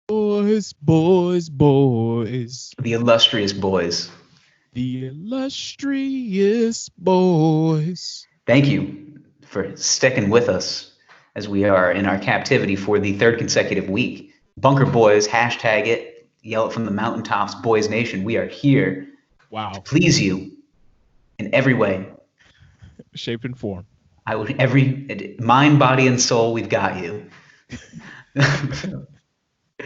Boys. The illustrious boys. The illustrious boys. Thank you for sticking with us as we are in our captivity for the third consecutive week. Bunker Boys, hashtag it, yell it from the mountaintops, Boys Nation. We are here to Wow. please you in every way. Shape and form. Every mind, body, and soul, we've got you.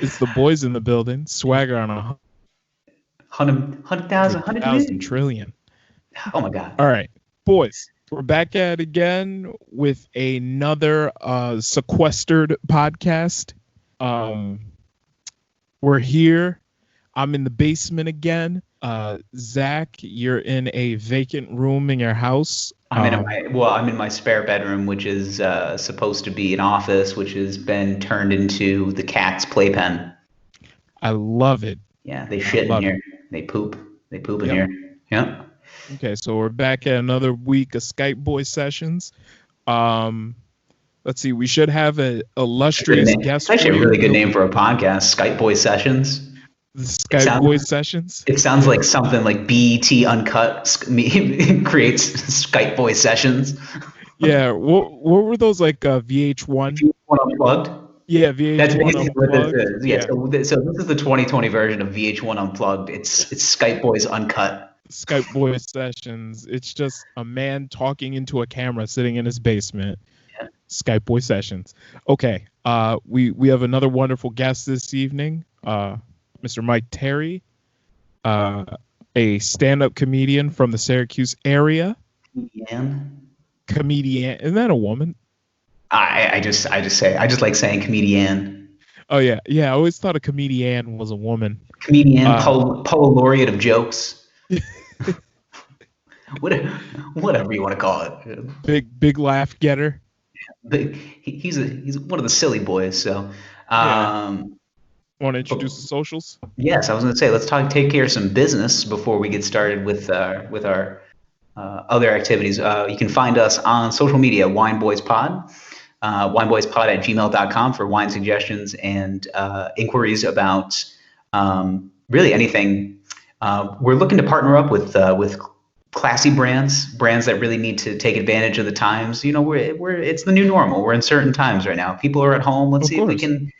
It's the boys in the building. Swagger on 100,000, 100 100,000 million. trillion. Oh my God. All right, boys. We're back at it again with another sequestered podcast. We're here. I'm in the basement again. Zach, you're in a vacant room in your house. I'm in my spare bedroom, which is supposed to be an office, which has been turned into the cat's playpen. I love it. Yeah, they shit in here. They poop. They poop in here. Yeah. Okay, so we're back at another week of Skype Boys sessions. Let's see, we should have an illustrious guest. Actually, a really good name for a podcast, Skype Boys Sessions. The Skype Boys Sessions. It sounds like something like BET Uncut creates Skype Boys Sessions. Yeah, what were those like VH1? VH1 Unplugged? Yeah, VH1 That's basically Unplugged. what this is. Yeah. So this is the 2020 version of VH1 Unplugged. It's Skype Boys Uncut. Skype Boys Sessions. It's just a man talking into a camera sitting in his basement. Yeah. Skype Boys Sessions. Okay. We have another wonderful guest this evening. Mr. Mike Terry, a stand-up comedian from the Syracuse area. Comedian. Isn't that a woman? I just like saying comedian. Oh yeah. I always thought a comedian was a woman. Comedian, Poe laureate of jokes. Whatever you want to call it. Big laugh getter. He's one of the silly boys. So, want to introduce the socials? Yes, I was going to say let's take care of some business before we get started with our other activities. You can find us on social media, WineBoysPod, wineboyspod@gmail.com for wine suggestions and inquiries about really anything. We're looking to partner up with classy brands that really need to take advantage of the times. You know, it's the new normal. We're in certain times right now. People are at home. Let's see if we can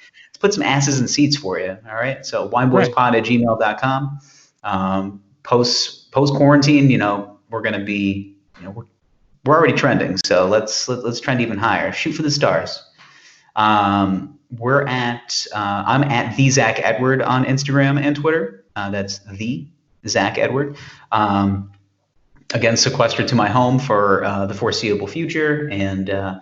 put some asses in seats for you. All right. So wineboyspod@gmail.com. Post quarantine, we're going to be, we're already trending. So let's trend even higher. Shoot for the stars. I'm at the Zach Edward on Instagram and Twitter. That's the Zach Edward. Again, sequestered to my home for the foreseeable future, and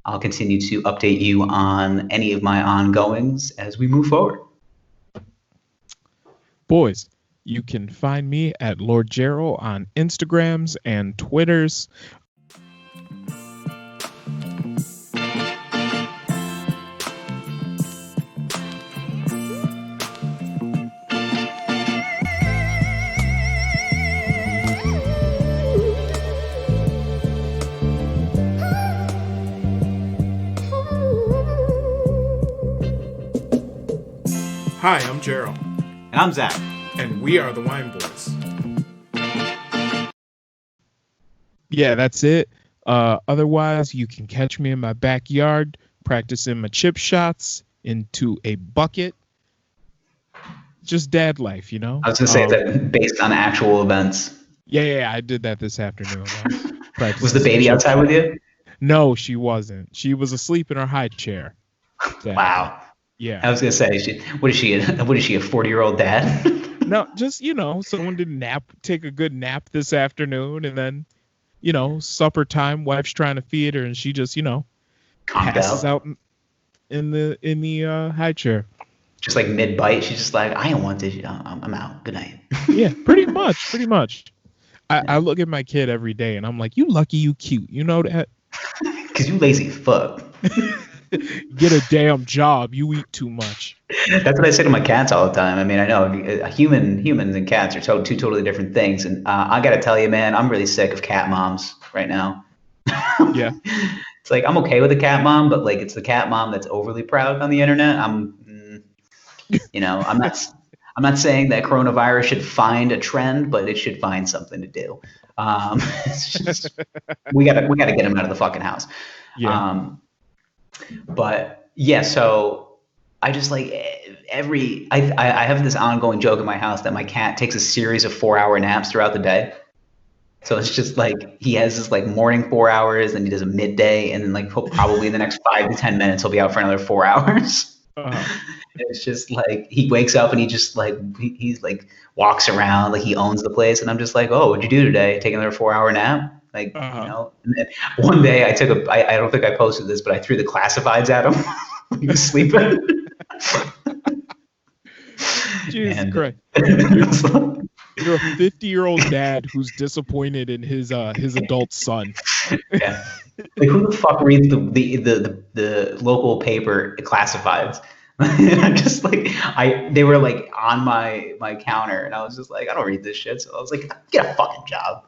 I'll continue to update you on any of my ongoings as we move forward. Boys, you can find me at Lord Gerald on Instagrams and Twitters. Hi, I'm Gerald. And I'm Zach. And we are the Wine Boys. Yeah, that's it. Otherwise, you can catch me in my backyard practicing my chip shots into a bucket. Just dad life, I was going to say that based on actual events. Yeah, I did that this afternoon. Was the baby outside with you? No, she wasn't. She was asleep in her high chair. Wow. Yeah. I was going to say, what is she, a 40-year-old dad? No, just, someone did take a good nap this afternoon, and then, supper time, wife's trying to feed her, and she just, passes out in the high chair. Just like mid-bite, she's just like, I don't want this. I'm out. Good night. Yeah, pretty much. I look at my kid every day, and I'm like, you lucky you cute. You know that? Because you lazy fuck. Get a damn job. You eat too much. That's what I say to my cats all the time. I mean, I know humans and cats are two totally different things. And I got to tell you, man, I'm really sick of cat moms right now. Yeah. It's like, I'm okay with a cat mom, but like, it's the cat mom that's overly proud on the internet. I'm not saying that coronavirus should find a trend, but it should find something to do. It's just, we gotta get him out of the fucking house. Yeah. But yeah, so I just like I have this ongoing joke in my house that my cat takes a series of 4-hour naps throughout the day. So it's just like he has this like morning 4 hours, and he does a midday, and then like he'll probably in the next 5 to 10 minutes he'll be out for another 4 hours. It's just like he wakes up and he just like he's like walks around like he owns the place, and I'm just like, oh, what'd you do today? Take another 4-hour nap? Like And then one day I took I don't think I posted this, but I threw the classifieds at him when he was sleeping. Jesus Christ. You're a 50-year-old dad who's disappointed in his adult son. Yeah. Like, who the fuck reads the local paper classifieds? And I'm just like, they were like on my counter, and I was just like, I don't read this shit. So I was like, get a fucking job.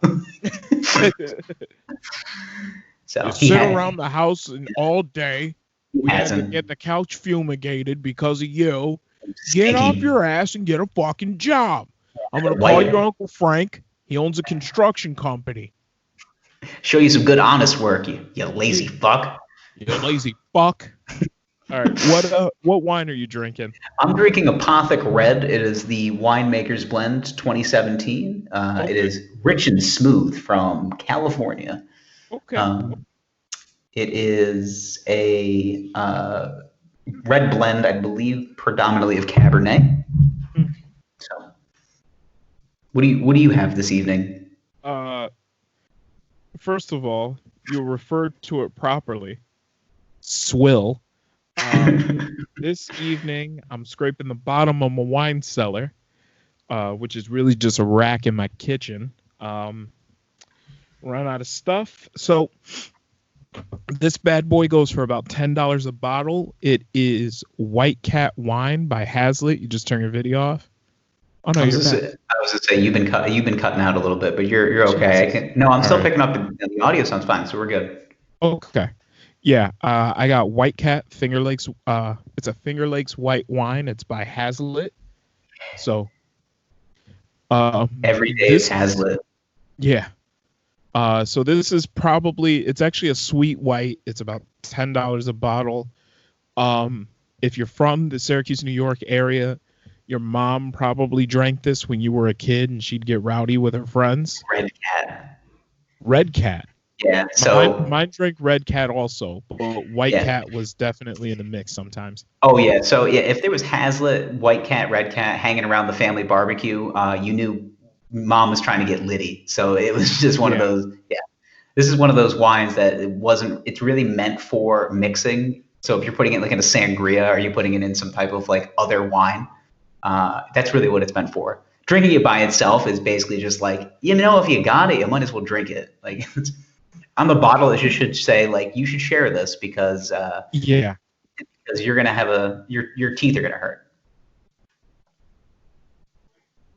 So you sit around the house all day. We had to get the couch fumigated because of you. Get off your ass and get a fucking job. I'm going to call your Uncle Frank. He owns a construction company. Show you some good, honest work, you lazy fuck. You lazy fuck. All right, what wine are you drinking? I'm drinking Apothic Red. It is the Winemaker's Blend 2017. It is rich and smooth from California. Okay. It is a red blend, I believe, predominantly of Cabernet. So, what do you have this evening? First of all, you referred to it properly. Swill. This evening, I'm scraping the bottom of my wine cellar, which is really just a rack in my kitchen. Run out of stuff. So this bad boy goes for about $10 a bottle. It is White Cat wine by Hazlitt. You just turn your video off. Oh no, I was gonna say you've been cutting out a little bit, but you're okay. I'm still picking up the audio sounds fine, so we're good. Okay. Yeah, I got White Cat Finger Lakes. It's a Finger Lakes white wine. It's by Hazlitt. So, every day is Hazlitt. Yeah. So this is it's actually a sweet white. It's about $10 a bottle. If you're from the Syracuse, New York area, your mom probably drank this when you were a kid, and she'd get rowdy with her friends. Red Cat. Yeah, so mine drank Red Cat also, but White Cat was definitely in the mix sometimes. Oh yeah, so yeah, if there was Hazlitt, White Cat, Red Cat hanging around the family barbecue, you knew mom was trying to get litty. So it was just one of those. Yeah, this is one of those wines that it's really meant for mixing. So if you're putting it like in a sangria, or you're putting it in some type of like other wine, that's really what it's meant for. Drinking it by itself is basically just like, if you got it, you might as well drink it. Like on the bottle, it should say like, you should share this because because you're gonna have your teeth are gonna hurt.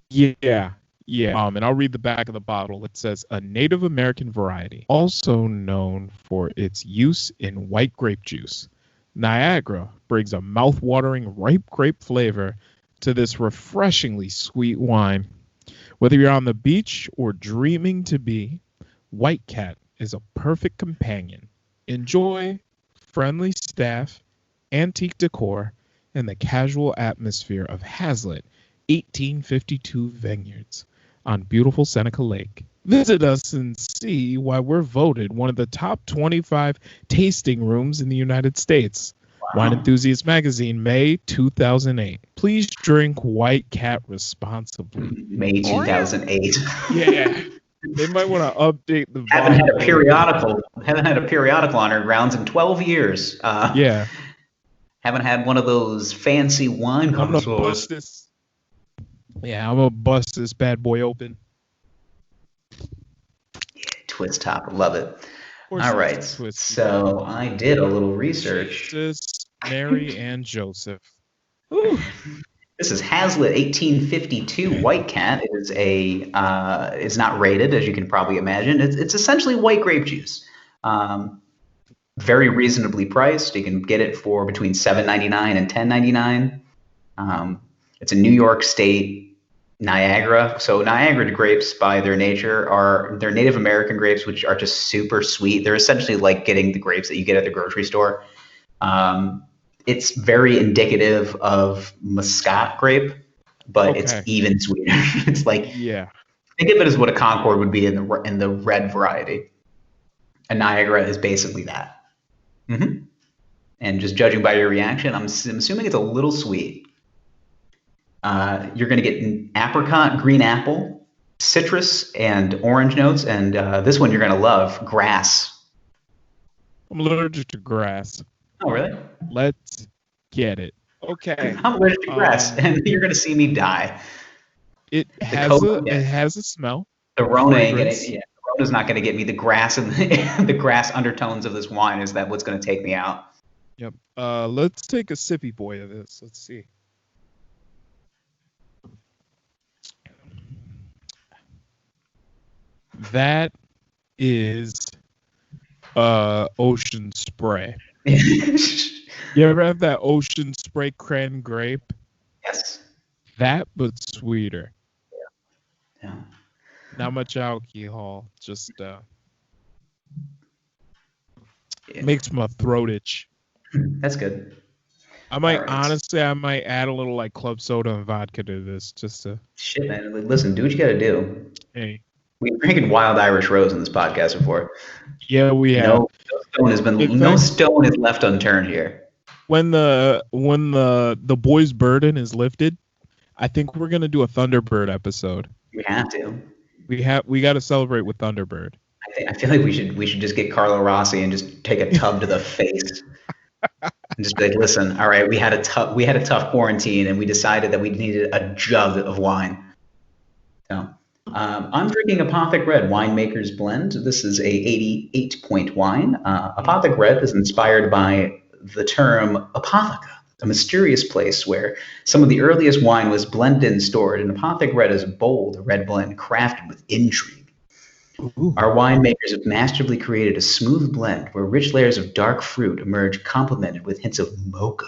Yeah. And I'll read the back of the bottle. It says, a Native American variety, also known for its use in white grape juice. Niagara brings a mouth-watering ripe grape flavor to this refreshingly sweet wine. Whether you're on the beach or dreaming to be, White Cat is a perfect companion. Enjoy friendly staff, antique decor, and the casual atmosphere of Hazlitt 1852 Vineyards on beautiful Seneca Lake. Visit us and see why we're voted one of the top 25 tasting rooms in the United States. Wow. Wine Enthusiast Magazine, May 2008. Please drink White Cat responsibly. May 2008. Yeah. They might want to update the Haven't had a periodical on our grounds in 12 years. Yeah. Haven't had one of those fancy wine connoisseurs. I'm gonna bust this bad boy open. Yeah, twist top, love it. All right, so I did a little research. Jesus, Mary, and Joseph. Ooh. This is Hazlitt 1852 White Cat. It is it's not rated, as you can probably imagine. It's essentially white grape juice. Very reasonably priced. You can get it for between $7.99 and $10.99. It's a New York State Niagara. So Niagara grapes, by their nature, they're Native American grapes, which are just super sweet. They're essentially like getting the grapes that you get at the grocery store. It's very indicative of Muscat grape, but it's even sweeter. It's like, think of it as what a Concord would be in the red variety. A Niagara is basically that. Mm-hmm. And just judging by your reaction, I'm assuming it's a little sweet. You're going to get apricot, green apple, citrus, and orange notes. And this one you're going to love, grass. I'm allergic to grass. Oh, really? Let's get it. Okay. I'm allergic to grass, and you're going to see me die. It has a smell. The Rona ain't gonna, the Rona's not going to get me. The grass and the grass undertones of this wine is that what's going to take me out. Yep. Let's take a sippy boy of this. Let's see. That is ocean spray. You ever have that ocean spray cran grape? Yes. That, but sweeter. Yeah. Not much alcohol. Just makes my throat itch. That's good. I might add a little like club soda and vodka to this just to. Shit, man. Listen, do what you got to do. Hey. We've drinking Wild Irish Rose in this podcast before. Yeah, we have. No stone is left unturned here. When the Boyz burden is lifted, I think we're gonna do a Thunderbird episode. We have to. We got to celebrate with Thunderbird. I feel like we should just get Carlo Rossi and just take a tub to the face. And just be like, listen, all right, we had a tough quarantine, and we decided that we needed a jug of wine. So, I'm drinking Apothic Red Winemaker's Blend. This is a 88-point wine. Apothic Red is inspired by the term apotheca, a mysterious place where some of the earliest wine was blended and stored. And Apothic Red is a bold red blend crafted with intrigue. Ooh. Our winemakers have masterfully created a smooth blend where rich layers of dark fruit emerge complemented with hints of mocha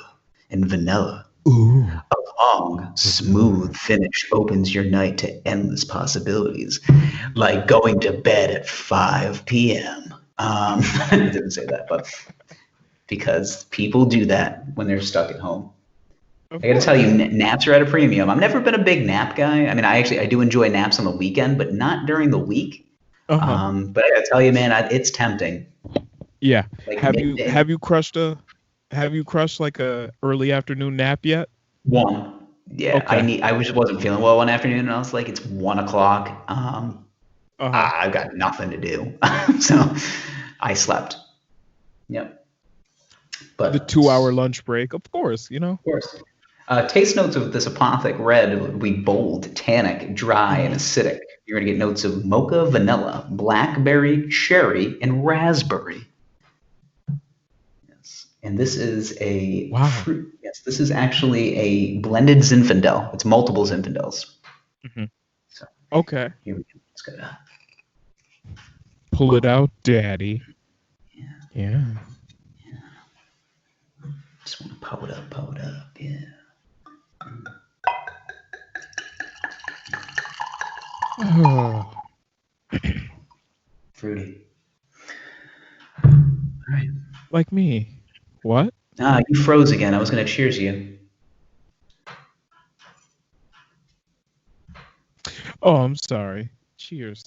and vanilla. Ooh. A long, smooth finish opens your night to endless possibilities, like going to bed at 5 p.m. I didn't say that, but because people do that when they're stuck at home. I got to tell you, naps are at a premium. I've never been a big nap guy. I mean, I do enjoy naps on the weekend, but not during the week. Uh-huh. But I got to tell you, man, it's tempting. Yeah. Like, have you crushed like a early afternoon nap yet? One. Yeah. Okay. I just wasn't feeling well one afternoon, and I was like, it's 1:00. I've got nothing to do, so I slept. Yep. But the 2-hour lunch break, of course, Of course. Taste notes of this Apothic Red would be bold, tannic, dry, and acidic. You're going to get notes of mocha, vanilla, blackberry, cherry, and raspberry. Yes. And this is a fruit. Yes, this is actually a blended Zinfandel. It's multiple Zinfandels. Mm-hmm. So, okay. Here we go. Let's go. Pull it out, Daddy. Yeah. Just want to pull it up. Yeah. Fruity. All right. Like me. What? You froze again. I was going to cheers you. Oh, I'm sorry. Cheers.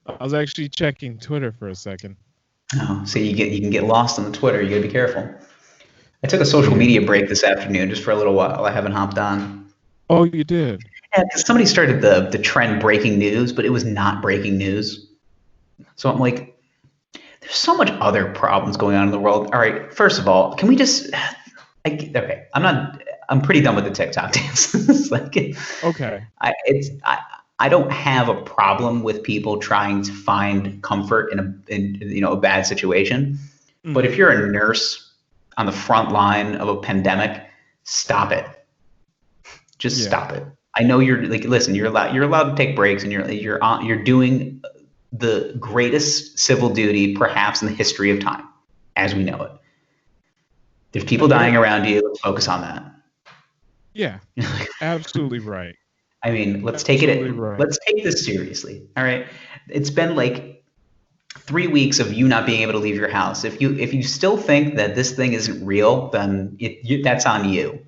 I was actually checking Twitter for a second. Oh, so you can get lost on the Twitter. You got to be careful. I took a social media break this afternoon just for a little while. I haven't hopped on. Oh, you did? Yeah, because somebody started the trend breaking news, but it was not breaking news. So I'm like, there's so much other problems going on in the world. All right, first of all, can we just? Okay, I'm pretty done with the TikTok dance. It's like, okay. I don't have a problem with people trying to find comfort in a bad situation, but if you're a nurse on the front line of a pandemic, stop it. Just stop it. I know you're like, listen, you're allowed to take breaks, and you're doing the greatest civil duty perhaps in the history of time, as we know it. There's people dying around you. Let's focus on that. Yeah, absolutely right. I mean, Absolutely right. let's take this seriously. All right. It's been like 3 weeks of you not being able to leave your house. If you still think that this thing isn't real, then that's on you.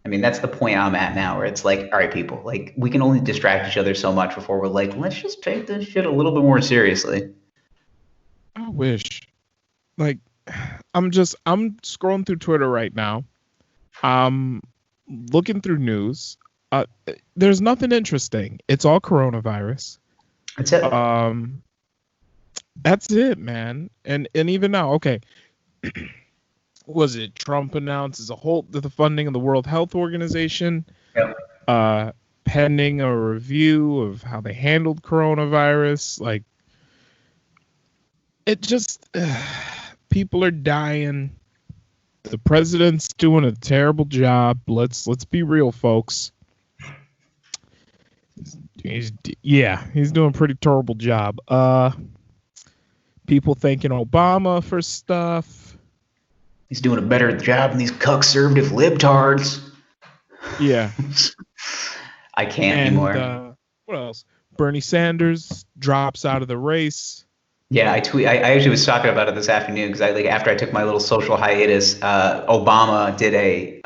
I mean, that's the point I'm at now, where it's like, all right, people, like we can only distract each other so much before we're like, let's just take this shit a little bit more seriously. I wish. Like, I'm scrolling through Twitter right now. I'm looking through news. There's nothing interesting. It's all coronavirus. That's it. That's it, man. And even now, okay. Was it Trump announces a halt to the funding of the World Health Organization, Yep. pending a review of how they handled coronavirus. Like, it just people are dying. The president's doing a terrible job. Let's be real, folks. He's doing a pretty terrible job. People thanking Obama for stuff. He's doing a better job than these conservative libtards. Yeah. I can't anymore. What else? Bernie Sanders drops out of the race. Yeah, I actually was talking about it this afternoon because after I took my little social hiatus, Obama did a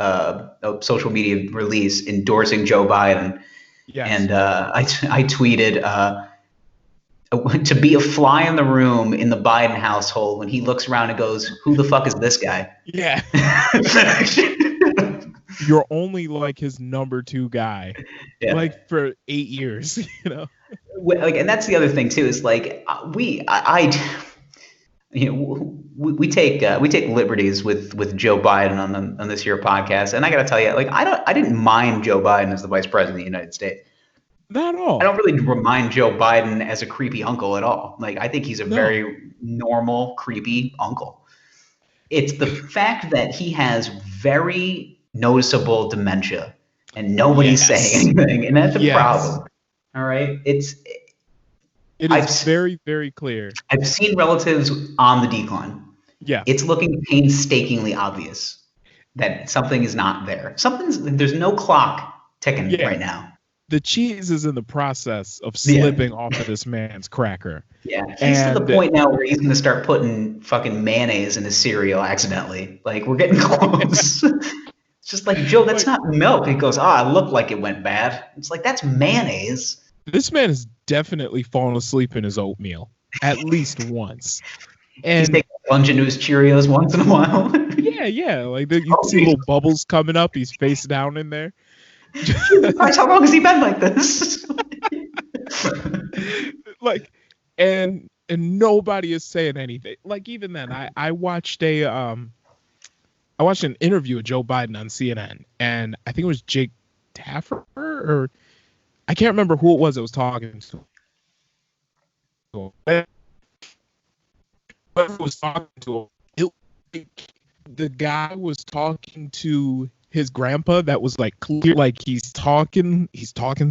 social media release endorsing Joe Biden. Yes. And I tweeted to be a fly in the room in the Biden household when he looks around and goes, "Who the fuck is this guy?" Yeah. You're only like his number 2 guy, like for 8 years, you know. Like, and that's the other thing too, is like we take liberties with Joe Biden on this here podcast, and I got to tell you, like I didn't mind Joe Biden as the vice president of the United States. Not at all. I don't really mind Joe Biden as a creepy uncle at all. Like, I think he's a very normal, creepy uncle. It's the fact that he has very noticeable dementia and nobody's saying anything, and that's a problem. All right, it is very, very clear. I've seen relatives on the decline. Yeah, it's looking painstakingly obvious that something is not there. There's no clock ticking right now. The cheese is in the process of slipping off of this man's cracker. Yeah, he's to the point now where he's going to start putting fucking mayonnaise in his cereal accidentally. Like, we're getting close. It's just like, Joe, that's not milk. He goes, it looked like it went bad. It's like, that's mayonnaise. This man has definitely fallen asleep in his oatmeal at least once. And he's taking a plunge into his Cheerios once in a while. yeah. Like, you see little bubbles coming up. He's face down in there. Christ, how long has he been like this? Like, and nobody is saying anything. Like, even then, I watched an interview with Joe Biden on CNN, and I think it was Jake Tapper, or I can't remember who it was that was talking to. Whoever was talking to him, the guy was talking to his grandpa that was like clear, like he's talking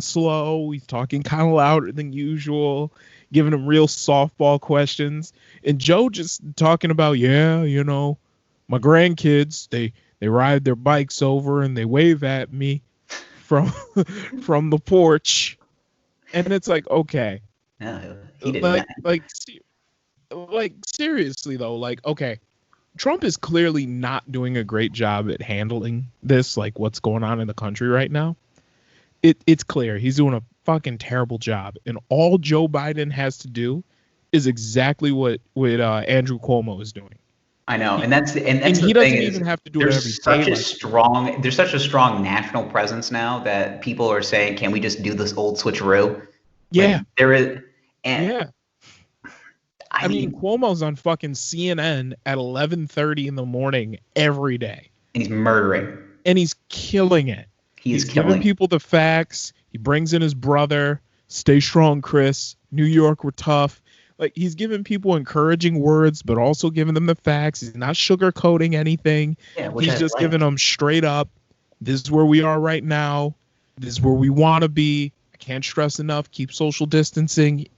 slow, he's talking kind of louder than usual, giving him real softball questions, and Joe just talking about, my grandkids, they ride their bikes over and they wave at me from the porch, and it's like, okay, like seriously though, like, okay, Trump is clearly not doing a great job at handling this, like what's going on in the country right now. It's clear he's doing a fucking terrible job, and all Joe Biden has to do is exactly what Andrew Cuomo is doing. I know, and that's he doesn't even have to do it every day. There's such a strong national presence now that people are saying, "Can we just do this old switcheroo?" Yeah, like, there is, and I mean, Cuomo's on fucking CNN at 11:30 in the morning every day, and he's murdering, and he's killing it. He's giving people the facts. He brings in his brother. Stay strong, Chris. New York, we're tough. Like, he's giving people encouraging words, but also giving them the facts. He's not sugarcoating anything. He's just giving them straight up. This is where we are right now. This is where we want to be. I can't stress enough. Keep social distancing.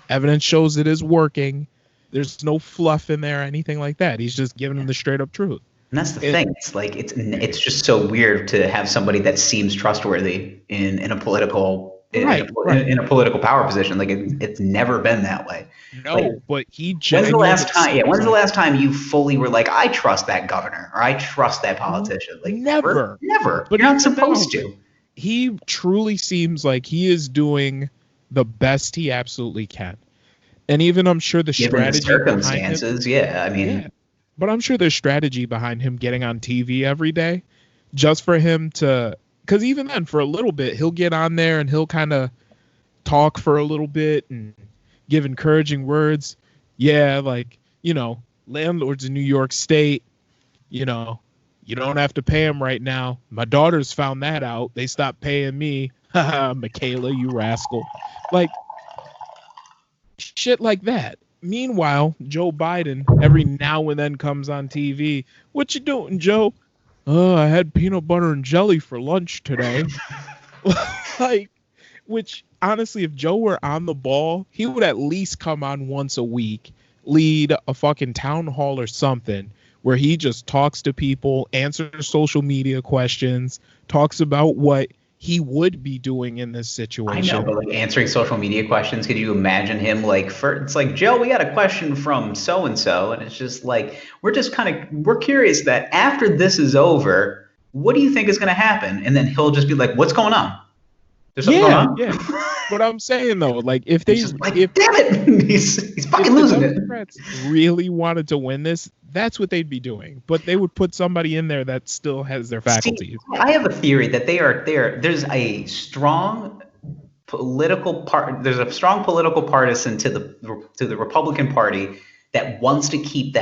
Evidence shows it is working. There's no fluff in there or anything like that. He's just giving them the straight up truth. And that's the thing. It's like it's just so weird to have somebody that seems trustworthy in a political Right. in a political power position. Like it's never been that way. Like No, but he when's the genuinely last time? Yeah, seems when's the like last time you fully were like, I trust that governor or I trust that politician? Like ever? never. Never. But You're not even now, supposed to. he truly seems like he is doing the best he absolutely can. And even I'm sure the Given the strategy behind him. circumstances, yeah. I mean, Yeah. But I'm sure there's strategy behind him getting on TV every day just for him to, because even then, for a little bit, he'll get on there and he'll kind of talk for a little bit and give encouraging words. Yeah, like, landlords in New York State, you don't have to pay them right now. My daughters found that out. They stopped paying me. Haha, Michaela, you rascal. Like, shit like that. Meanwhile, Joe Biden every now and then comes on TV. What you doing, Joe? Oh, I had peanut butter and jelly for lunch today. Like, which honestly, if Joe were on the ball, he would at least come on once a week, lead a fucking town hall or something where he just talks to people, answers social media questions, talks about what he would be doing in this I situation. know, but like answering social media questions, could you imagine him like it's like, Joe, we got a question from so and so, and it's just like we're curious that after this is over, what do you think is gonna happen? And then he'll just be like, what's going on? There's something going on? Yeah. What I'm saying though, like if they He's just like, if damn it, he's fucking the losing it. Democrats really wanted to win this, that's what they'd be doing. But they would put somebody in there that still has their faculties. See, I have a theory that there's a strong political partisan to the Republican Party that wants to keep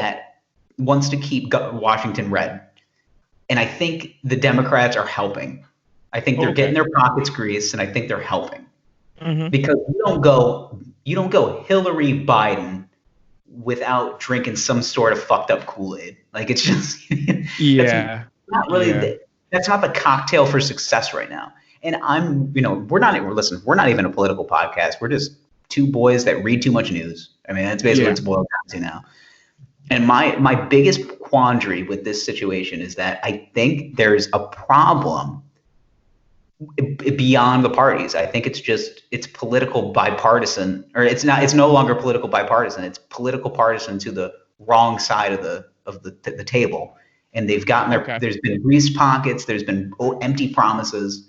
Washington red. And I think the Democrats are helping. I think they're getting their pockets greased, and I think they're helping. Because you don't go Hillary Biden without drinking some sort of fucked up Kool-Aid. Like it's just that's not really that's not the cocktail for success right now. And we're not even a political podcast. We're just two boys that read too much news. I mean, that's basically what it's boiled down to now. And my biggest quandary with this situation is that I think there's a problem beyond the parties. I think it's political bipartisan, or it's no longer political bipartisan. It's political partisan to the wrong side of the table. And they've gotten there's been greased pockets, there's been empty promises,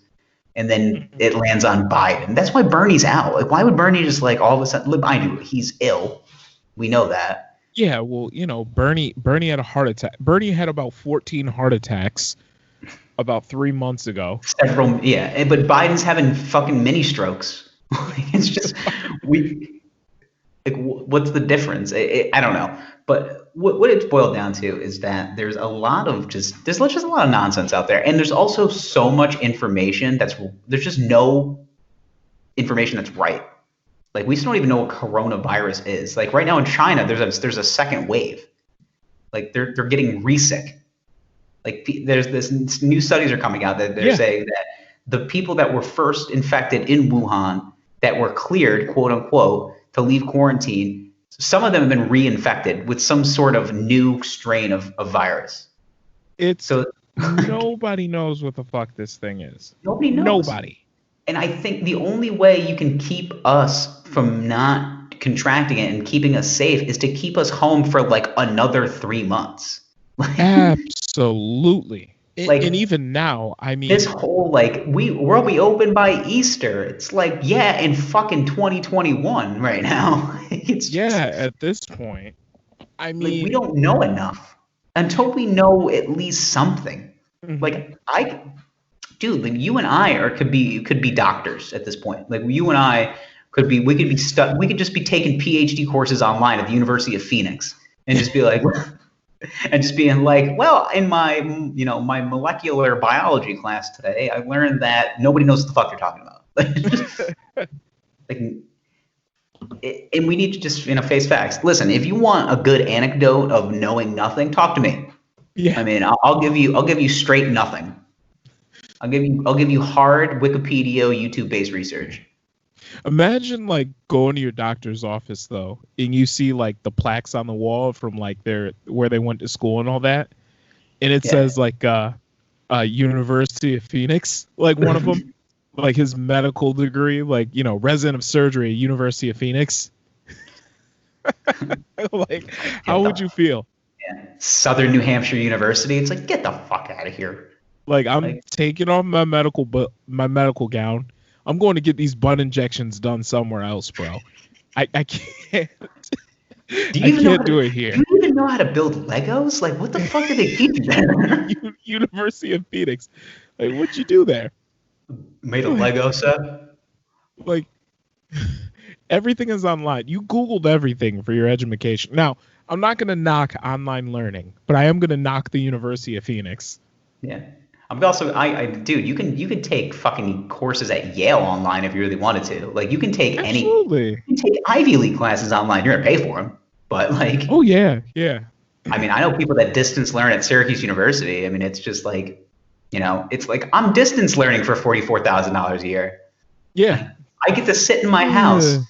and then it lands on Biden. That's why Bernie's out. Like, why would Bernie just like all of a sudden? I knew he's ill. We know that. Yeah, well, Bernie had a heart attack. Bernie had about 14 heart attacks about 3 months ago. But Biden's having fucking mini strokes. It's just what's the difference? I don't know. But what it's boiled down to is that there's just a lot of nonsense out there, and there's also so much information there's just no information that's right. Like, we still don't even know what coronavirus is. Like, right now in China, there's a second wave. Like, they're getting re-sick. Like, there's this new studies are coming out that they're saying that the people that were first infected in Wuhan that were cleared, quote unquote, to leave quarantine, some of them have been reinfected with some sort of new strain of virus. Nobody knows what the fuck this thing is. Nobody knows. Nobody. And I think the only way you can keep us from not contracting it and keeping us safe is to keep us home for like another 3 months. Absolutely. Like, and even now, I mean, this whole like we'll be open by Easter. It's like, yeah, in fucking 2021 right now. It's at this point, I mean, like, we don't know enough until we know at least something. Like, you and I could be doctors at this point. Like, you and I we could just be taking PhD courses online at the University of Phoenix and just be like and just being like, well, in my my molecular biology class today, I learned that nobody knows what the fuck they're talking about. And we need to just face facts. Listen, if you want a good anecdote of knowing nothing, talk to me. Yeah. I mean, I'll give you straight nothing. I'll give you hard Wikipedia, YouTube-based research. Imagine like going to your doctor's office though, and you see like the plaques on the wall from like where they went to school and all that, and it Yeah. says like University of Phoenix, like one of them, like his medical degree, like resident of surgery, University of Phoenix. Like, how would you feel? Southern New Hampshire University. It's like, get the fuck out of here. Like, I'm taking off my medical gown. I'm going to get these butt injections done somewhere else, bro. I can't. I can't do it here. Do you even know how to build Legos? Like, what the fuck do they teach you there? University of Phoenix. Like, what'd you do there? Made a Lego set? Like, everything is online. You Googled everything for your education. Now, I'm not going to knock online learning, but I am going to knock the University of Phoenix. Yeah. I'm also, dude, you can take fucking courses at Yale online if you really wanted to. Like, you can take Absolutely. you can take Ivy League classes online. You're gonna pay for them, but like, oh yeah. I mean, I know people that distance learn at Syracuse University. I mean, it's just like, it's like I'm distance learning for $44,000 a year. Yeah. I get to sit in my house, and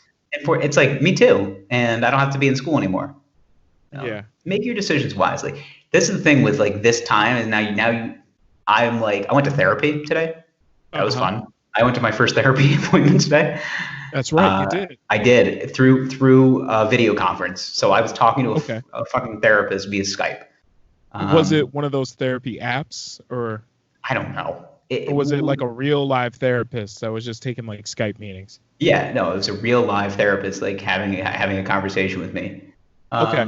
it's like me too, and I don't have to be in school anymore. Yeah. Make your decisions wisely. This is the thing with like this time, and now I'm like, I went to therapy today. That was fun. I went to my first therapy appointment today. That's right, you did. I did through a video conference. So I was talking to a fucking therapist via Skype. Was it one of those therapy apps, or I don't know? Or was it like a real live therapist that was just taking like Skype meetings? Yeah, no, it was a real live therapist, like having a conversation with me. Okay.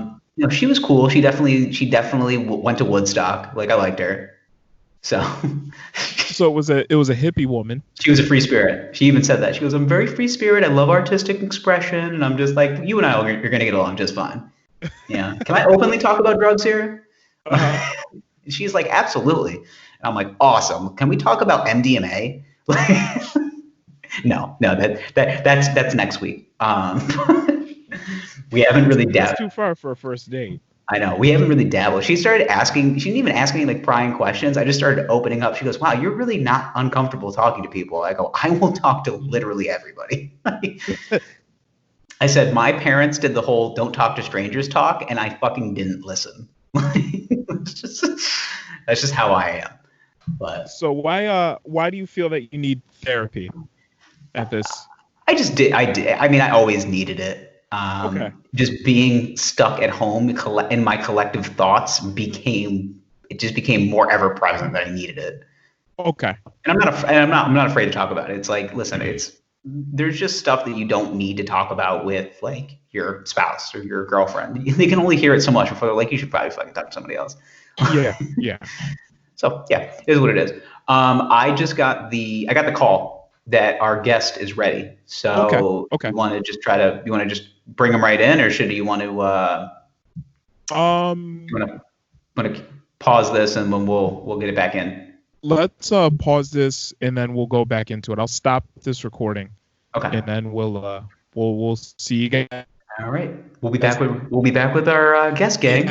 She was cool. She definitely went to Woodstock. Like, I liked her. So it was a hippie woman. She was a free spirit. She even said that. She goes, "I'm very free spirit. I love artistic expression." And I'm just like, you and I are going to get along just fine. Yeah. Can I openly talk about drugs here? She's like, absolutely. And I'm like, awesome. Can we talk about MDMA? No, that's next week. We haven't really dabbled. It's too far for a first date. I know. We haven't really dabbled. She started asking, she didn't even ask me like prying questions. I just started opening up. She goes, "Wow, you're really not uncomfortable talking to people." I go, "I will talk to literally everybody." I said, my parents did the whole "don't talk to strangers" talk, and I fucking didn't listen. That's just how I am. But so why do you feel that you need therapy at this? I just did. I mean, I always needed it. Just being stuck at home in my collective thoughts became more ever present that I needed it. Okay. And I'm not afraid to talk about it. It's like, listen, there's just stuff that you don't need to talk about with like your spouse or your girlfriend. They can only hear it so much before they're like, you should probably fucking talk to somebody else. Yeah. So yeah, it is what it is. I got the call that our guest is ready. So okay. You want to just bring him right in, or should you want to pause this and then we'll get it back in? Let's pause this and then we'll go back into it. I'll stop this recording. Okay. And then we'll see you guys. All right. We'll be back with our guest gang.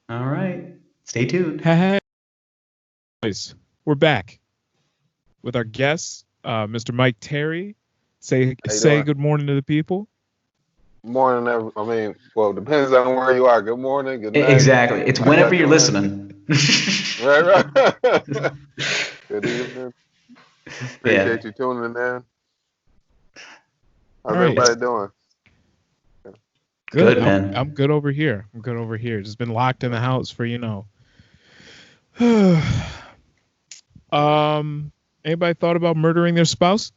All right. Stay tuned. Hey, boys, we're back with our guest, Mr. Mike Terry. Say good morning to the people. Morning, depends on where you are. Good morning, good night. Exactly. It's whenever you're listening. Right. Good evening. Appreciate you tuning in. How's everybody doing? Good, man. I'm good over here. Just been locked in the house for Anybody thought about murdering their spouse?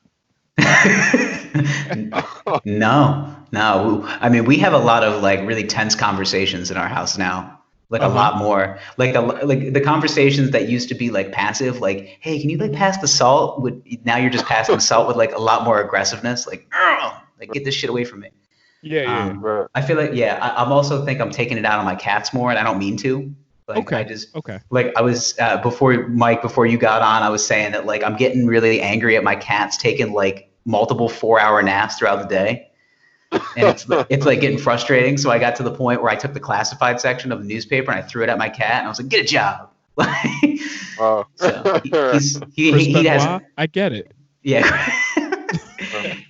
No. I mean, we have a lot of like really tense conversations in our house now. Like a lot more. Like the conversations that used to be like passive, like, "Hey, can you like pass the salt?" Now you're just passing the salt with like a lot more aggressiveness. Like get this shit away from me. Yeah. I feel like I'm also think I'm taking it out on my cats more, and I don't mean to. Like, Like I was before you got on, I was saying that like I'm getting really angry at my cats taking like multiple 4-hour naps throughout the day, and it's like getting frustrating. So I got to the point where I took the classified section of the newspaper and I threw it at my cat, and I was like, "Get a job." So he hasn't. I get it. Yeah.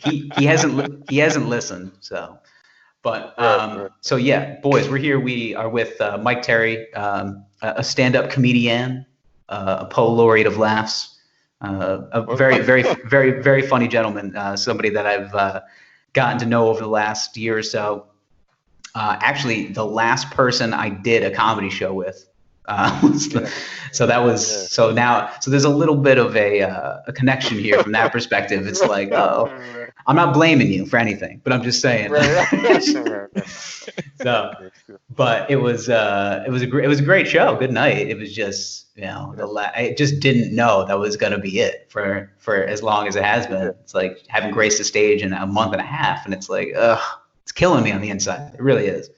he hasn't listened. So. But so yeah, boys, we're here. We are with Mike Terry. a stand-up comedian, a Poe laureate of laughs, a very, very, very, very funny gentleman, somebody that I've gotten to know over the last year or so. Actually, the last person I did a comedy show with. So that was so there's a little bit of a connection here from that perspective. It's like, oh, I'm not blaming you for anything, but I'm just saying. So, but it was a great show. Good night. It was just, I just didn't know that was gonna be it for as long as it has been. It's like having graced the stage in a month and a half, and it's like, it's killing me on the inside. It really is.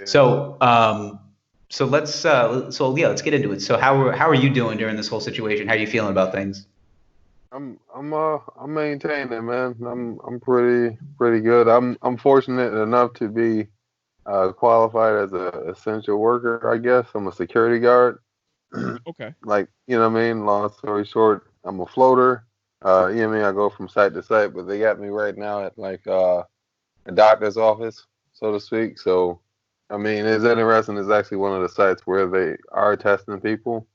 So let's get into it. So how are you doing during this whole situation? How are you feeling about things? I'm maintaining, man. I'm pretty good. I'm fortunate enough to be qualified as a essential worker, I guess. I'm a security guard. Okay. Like, you know what I mean? Long story short, I'm a floater. You know what I mean? I go from site to site, but they got me right now at like a doctor's office, so to speak. So I mean, it's interesting. It's actually one of the sites where they are testing people.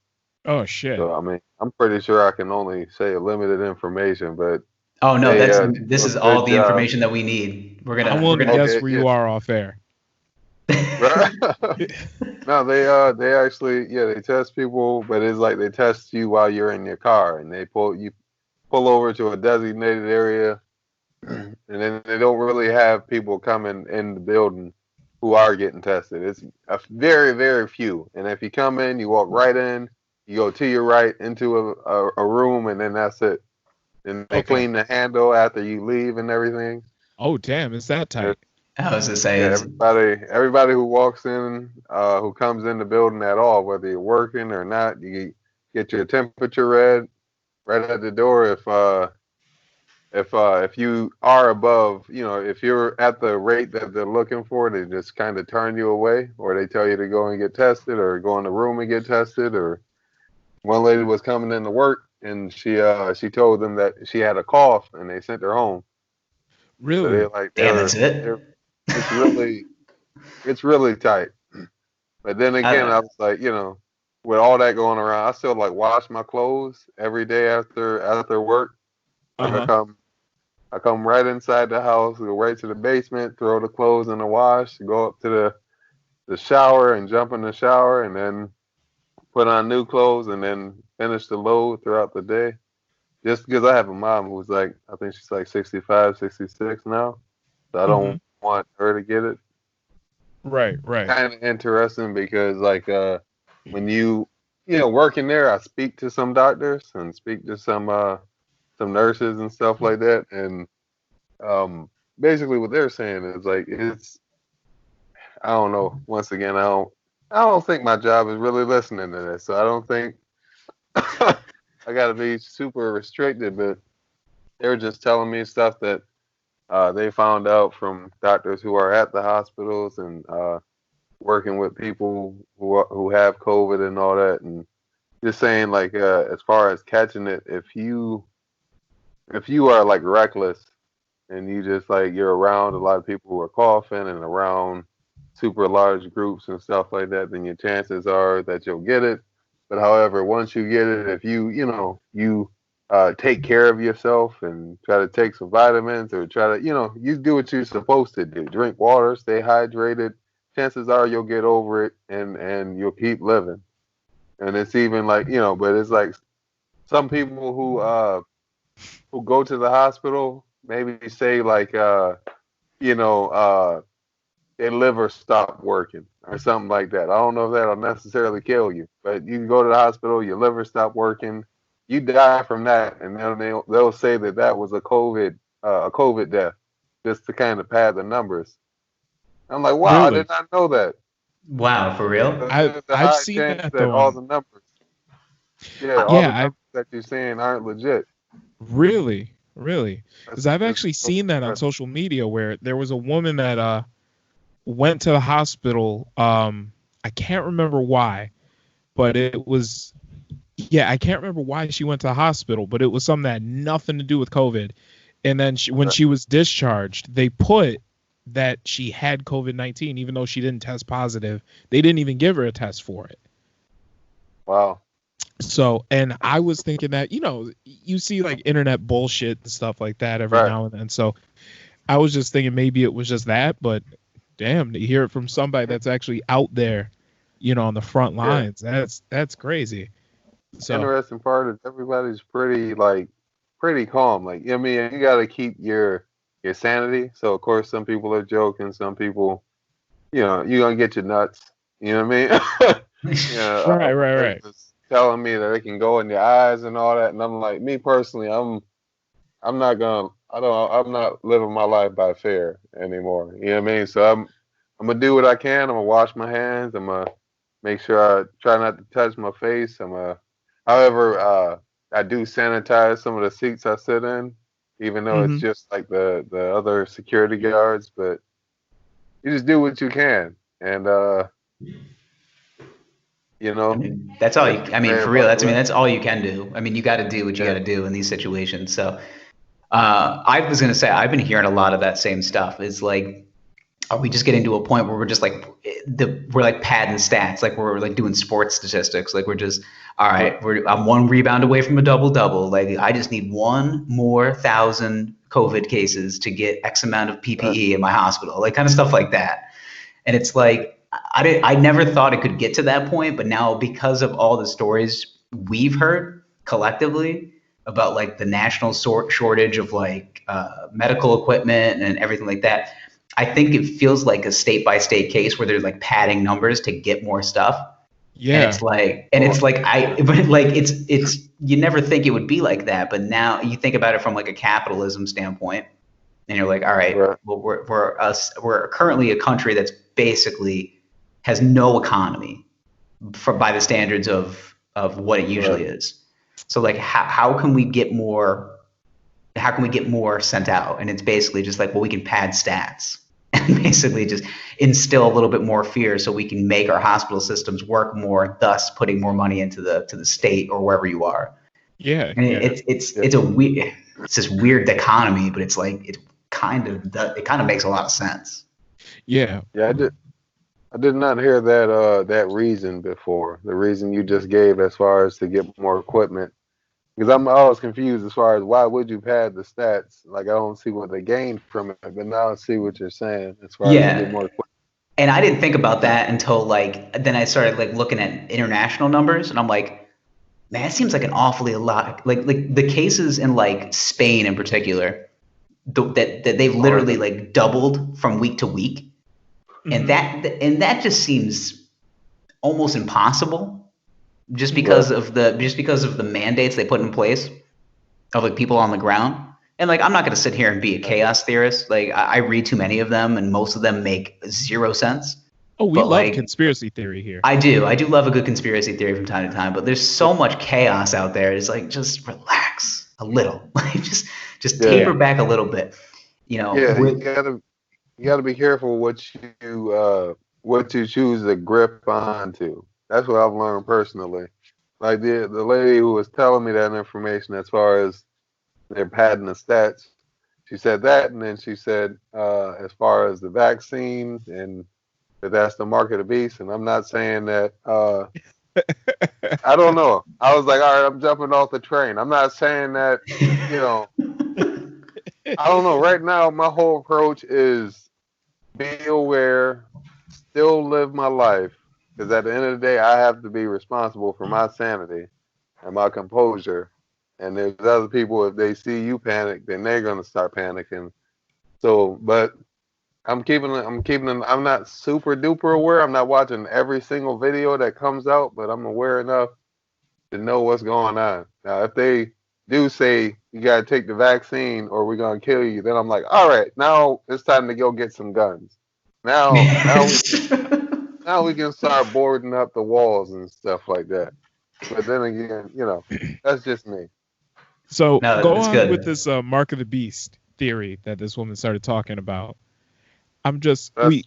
Oh shit! So I mean, I'm pretty sure I can only say limited information, but oh no, this is all the information that we need. I'm willing to guess where you are off air. Right? No, they actually they test people, but it's like they test you while you're in your car, and they pull over to a designated area, and then they don't really have people coming in the building who are getting tested. It's a very, very few. And if you come in, you walk right in, you go to your right into a room, and then that's it. And they clean the handle after you leave and everything. Oh, damn. It's that tight. I was going to say. Everybody who walks in, who comes in the building at all, whether you're working or not, you get your temperature read right at the door. If you are above, if you're at the rate that they're looking for, they just kind of turn you away, or they tell you to go and get tested, or go in the room and get tested. Or one lady was coming into work, and she told them that she had a cough, and they sent her home. Really? So damn, that's it. It's really tight. But then again, I was like, with all that going around, I still like wash my clothes every day after work. I come right inside the house, go right to the basement, throw the clothes in the wash, go up to the shower and jump in the shower, and then put on new clothes, and then finish the load throughout the day. Just because I have a mom who's like, I think she's like 65, 66 now, so I don't want her to get it. Right. Kind of interesting because when you working there, I speak to some doctors and speak to some nurses and stuff like that, and basically what they're saying is like I don't know. Once again, I don't think my job is really listening to this, so I don't think I got to be super restricted. But they're just telling me stuff that they found out from doctors who are at the hospitals and working with people who have COVID and all that, and just saying as far as catching it, if you are like reckless and you just you're around a lot of people who are coughing and around super large groups and stuff like that, then your chances are that you'll get it. But however, once you get it, if you take care of yourself and try to take some vitamins or try to, you do what you're supposed to do. Drink water, stay hydrated. Chances are you'll get over it and you'll keep living. And it's even but it's like some people who go to the hospital, maybe say their liver stopped working or something like that. I don't know if that'll necessarily kill you, but you can go to the hospital, your liver stopped working, you die from that, and then they'll say that was a COVID death, just to kind of pad the numbers. I'm like, wow, really? I did not know that. Wow, for real? I've seen that though. All the numbers, the numbers that you're saying aren't legit. Really? Because I've actually seen that on social media where there was a woman that went to the hospital. I can't remember why, but it was, I can't remember why she went to the hospital, but it was something that had nothing to do with COVID. And then when she was discharged, they put that she had COVID-19, even though she didn't test positive. They didn't even give her a test for it. Wow. So, and I was thinking that, you see like internet bullshit and stuff like that every Right. now and then. So I was just thinking maybe it was just that, but damn, to hear it from somebody that's actually out there, on the front lines, that's crazy. So Interesting part is everybody's pretty calm. Like, I mean, you got to keep your sanity. So of course, some people are joking. Some people, you're gonna get your nuts. You know what I mean? Right. They're just telling me that they can go in your eyes and all that, and I'm like, me personally, I'm not living my life by fear anymore. You know what I mean? So I'm gonna do what I can. I'm gonna wash my hands. I'm gonna make sure I try not to touch my face. However, I do sanitize some of the seats I sit in, even though it's just like the other security guards. But you just do what you can, and I mean, that's all you. I mean, for real, that's all you can do. I mean, you got to do what you got to do in these situations. So, I was gonna say I've been hearing a lot of that same stuff. Is like, are we just getting to a point where we're just like we're like padding stats, like we're like doing sports statistics, like we're just all right. I'm one rebound away from a double. Like I just need one more 1,000 COVID cases to get X amount of PPE in my hospital, like kind of stuff like that. And it's like I never thought it could get to that point, but now because of all the stories we've heard collectively about like the national shortage of like medical equipment and everything like that, I think it feels like a state by state case where they're like padding numbers to get more stuff. Yeah. And it's like it's you never think it would be like that, but now you think about it from like a capitalism standpoint, and you're like, all right, well we're currently a country that's basically has no economy by the standards of what it usually is. So like how can we get more sent out? And it's basically just like, well, we can pad stats and basically just instill a little bit more fear so we can make our hospital systems work more, thus putting more money into the state or wherever you are. Yeah. And it's this weird dichotomy, but it's like it kind of makes a lot of sense. Yeah. Yeah, I did not hear that reason before. The reason you just gave as far as to get more equipment. Because I'm always confused as far as why would you pad the stats? Like I don't see what they gained from it, but now I see what you're saying as far as to get more equipment. And I didn't think about that until like then I started like looking at international numbers, and I'm like, man, it seems like an awfully lot. Like the cases in like Spain in particular, that they've literally like doubled from week to week. And that just seems almost impossible, just because of the mandates they put in place of like people on the ground. And like I'm not going to sit here and be a chaos theorist. Like I read too many of them, and most of them make zero sense. Oh, we love conspiracy theory here. I do love a good conspiracy theory from time to time, but there's so much chaos out there. It's like just relax a little, like just taper back a little bit. You gotta be careful what you choose to grip onto. That's what I've learned personally. Like the lady who was telling me that information as far as they're padding the stats, she said that, and then she said as far as the vaccine and that's the mark of the beast. And I'm not saying that. I don't know. I was like, all right, I'm jumping off the train. I'm not saying that. I don't know. Right now, my whole approach is be aware, still live my life, because at the end of the day, I have to be responsible for my sanity and my composure. And there's other people, if they see you panic, then they're gonna start panicking. So, but I'm not super duper aware. I'm not watching every single video that comes out, but I'm aware enough to know what's going on. Now, if they do say you gotta take the vaccine or we're gonna kill you, then I'm like, all right, now it's time to go get some guns. Now we can start boarding up the walls and stuff like that. But then again, that's just me. So go on with this mark of the beast theory that this woman started talking about. We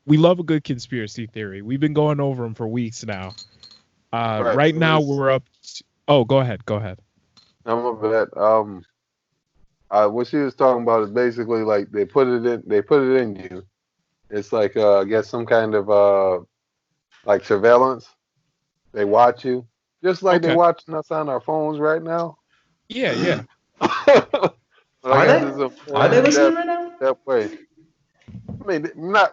love a good conspiracy theory. We've been going over them for weeks now. Right now we're up. Oh, go ahead. I'm a vet. what she was talking about is basically like they put it in you. It's like I guess some kind of like surveillance. They watch you just like they're watching us on our phones right now. Yeah. Are they? Are they listening right now? That way. I mean,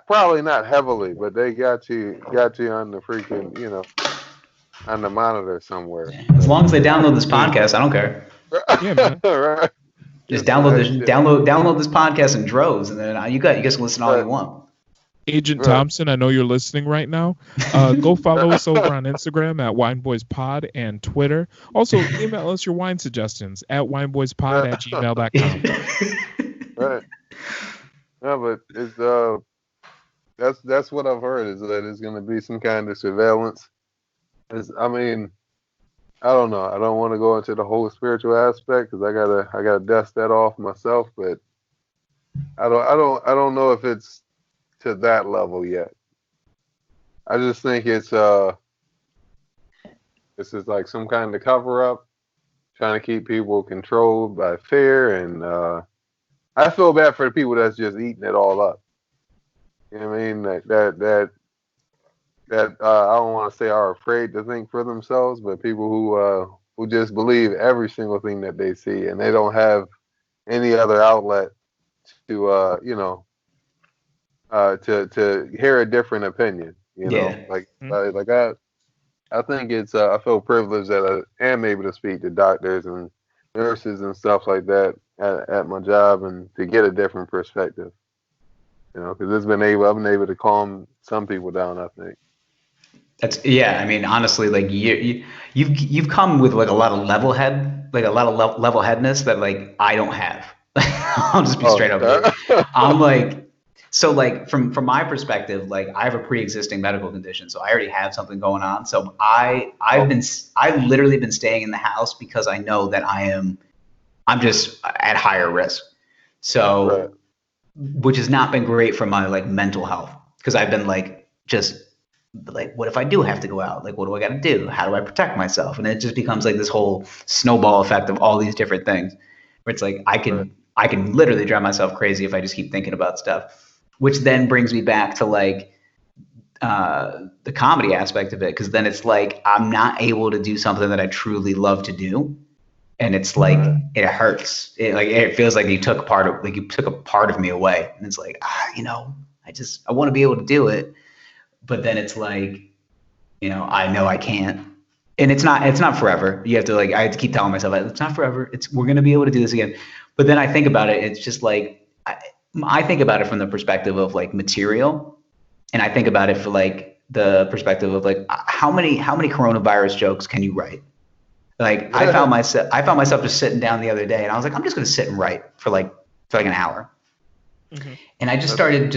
probably not heavily, but they got you on the freaking, on the monitor somewhere. As long as they download this podcast, I don't care. Yeah, man. Right. Just download this podcast in droves, and then you guys can listen all you want. Agent Thompson, I know you're listening right now. Go follow us over on Instagram at WineBoysPod and Twitter. Also, email us your wine suggestions at wineboyspod@gmail.com. Right. No, but it's that's what I've heard, is that it's going to be some kind of surveillance. I mean, I don't know. I don't want to go into the whole spiritual aspect because I gotta dust that off myself. But I don't know if it's to that level yet. I just think this is like some kind of cover up, trying to keep people controlled by fear, and I feel bad for the people that's just eating it all up. You know what I mean? That I don't want to say are afraid to think for themselves, but people who just believe every single thing that they see, and they don't have any other outlet to to hear a different opinion. I think it's I feel privileged that I am able to speak to doctors and nurses and stuff like that at my job, and to get a different perspective. Because I've been able to calm some people down, I think. I mean, honestly, like you've come with like a lot of level headedness that like I don't have. I'll just be straight up with you. I'm like, so like from my perspective, like I have a pre-existing medical condition, so I already have something going on. So I've literally been staying in the house because I know that I'm just at higher risk. So, which has not been great for my like mental health, because I've been like just like, what if I do have to go out? Like, what do I got to do? How do I protect myself? And it just becomes like this whole snowball effect of all these different things, where it's like I can literally drive myself crazy if I just keep thinking about stuff, which then brings me back to like the comedy aspect of it, because then it's like I'm not able to do something that I truly love to do, and it's like it hurts. It feels like you took a part of me away, and it's like I want to be able to do it. But then it's like, I know I can't, and it's not forever. You have to I have to keep telling myself it's not forever. We're going to be able to do this again. But then I think about it. It's just like, I think about it from the perspective of like material. And I think about it for like the perspective of like, how many coronavirus jokes can you write? Like I found myself just sitting down the other day, and I was like, I'm just going to sit and write for like an hour. Mm-hmm. And I just started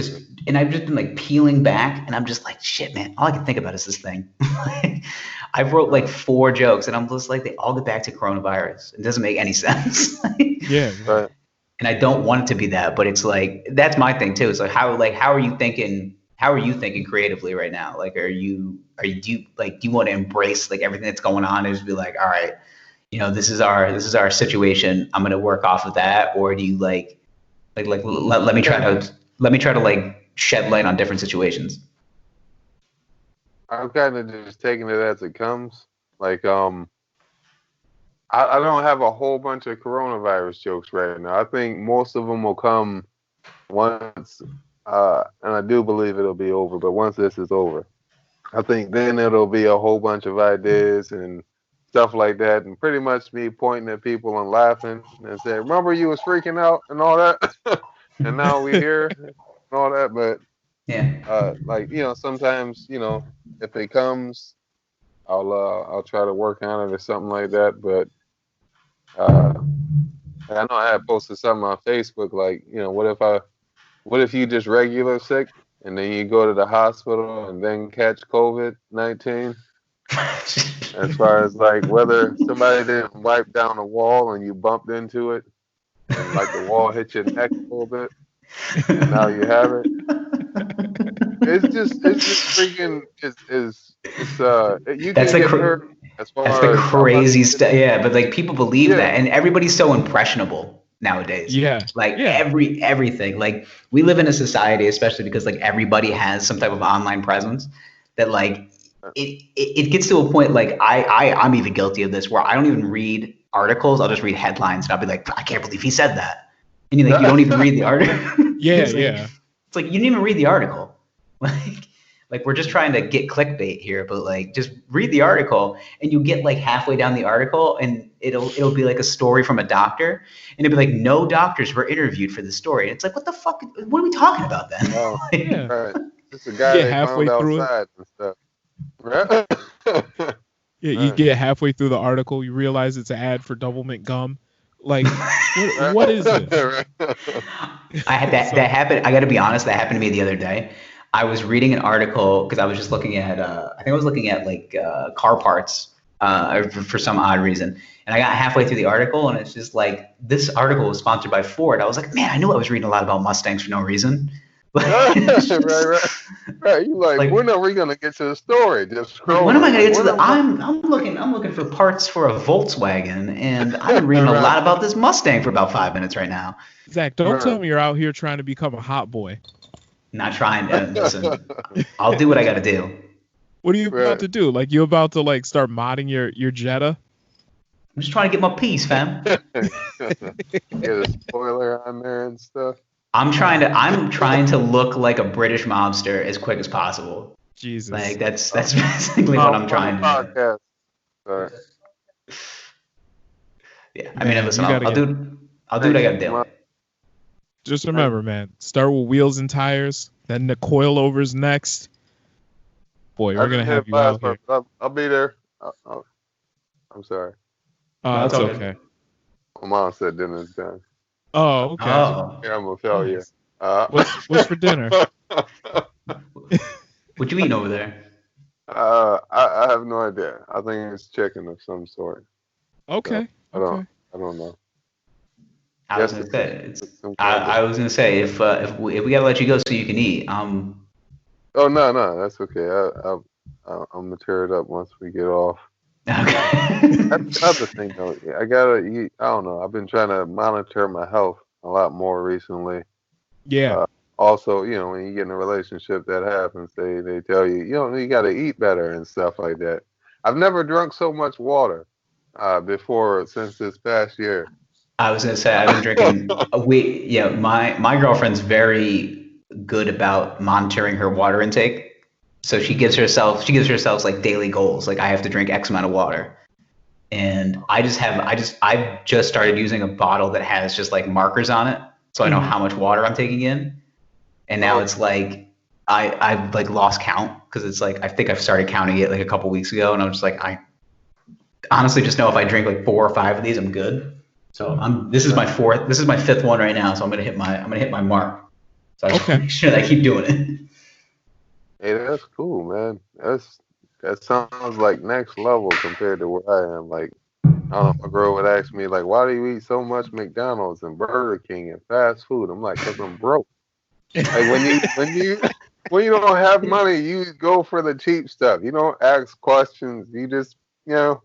and I've just been like peeling back, and I'm just like, shit, man, all I can think about is this thing. I wrote like 4 jokes, and I'm just like, they all get back to coronavirus. It doesn't make any sense. Yeah. Right. And I don't want it to be that, but it's like, that's my thing too. It's like, how are you thinking creatively right now? Like, do you want to embrace like everything that's going on and just be like, all right, this is our situation. I'm going to work off of that. Or do you let me try to like shed light on different situations? I'm kind of just taking it as it comes. Like, I don't have a whole bunch of coronavirus jokes right now. I think most of them will come once, and I do believe it'll be over. But once this is over, I think then it'll be a whole bunch of ideas and stuff like that, and pretty much me pointing at people and laughing and saying, "Remember you was freaking out and all that, and now we here and all that." But sometimes if it comes, I'll try to work on it or something like that. But I know I had posted something on Facebook like, what if you just regular sick and then you go to the hospital and then catch COVID-19? As far as like whether somebody didn't wipe down a wall and you bumped into it, and like the wall hit your neck a little bit, and now you have it. It's just freaking. You that's can the get hurt as far that's the crazy stuff. Yeah, but like people believe that, and everybody's so impressionable nowadays. Yeah. Like Yeah. everything. Like we live in a society, especially because like everybody has some type of online presence, that like it gets to a point like I'm even guilty of this, where I don't even read articles. I'll just read headlines and I'll be like, I can't believe he said that. And you're like, you don't even read the article. Yeah, It's like, yeah. It's like you didn't even read the article. Like we're just trying to get clickbait here, but like just read the article, and you get like halfway down the article and it'll be like a story from a doctor, and it'll be like, no doctors were interviewed for this story. And it's like, what the fuck? What are we talking about then? Oh, Yeah. right. It's a guy Get they halfway found through it. outside and stuff. Right? Yeah, you Right. get halfway through the article, you realize it's an ad for Doublemint gum. Like, what is this? I had that happened. I got to be honest, that happened to me the other day. I was reading an article because I was just looking at, I think I was looking at like car parts for some odd reason. And I got halfway through the article and it's just like, this article was sponsored by Ford. I was like, man, I knew I was reading a lot about Mustangs for no reason. Right. You like, when are we gonna get to the story? Just scroll. When am I gonna get to the? I'm looking for parts for a Volkswagen, and I've been reading a lot about this Mustang for about 5 minutes right now. Zach, don't tell me you're out here trying to become a hot boy. Not trying to listen. I'll do what I got to do. What are you about to do? Like, you about to like start modding your Jetta? I'm just trying to get my piece, fam. Get a spoiler on there and stuff. I'm trying to look like a British mobster as quick as possible. Jesus. Like that's basically what I'm trying to do. Sorry. Yeah, I mean, listen, I'll do what I gotta do. Just remember, man, start with wheels and tires, then the coilovers next. Boy, we're gonna have you out here. I'll be there. I'm sorry. That's okay. My mom said dinner's done. Oh, okay. Oh. Yeah, I'm a failure. What's for dinner? What you eating over there? I have no idea. I think it's chicken of some sort. Okay. So, I don't know. I was gonna say if we gotta let you go so you can eat. Oh no, that's okay. I'm gonna tear it up once we get off. Okay. That's another thing though. I gotta eat. I don't know. I've been trying to monitor my health a lot more recently. Yeah. Also, you know, when you get in a relationship, that happens. They tell you, you got to eat better and stuff like that. I've never drunk so much water before since this past year. I was gonna say I've been drinking. My girlfriend's very good about monitoring her water intake. So she gives herself like daily goals. Like I have to drink X amount of water, and I've just started using a bottle that has just like markers on it, so I know how much water I'm taking in. And now it's like I've like lost count because it's like I think I've started counting it like a couple weeks ago, and I'm just like I honestly just know if I drink like 4 or 5 of these, I'm good. So this is my fifth one right now, so I'm gonna hit my mark. So I just make sure that I keep doing it. Hey, that's cool, man. That sounds like next level compared to where I am. Like, I don't know, my girl would ask me like, "Why do you eat so much McDonald's and Burger King and fast food?" I'm like, "Cause I'm broke." Like when you don't have money, you go for the cheap stuff. You don't ask questions. You just, I'm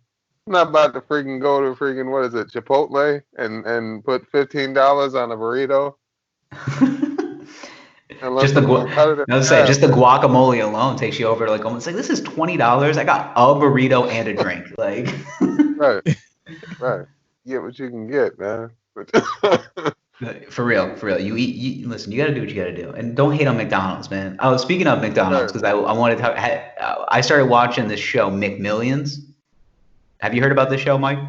not about to freaking go to freaking what is it, Chipotle and put $15 on a burrito. Just the guacamole alone takes you over like almost like this is $20. I got a burrito and a drink. Like right. Get what you can get, man. For real. Listen, you got to do what you got to do, and don't hate on McDonald's, man. I was speaking of McDonald's because I wanted to. I started watching this show McMillions. Have you heard about this show, Mike?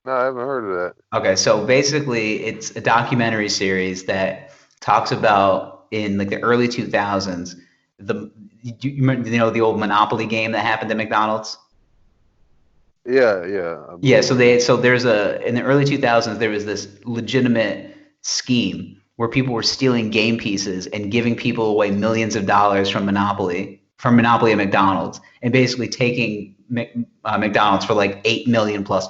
No, I haven't heard of that. Okay, so basically, it's a documentary series that talks about in like the early 2000s the old Monopoly game that happened at McDonald's. Yeah. So there's in the early 2000s there was this legitimate scheme where people were stealing game pieces and giving people away millions of dollars from Monopoly at McDonald's, and basically taking McDonald's for like $8 million plus.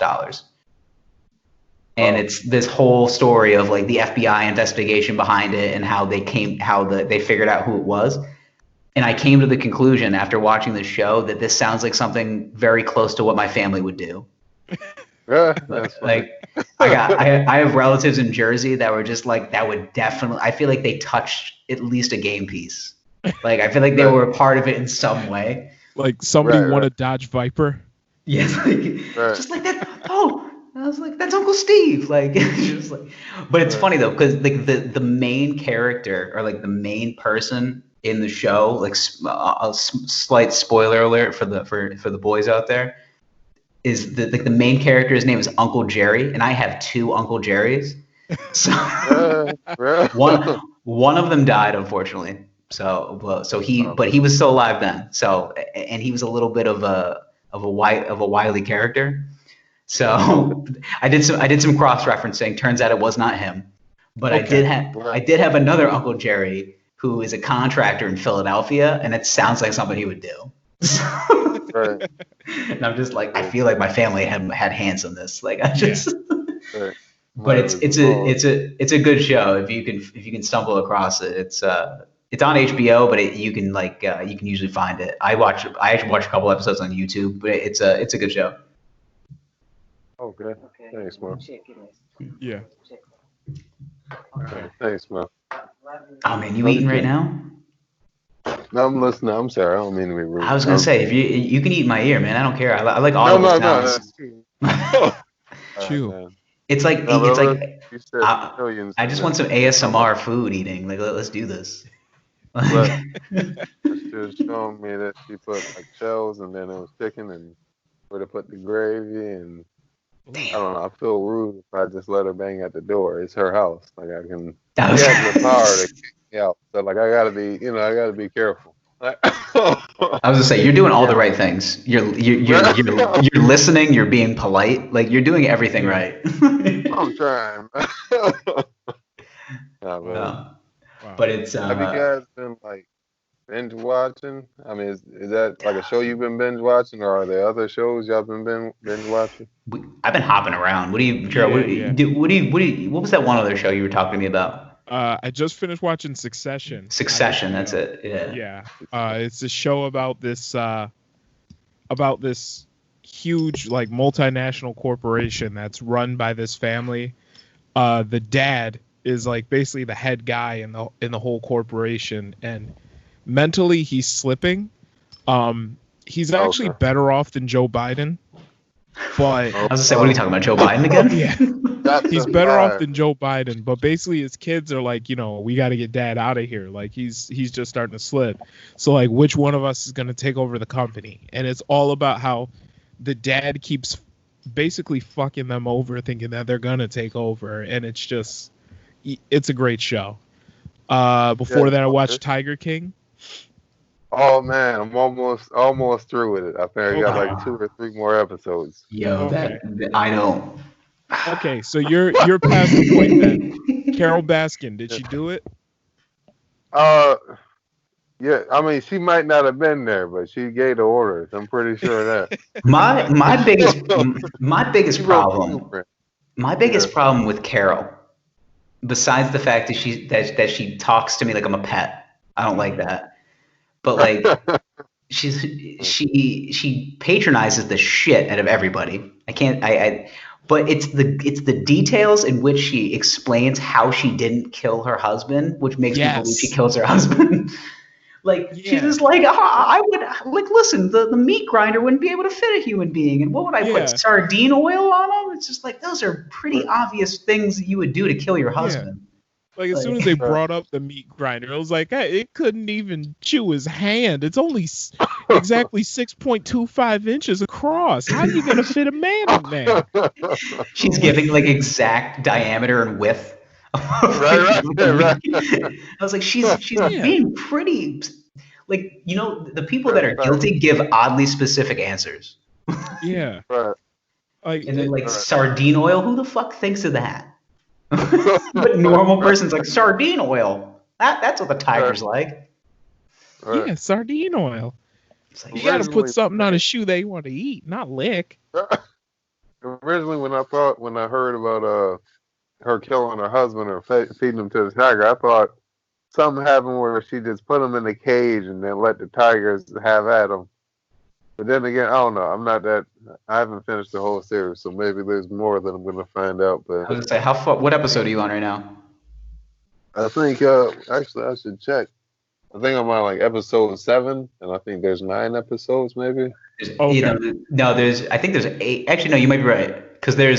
And it's this whole story of like the FBI investigation behind it and how they figured out who it was. And I came to the conclusion after watching the show that this sounds like something very close to what my family would do. Yeah, I have relatives in Jersey that were just like, that would definitely, I feel like they touched at least a game piece. Like, I feel like they were a part of it in some way. Like somebody won a Dodge Viper. Yes, like just like that. Oh, I was like, that's Uncle Steve. Like, just like, but it's funny though, because like the main character or like the main person in the show, like a slight spoiler alert for the boys out there, is the main character's name is Uncle Jerry, and I have two Uncle Jerrys. So one of them died, unfortunately. So he was still alive then. So, and he was a little bit of a wily character. So I did some cross referencing. Turns out it was not him, but okay. I did have another Uncle Jerry who is a contractor in Philadelphia, and it sounds like something he would do. Right. And I'm just like, I feel like my family had hands on this. Like I just. Right. But it's a good show if you can stumble across it. It's on HBO, but you can usually find it. I actually watched a couple episodes on YouTube, but it's a good show. Okay. Thanks, man. Yeah. Okay. Thanks, man. Oh man, you eating right now? No, I'm listening. I'm sorry. I don't mean to be rude. I was gonna say if you can eat in my ear, man. I don't care. I like all of sounds. No. Chew. It's like I just want some ASMR food eating. Like let's do this. She was showing me that she put like shells and then it was chicken and where to put the gravy and I don't know. I feel rude if I just let her bang at the door. It's her house. Like I can. She has the power to kick me out. So like I gotta be careful. I was gonna say you're doing all the right things. You're listening. You're being polite. Like you're doing everything right. I'm trying. Wow. But it's. Have you guys been like binge watching? I mean, is that like a show you've been binge watching, or are there other shows y'all been binge watching? I've been hopping around. What was that one other show you were talking to me about? I just finished watching Succession. Succession, that's it. Yeah. Yeah. It's a show about this huge like multinational corporation that's run by this family. The dad is like basically the head guy in the whole corporation, and mentally he's slipping. He's actually better off than Joe Biden. But I was gonna say, what are we talking about, Joe Biden again? Yeah, he's better off than Joe Biden. But basically, his kids are like, we got to get dad out of here. Like he's just starting to slip. So like, which one of us is gonna take over the company? And it's all about how the dad keeps basically fucking them over, thinking that they're gonna take over. And it's a great show. Before that, I watched Tiger King. Oh man, I'm almost through with it. I think I got like 2 or 3 more episodes. Yo, I know. Okay, so you're past the point then. Carol Baskin, did she do it? Yeah. I mean, she might not have been there, but she gave the orders. I'm pretty sure of that. My biggest problem with Carol, besides the fact that she talks to me like I'm a pet, I don't like that. But like she patronizes the shit out of everybody. But it's the details in which she explains how she didn't kill her husband, which makes me believe she kills her husband. She's just like, I would listen, the meat grinder wouldn't be able to fit a human being, and what would I put, sardine oil on him? It's just like those are pretty obvious things that you would do to kill your husband. Like as soon as they brought up the meat grinder, it was like, hey, it couldn't even chew his hand. It's only exactly 6.25 inches across. How are you gonna fit a man in there? She's giving like exact diameter and width. Right. I was like, she's being pretty. Like the people that are guilty give oddly specific answers. Yeah. Right. And then sardine oil. Who the fuck thinks of that? But normal person's like sardine oil. That's what the tiger's like. Right. Yeah, sardine oil. Like, you got to put something on a shoe they want to eat, not lick. Originally, when I heard about her killing her husband or feeding him to the tiger, I thought something happened where she just put him in a cage and then let the tigers have at him. But then again, I don't know. I'm not that. I haven't finished the whole series, so maybe there's more that I'm gonna find out. I was But gonna say, how far? What episode are you on right now? I think actually I should check. I think I'm on like episode 7, and I think there's 9 episodes maybe. Okay. No, I think there's 8. Actually, no, you might be right because they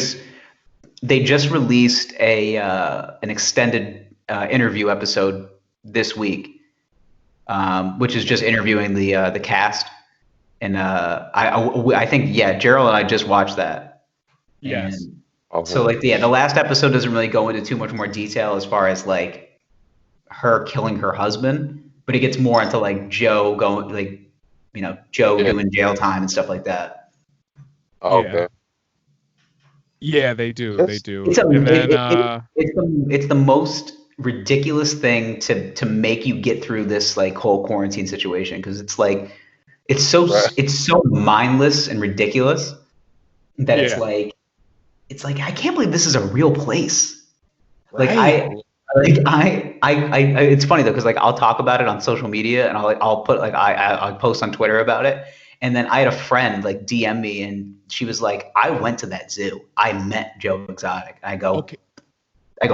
just released an extended interview episode this week, which is just interviewing the cast. And I think Gerald and I just watched that. Yes. And so the last episode doesn't really go into too much more detail as far as like her killing her husband, but it gets more into like Joe going Joe doing jail time and stuff like that. Oh, okay. Yeah, they do. They do. It's the most ridiculous thing to make you get through this like whole quarantine situation because it's like it's so mindless and ridiculous that it's like I can't believe this is a real place. Like it's funny though because like I'll talk about it on social media and I'll put like I'll post on Twitter about it. And then I had a friend like DM me and she was like, I went to that zoo. I met Joe Exotic. I go,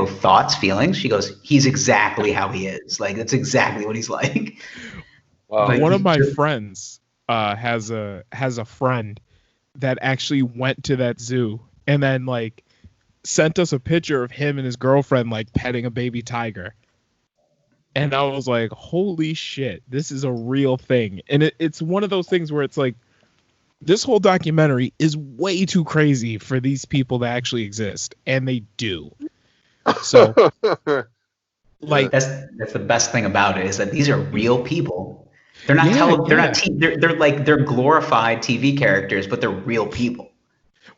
thoughts, feelings? She goes, he's exactly how he is. Like, that's exactly what he's like. Wow. Like, one of my friends has a friend that actually went to that zoo and then like sent us a picture of him and his girlfriend like petting a baby tiger. And I was like, holy shit, this is a real thing. And it's one of those things where it's like, this whole documentary is way too crazy for these people to actually exist. And they do. So, like, that's the best thing about it is that these are real people. They're not they're glorified TV characters, but they're real people.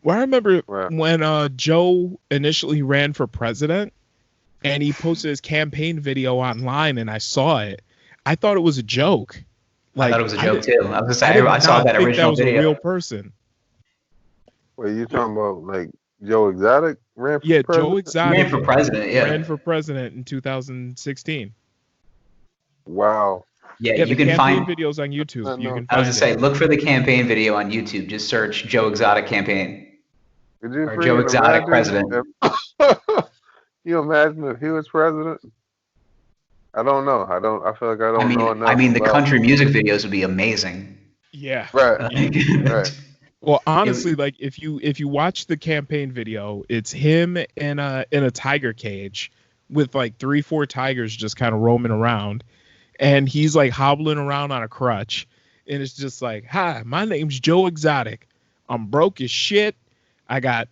Well, I remember when Joe initially ran for president. And he posted his campaign video online, and I saw it. I thought it was a joke. Like, I thought it was a joke too. I was just saying, I saw that original video. That was a real person. Wait, you talking about like Joe Exotic ran for president? Yeah, Joe Exotic ran for president. Yeah, ran for president in 2016. Wow. Yeah, you can find videos on YouTube. I was just saying, look for the campaign video on YouTube. Just search Joe Exotic campaign or Joe Exotic president. Can you imagine if he was president? I don't know. I feel like I don't know enough. I mean, the country music videos would be amazing. Yeah. Right. Right. Well, honestly, like if you watch the campaign video, it's him in a tiger cage with like 3-4 tigers just kind of roaming around, and he's like hobbling around on a crutch, and it's just like, "Hi, my name's Joe Exotic. I'm broke as shit. I got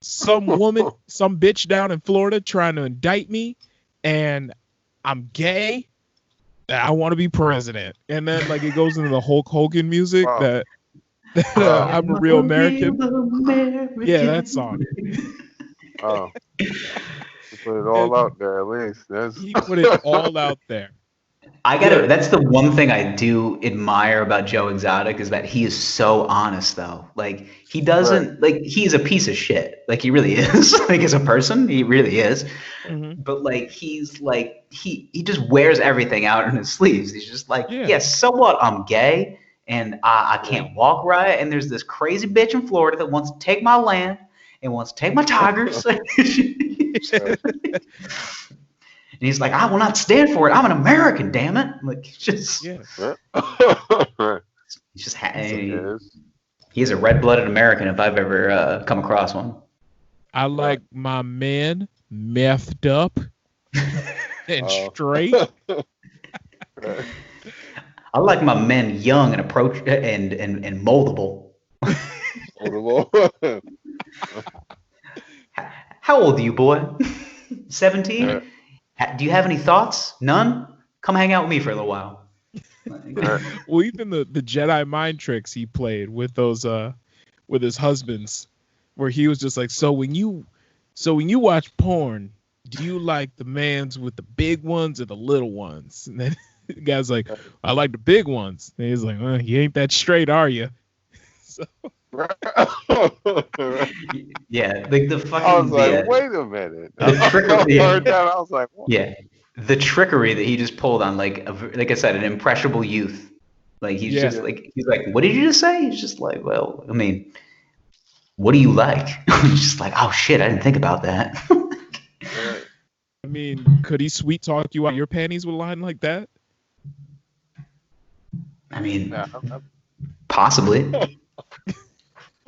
some woman, some bitch down in Florida trying to indict me, and I'm gay. I want to be president." And then like it goes into the Hulk Hogan music that I'm a real American. Yeah, that song. Oh, he put it all out there at least. He put it all out there. That's the one thing I do admire about Joe Exotic is that he is so honest though. Like he doesn't like he's a piece of shit. Like he really is. Like as a person, he really is. Mm-hmm. But like he's like he just wears everything out in his sleeves. He's just like, so what? I'm gay and I can't walk right. And there's this crazy bitch in Florida that wants to take my land and wants to take my tigers. And he's like, I will not stand for it. I'm an American, damn it. Like, he's just, he's just, he's a red-blooded American if I've ever come across one. I like my men methed up and straight. I like my men young and moldable. Moldable. How old are you, boy? 17? Do you have any thoughts? None? Come hang out with me for a little while. Well, even the Jedi mind tricks he played with those with his husbands, where he was just like, so when you watch porn, do you like the mans with the big ones or the little ones? And then the guy's like, I like the big ones. And he's like, well, you ain't that straight, are you? So. Yeah, like the fucking. I was like, wait a minute. The trickery. I was like, what? Yeah, the trickery that he just pulled on, like I said, an impressionable youth. Like he's just like what did you just say? He's just like, well, I mean, what do you like? I'm just like, oh shit, I didn't think about that. I mean, could he sweet talk you out your panties with a line like that? I mean, possibly.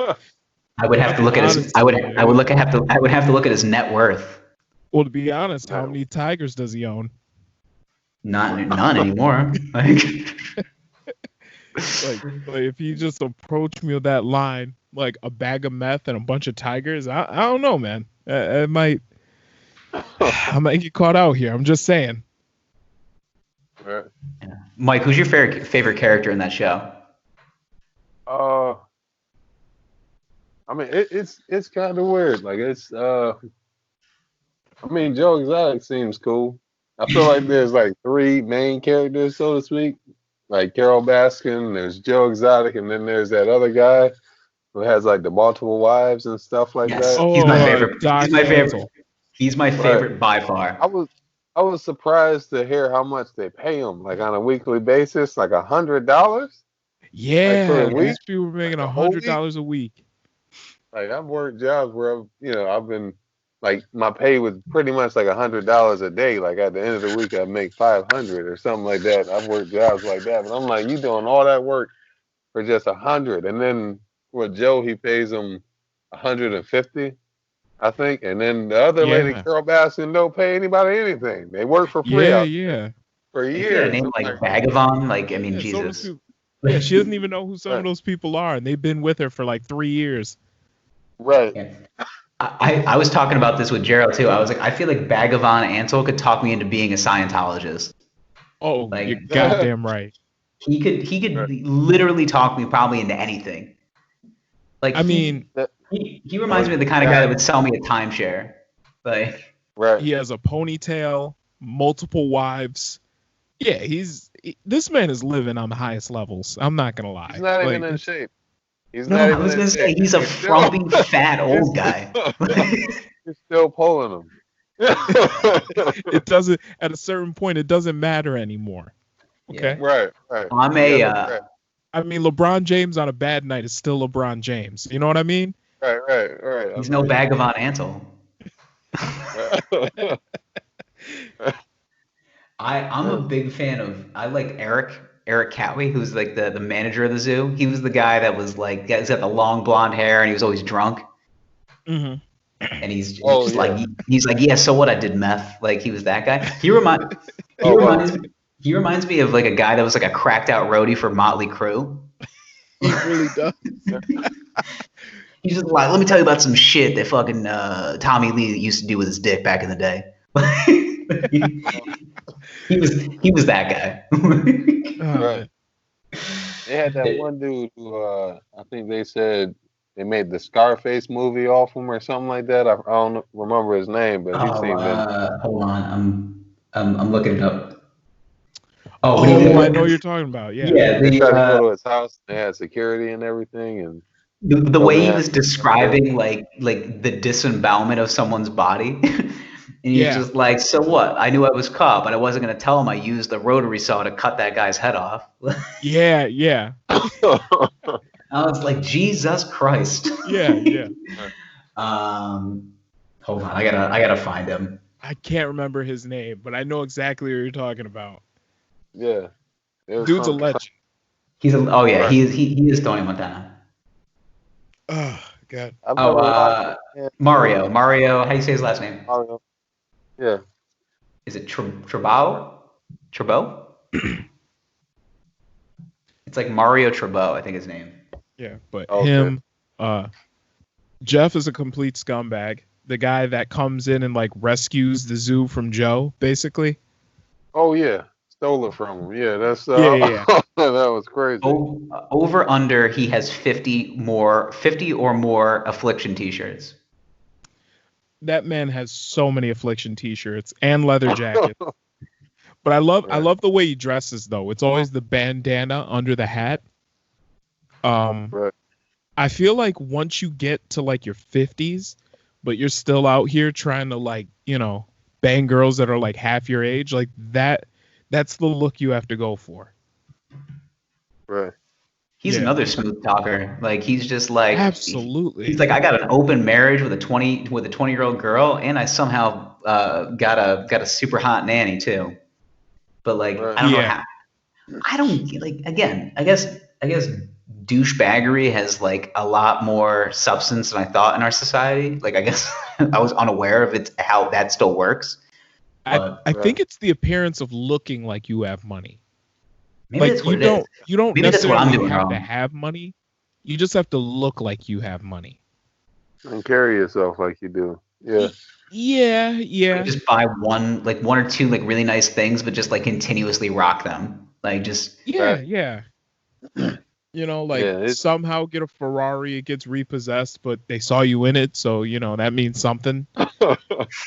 I would have to look at his. I would have to look at his net worth. Well, to be honest, how many tigers does he own? None anymore. Like if he just approached me with that line, like a bag of meth and a bunch of tigers, I don't know, man. I might get caught out here. I'm just saying. Right. Yeah. Mike, who's your favorite character in that show? I mean, it's kind of weird. Like I mean, Joe Exotic seems cool. I feel like there's like 3 main characters, so to speak. Like Carol Baskin, there's Joe Exotic, and then there's that other guy who has like the multiple wives and stuff like that. Oh, he's my favorite. He's my favorite. He's my favorite by far. I was surprised to hear how much they pay him, like on a weekly basis, like $100. Yeah, these people were making $100 a week. Like I've worked jobs where I've been like my pay was pretty much like $100 a day. Like at the end of the week, I'd make $500 or something like that. I've worked jobs like that, but I'm like, you doing all that work for just $100, and then with Joe, he pays him $150, I think, and then the other lady, Carol Baskin, don't pay anybody anything. They work for free. For years. A name like Vagabond, like I mean, Jesus. She doesn't even know who some of those people are, and they've been with her for like 3 years. Right. Yeah. I was talking about this with Gerald too. I was like, I feel like Bhagavan Ansel could talk me into being a Scientologist. Oh, like, you're goddamn right. He could literally talk me probably into anything. Like he reminds me of the kind of guy that would sell me a timeshare. Like he has a ponytail, multiple wives. Yeah, this man is living on the highest levels. I'm not gonna lie. He's not even in shape. I was gonna say he's a frumpy, fat old guy. You're still pulling him. It doesn't. At a certain point, it doesn't matter anymore. Okay. Right. I mean, LeBron James on a bad night is still LeBron James. You know what I mean? Right. He's no Bhagavan Ansel. I'm a big fan of. I like Eric Catway, who's like the manager of the zoo. He was the guy that was like, he's got the long blonde hair and he was always drunk. Mm-hmm. And he's like, yeah, so what? I did meth. Like he was that guy. He reminds me of like a guy that was like a cracked out roadie for Motley Crue. He really does. He's just like, let me tell you about some shit that fucking Tommy Lee used to do with his dick back in the day. He was that guy. Right. They had that one dude who I think they said they made the Scarface movie off him or something like that. I don't remember his name, but he seemed hold on, I'm looking it up. I know what you're talking about. Yeah. They tried to go to his house. They had security and everything, and the way he was describing like the disembowelment of someone's body. And he's just like, so what? I knew I was caught, but I wasn't going to tell him I used the rotary saw to cut that guy's head off. Yeah. I was like, Jesus Christ. Yeah. Hold on, I gotta find him. I can't remember his name, but I know exactly what you're talking about. Yeah. Dude's a legend. He is Tony Montana. Oh God. Mario. How do you say his last name? Mario. Yeah. Is it Trabo? It's like Mario Trabo, I think his name. Yeah, but him, Jeff is a complete scumbag. The guy that comes in and like rescues the zoo from Joe, basically. Oh yeah, stole it from him. Yeah, that's yeah. That was crazy. Over under, he has 50 or more Affliction T-shirts. That man has so many Affliction T-shirts and leather jackets. But I love the way he dresses though. It's always the bandana under the hat. Right. I feel like once you get to like your 50s, but you're still out here trying to like, bang girls that are like half your age, like that's the look you have to go for. Right. He's Yeah. another smooth talker. Like he's just like Absolutely. He's like, I got an open marriage with a 20-year-old girl, and I somehow got a super hot nanny too. But like, Right. I don't know Yeah. how. I don't like. Again, I guess douchebaggery has like a lot more substance than I thought in our society. Like, I guess I was unaware of it, how that still works. But I think it's the appearance of looking like you have money. maybe Like that's what it is. you don't Maybe that's what I'm necessarily doing have to wrong. have money. You just have to look like you have money. And carry yourself like you do. Yeah. Yeah, You yeah. just buy one or two like really nice things, but just like continuously rock them. Like just Yeah, Right. yeah. You know, like Yeah, it's- somehow get a Ferrari, it gets repossessed, but they saw you in it, so you know that means something.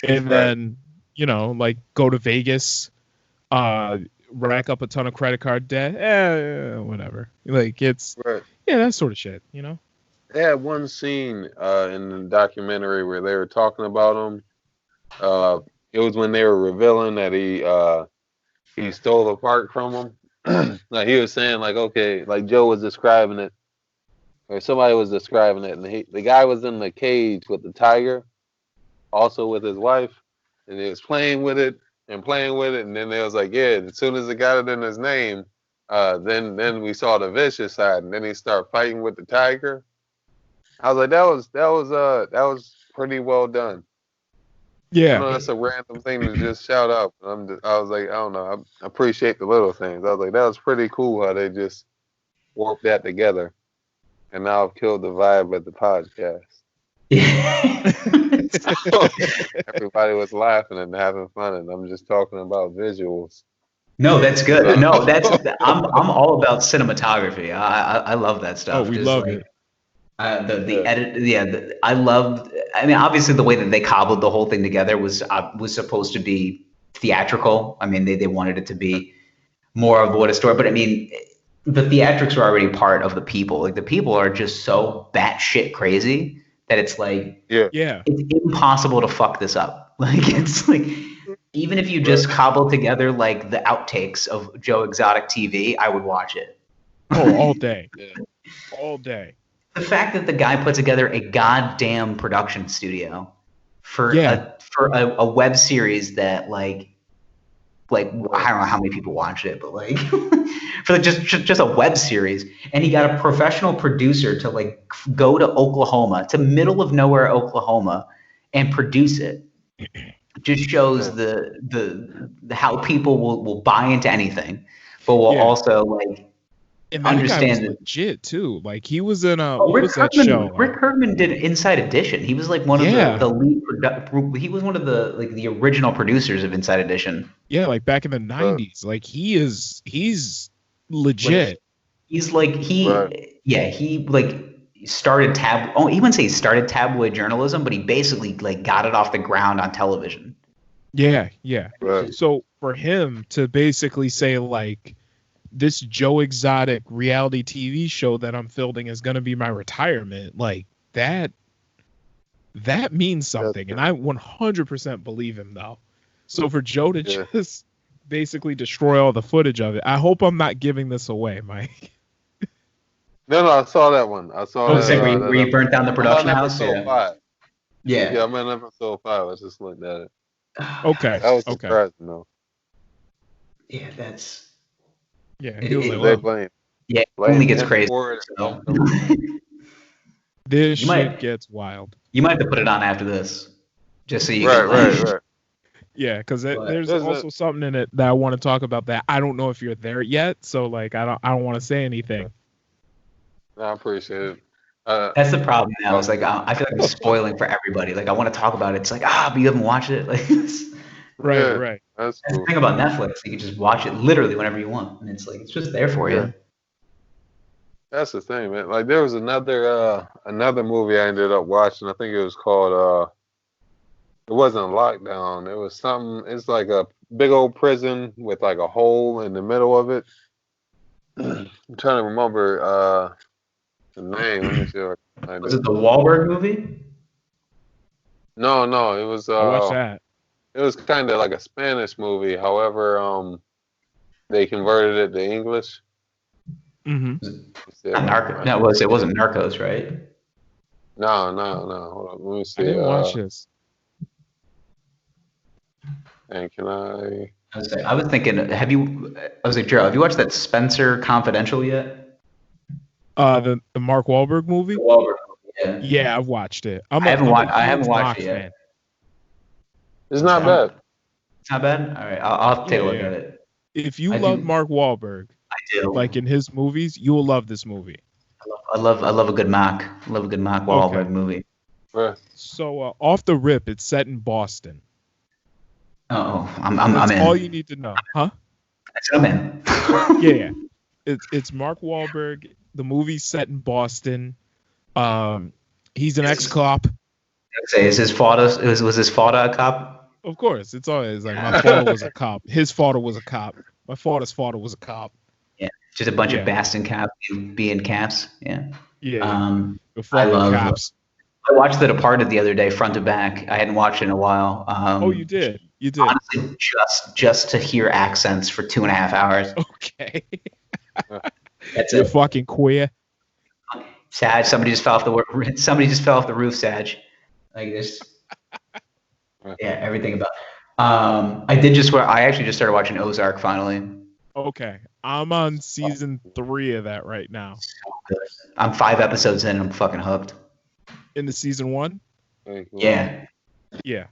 And then, you know, like go to Vegas, rack up a ton of credit card debt, whatever. Like it's Right. yeah, that sort of shit, you know? They had one scene in the documentary where they were talking about him. It was when they were revealing that he stole a part from him. Like he was saying, like, okay, like Joe was describing it, or somebody was describing it, and the guy was in the cage with the tiger, also with his wife, and he was playing with it, and then they was like, yeah, as soon as it got it in his name, then we saw the vicious side, and then he started fighting with the tiger. I was like, that was pretty well done. I Yeah. know that's a random thing to just shout out. I was like, I don't know. I appreciate the little things. I was like, that was pretty cool how they just warped that together. And now I've killed the vibe of the podcast. Everybody was laughing and having fun, and I'm just talking about visuals. No, that's good. No, I'm all about cinematography. I love that stuff. Oh, we Just love like, it. the edit, yeah. I loved. I mean, obviously, the way that they cobbled the whole thing together was supposed to be theatrical. I mean, they wanted it to be more of what a story. But I mean, the theatrics are already part of the people. Like the people are just so batshit crazy that it's like Yeah. it's impossible to fuck this up. Like it's like even if you just cobble together like the outtakes of Joe Exotic TV, I would watch it. Oh, all day. All day. The fact that the guy put together a goddamn production studio for a web series that like I don't know how many people watched it, but like for like just a web series, and he got a professional producer to like go to Oklahoma, to middle of nowhere Oklahoma, and produce it. Just shows the how people will buy into anything, but will also like and that understand guy was legit too. Like he was in a Rick Kirkman did Inside Edition. He was like one of the lead he was one of the original producers of Inside Edition. Yeah, like back in the 90s. Like he's legit. Like, he's like he like started he wouldn't say he started tabloid journalism, but he basically like got it off the ground on television. Yeah. Right. So for him to basically say like this Joe Exotic reality TV show that I'm filming is going to be my retirement, like that means something. And I 100% believe him though. So for Joe to just basically destroy all the footage of it, I hope I'm not giving this away, Mike. No, I saw that one. I saw that. Where you burnt down the production house? Episode 5. Yeah, I'm in episode 5. I just looked at it. Okay. That was surprising though. Yeah, that's. Yeah, he was like, blame. Yeah, it only gets crazy. So. This shit gets wild. You might have to put it on after this, just so you. Right. Yeah, because there's also something in it that I want to talk about that I don't know if you're there yet. So like, I don't want to say anything. I appreciate it. That's the problem now. It's like I feel like I'm spoiling for everybody. Like I want to talk about it. It's like but you haven't watched it. Like. Right. That's the thing about Netflix. You can just watch it literally whenever you want, and it's like it's just there for you. That's the thing, man. Like there was another movie I ended up watching. I think it was called it wasn't Lockdown. It was something. It's like a big old prison with like a hole in the middle of it. I'm trying to remember the name. Let me see. Was it the Wahlberg movie? No. It was. What's that? It was kind of like a Spanish movie. However, they converted it to English. Mm-hmm. It wasn't Narcos, right? No. Hold on. Let me see. I didn't watch this. And can I? I was thinking, Gerald, have you watched that Spencer Confidential yet? The Mark Wahlberg movie? Yeah. Yeah, I've watched it. I haven't watched it yet. Fan. It's not bad. It's not bad? All right, I'll have to take a look at it. If you love Mark Wahlberg, I do. Like in his movies, you will love this movie. I love a good Mark. I love a good Mark Wahlberg movie. Right. So off the rip, it's set in Boston. I'm That's in. all you need to know, huh? I'm in. Yeah. It's Mark Wahlberg. The movie's set in Boston. He's an ex-cop. Was his father a cop? Of course, it's always like my father was a cop. His father was a cop. My father's father was a cop. Yeah, just a bunch of Boston cops being caps. Yeah. Yeah. I love cops. I watched The Departed the other day, front to back. I hadn't watched it in a while. You did. You did. Honestly, just to hear accents for 2.5 hours. Okay. That's You're it. fucking queer. Sag, somebody just fell off the roof, Sag. Like this. Yeah, everything about. I actually just started watching Ozark finally. Okay, I'm on season 3 of that right now. So good. I'm 5 episodes in and I'm fucking hooked. Into season 1? Yeah. Yeah.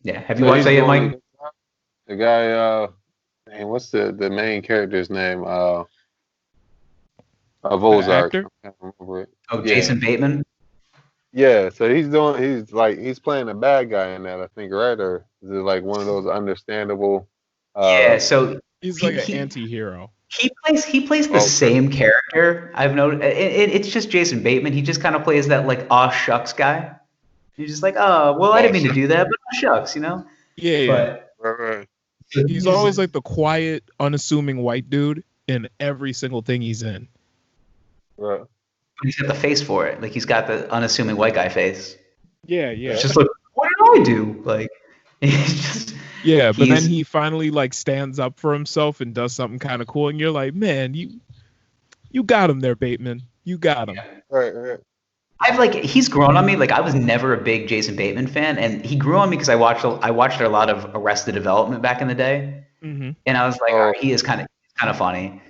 Yeah. Have you watched that yet, Mike? The guy, man, what's the main character's name? Of Ozark. I can't remember it. Oh, Jason Bateman? Yeah, so he's playing a bad guy in that, I think, right? Or is it like one of those understandable? Yeah, so he's like an anti-hero. He plays the same character. I've noticed. It's just Jason Bateman. He just kind of plays that like aw shucks guy. He's just like, oh well, I didn't mean to do that, but aw shucks, you know. Yeah. Right. He's always like the quiet, unassuming white dude in every single thing he's in. Right. He's got the face for it. Like he's got the unassuming white guy face. Yeah. It's just like, what did I do? Like, it's just. Yeah, but then he finally like stands up for himself and does something kind of cool, and you're like, man, you got him there, Bateman. You got him. Yeah. Right. He's grown on me. Like I was never a big Jason Bateman fan, and he grew on me because I watched a lot of Arrested Development back in the day, and I was like, all right, he is kind of funny.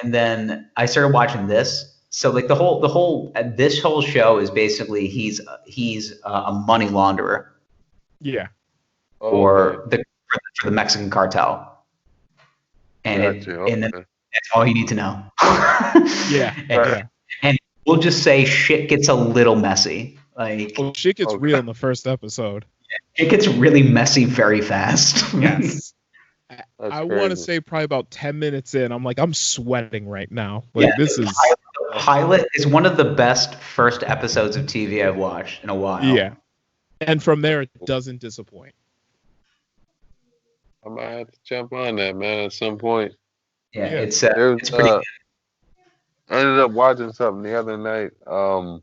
And then I started watching this. So like this whole show is basically he's a money launderer. Yeah. For the Mexican cartel, and then that's all you need to know. And we'll just say shit gets a little messy. Like shit gets real in the first episode. It gets really messy very fast. Yes. I want to say probably about 10 minutes in, I'm like, I'm sweating right now. This is Pilot is one of the best first episodes of TV I've watched in a while. Yeah, and from there it doesn't disappoint. I might have to jump on that, man, at some point. Yeah. It's pretty good. I ended up watching something the other night. I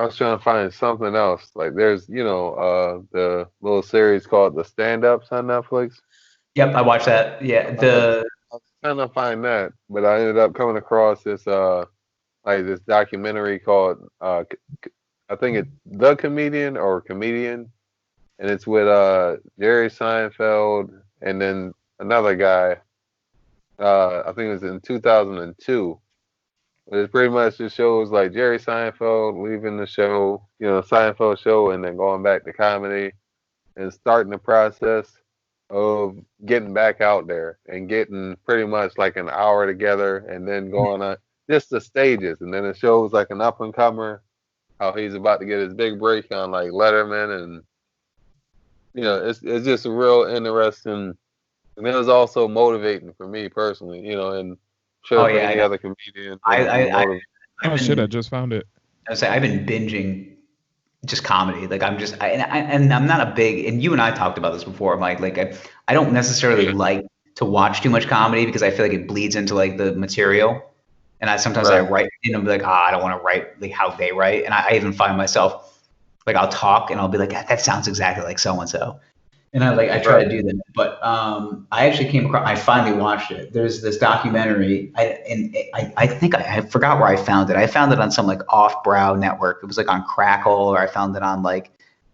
was trying to find something else. Like there's, the little series called The Stand-Ups on Netflix. Yep, I watched that. Yeah, I was trying to find that, but I ended up coming across this this documentary called I think it's The Comedian or Comedian. And it's with Jerry Seinfeld and then another guy. I think it was in 2002. But it pretty much just shows like Jerry Seinfeld leaving the show, Seinfeld show, and then going back to comedy and starting the process of getting back out there and getting pretty much like an hour together and then going on just the stages. And then it shows like an up and comer, how he's about to get his big break on like Letterman and it's just a real interesting, and it was also motivating for me personally, and sure for any other comedian. I just found it. I would say I've been binging just comedy. Like I'm not a big, and you and I talked about this before, Mike. Like I don't necessarily like to watch too much comedy because I feel like it bleeds into like the material, and sometimes I write, like I don't want to write like how they write, and I even find myself. Like I'll talk and I'll be like, that sounds exactly like so and so, And I try to do that, but I actually came across. I finally watched it. There's this documentary. I think I forgot where I found it. I found it on some like off-brow network. It was like on Crackle, or I found it on like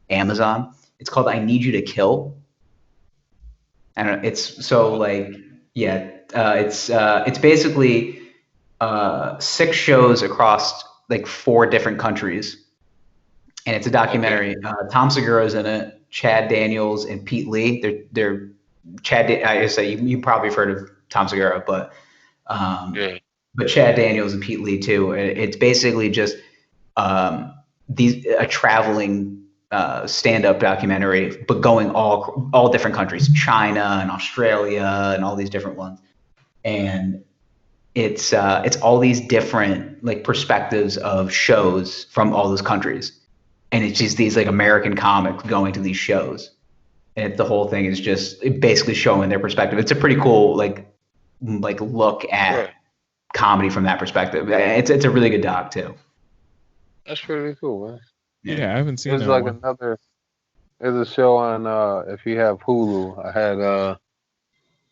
Amazon. It's called "I Need You to Kill." I don't know. It's so like yeah. It's basically 6 shows across like 4 different countries, and it's a documentary. Tom Segura's in it. Chad Daniels and Pete Lee. They're I say you probably have heard of Tom Segura, but Chad Daniels and Pete Lee too. It's basically just a traveling stand-up documentary, but going all different countries, China and Australia and all these different ones, and it's all these different like perspectives of shows from all those countries. And it's just these like American comics going to these shows, and the whole thing is just basically showing their perspective. It's a pretty cool like look at comedy from that perspective. It's a really good doc too. That's pretty cool, man. Yeah, I haven't seen There's that like one. there's a show on if you have Hulu. I had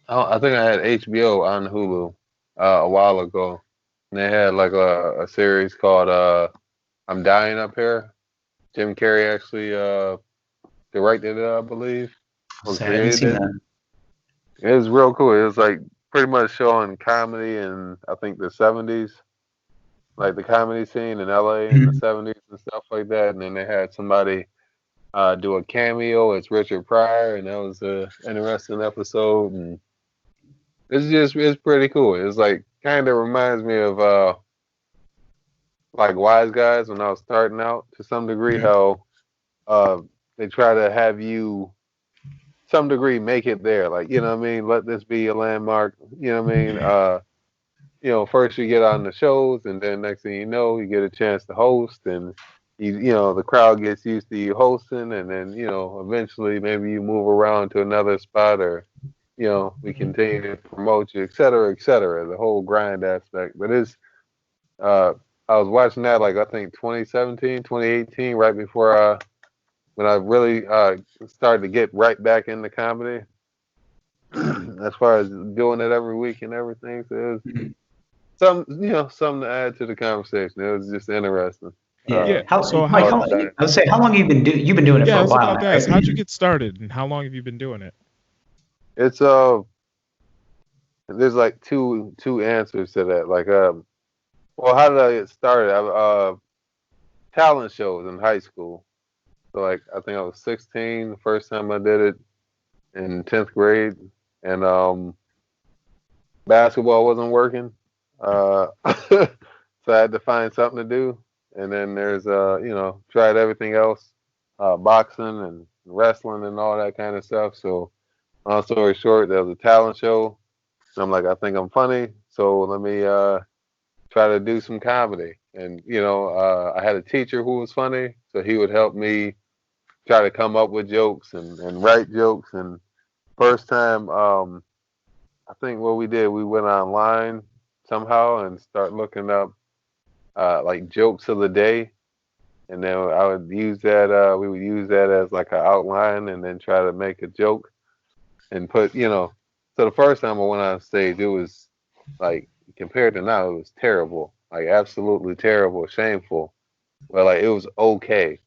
I think I had HBO on Hulu a while ago, and they had like a series called I'm Dying Up Here. Jim Carrey actually directed it, I believe, or I haven't seen created it. that. It was real cool. It was like pretty much showing comedy in I think the 70s, like the comedy scene in LA in the 70s and stuff like that. And then they had somebody do a cameo as Richard Pryor, and that was an interesting episode. And it's pretty cool. It's like kind of reminds me of like Wise Guys when I was starting out to some degree, how they try to have you some degree make it there. Like, you know what I mean? Let this be a landmark. You know what I mean? First you get on the shows, and then next thing you know, you get a chance to host, and the crowd gets used to you hosting, and then, eventually maybe you move around to another spot, or, we continue to promote you, et cetera, the whole grind aspect. But I was watching that, like, I think 2017, 2018, right before when I really started to get right back into comedy, as far as doing it every week and everything. So it was something to add to the conversation. It was just interesting. Yeah. I would say, how long have you been doing? You've been doing it for a while. About that. How'd you get started, and how long have you been doing it? It's there's like two answers to that. Like well, how did I get started? Talent shows in high school. So like I think I was 16 the first time I did it in 10th grade, and basketball wasn't working, so I had to find something to do. And then there's tried everything else, boxing and wrestling and all that kind of stuff. So long story short, there was a talent show, and I'm like, I think I'm funny, so let me try to do some comedy. And I had a teacher who was funny, so he would help me try to come up with jokes and write jokes. And first time, I think what we did, we went online somehow and start looking up like jokes of the day, and then I would use that. We would use that as like an outline, and then try to make a joke and put. So the first time I went on stage, it was like, compared to now, it was terrible, like absolutely terrible, shameful. But like it was okay.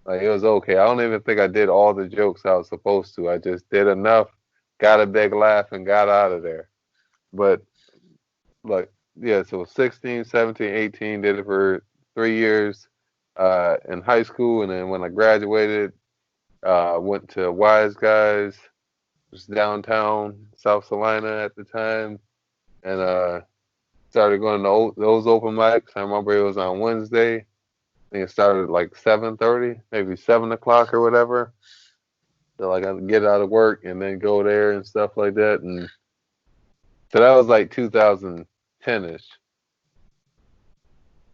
Like it was okay. I don't even think I did all the jokes I was supposed to. I just did enough, got a big laugh, and got out of there. But like, yeah, so 16, 17, 18, did it for 3 years in high school. And then when I graduated, went to Wise Guys, was downtown South Salina at the time, and started going to those open mics. I remember it was on Wednesday. I think it started at like 7:30, maybe 7 o'clock or whatever. So like I would get out of work and then go there and stuff like that. And so that was like 2010-ish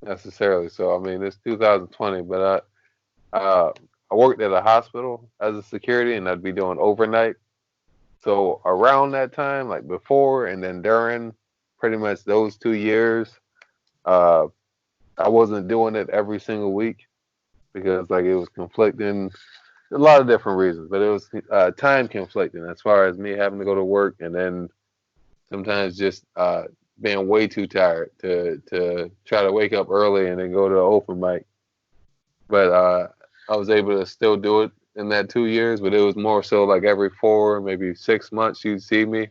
necessarily. So I mean it's 2020, but I worked at a hospital as a security, and I'd be doing overnight. So around that time, like before and then during, pretty much those 2 years, I wasn't doing it every single week because like it was conflicting a lot of different reasons, but it was time conflicting as far as me having to go to work and then sometimes just being way too tired to try to wake up early and then go to the open mic. But I was able to still do it in that 2 years, but it was more so like every 4, maybe 6 months you'd see me